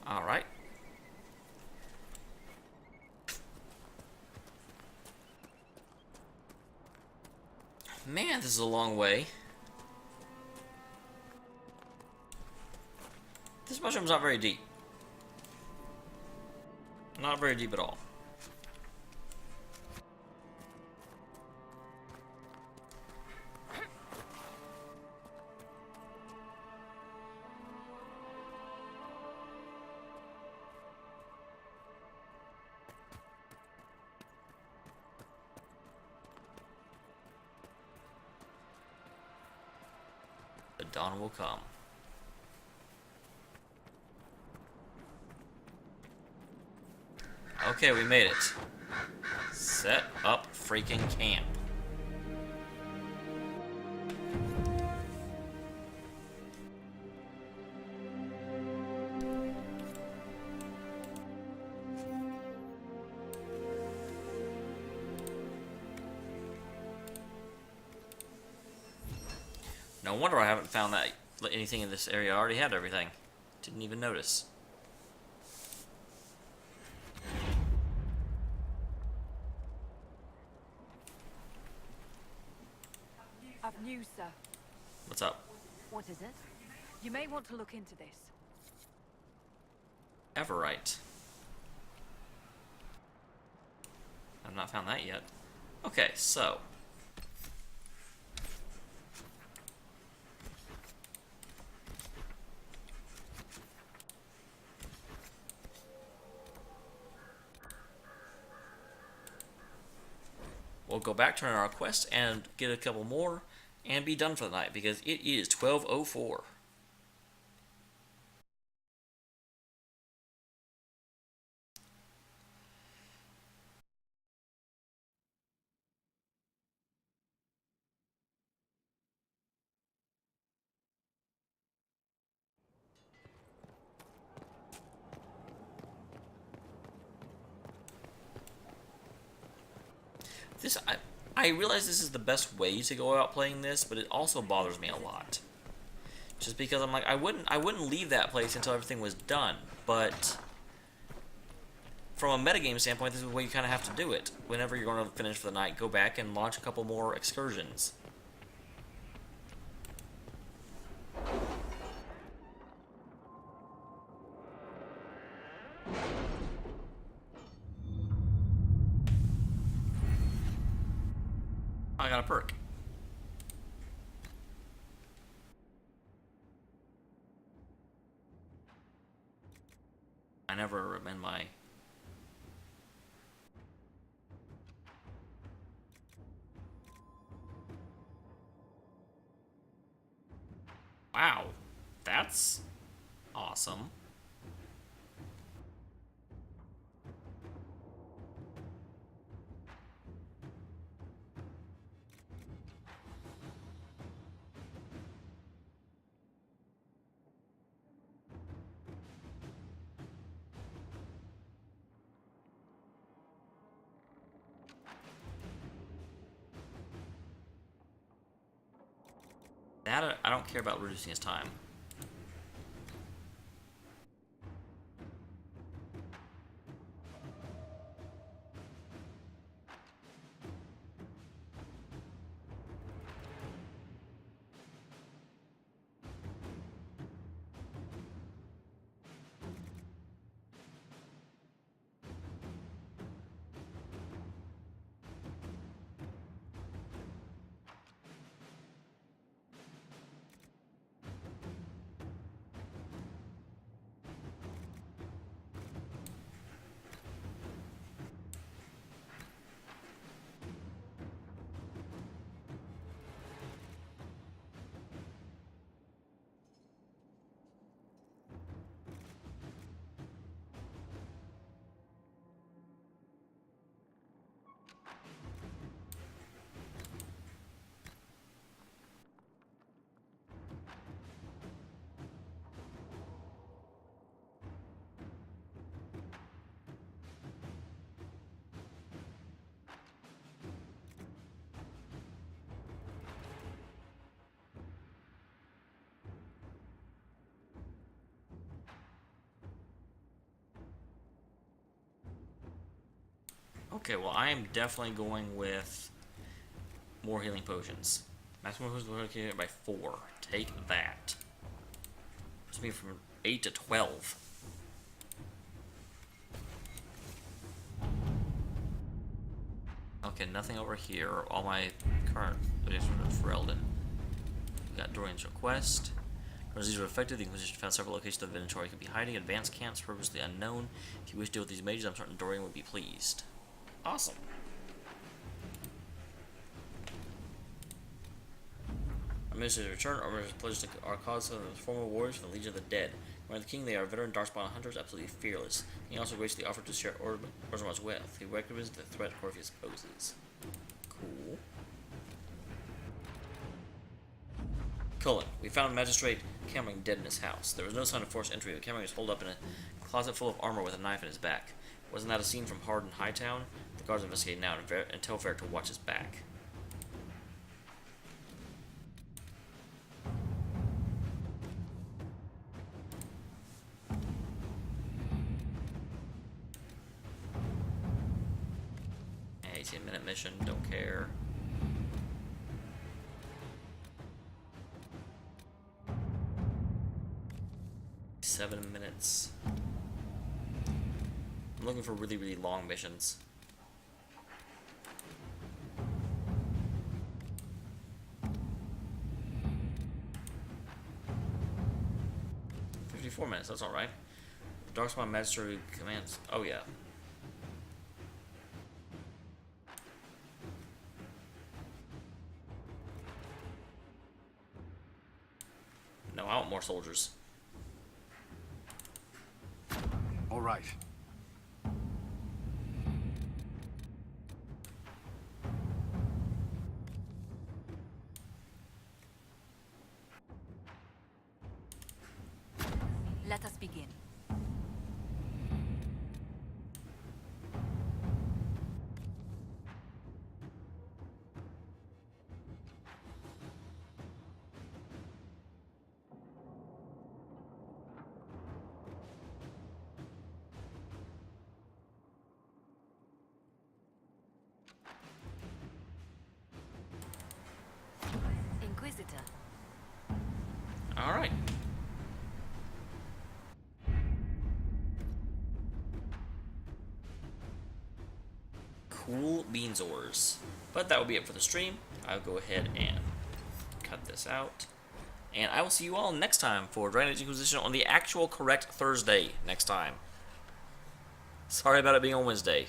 All right. Man, this is a long way. This mushroom's not very deep. Not very deep at all. dawn will come. Okay, we made it. Set up freaking camp. No wonder I haven't found that anything in this area. I already had everything. Didn't even notice. I've news, sir. What's up? What is it? You may want to look into this. Everite. I've not found that yet. Okay, so. We'll go back, turn on our quest, and get a couple more, and be done for the night, because it is 12:04. I realize this is the best way to go about playing this, but it also bothers me a lot. Just because I'm like, I wouldn't leave that place until everything was done, but from a metagame standpoint, this is the way you kind of have to do it. Whenever you're going to finish for the night, go back and launch a couple more excursions. I got a perk. I never amend my... Wow, that's awesome. That, I don't care about reducing his time. Okay, well, I am definitely going with more healing potions. Maximum potions located by 4. Take that. Puts me from 8 to 12. Okay, nothing over here. All my current locations are for Elden. We got Dorian's request. As these are effective, the Inquisition found several locations of the inventory could be hiding. Advanced camps purposely unknown. If you wish to deal with these mages, I'm certain Dorian would be pleased. Awesome. Our minister return. Our minister pledged our cause to the former warriors from the Legion of the Dead. When the king, they are veteran darkspawn hunters, absolutely fearless. He also graciously offered to share Orzamar's wealth. He recognizes the threat Orpheus poses. Cool. Cullen. We found Magistrate Cameron dead in his house. There was no sign of forced entry, but Cameron was holed up in a closet full of armor with a knife in his back. Wasn't that a scene from Hard and Hightown? The guards investigate now and tell Varric to watch his back. Yeah, 18-minute mission, don't care. Seven minutes. I'm looking for really, really long missions. $54 minutes, that's alright. Darkspawn Magistrate commands. Oh, yeah. No, I want more soldiers. All right. Let us begin. Inquisitor. All right. Cool beans ores. But that will be it for the stream. I'll go ahead and cut this out. And I will see you all next time for Dragon Age Inquisition on the actual correct Thursday next time. Sorry about it being on Wednesday.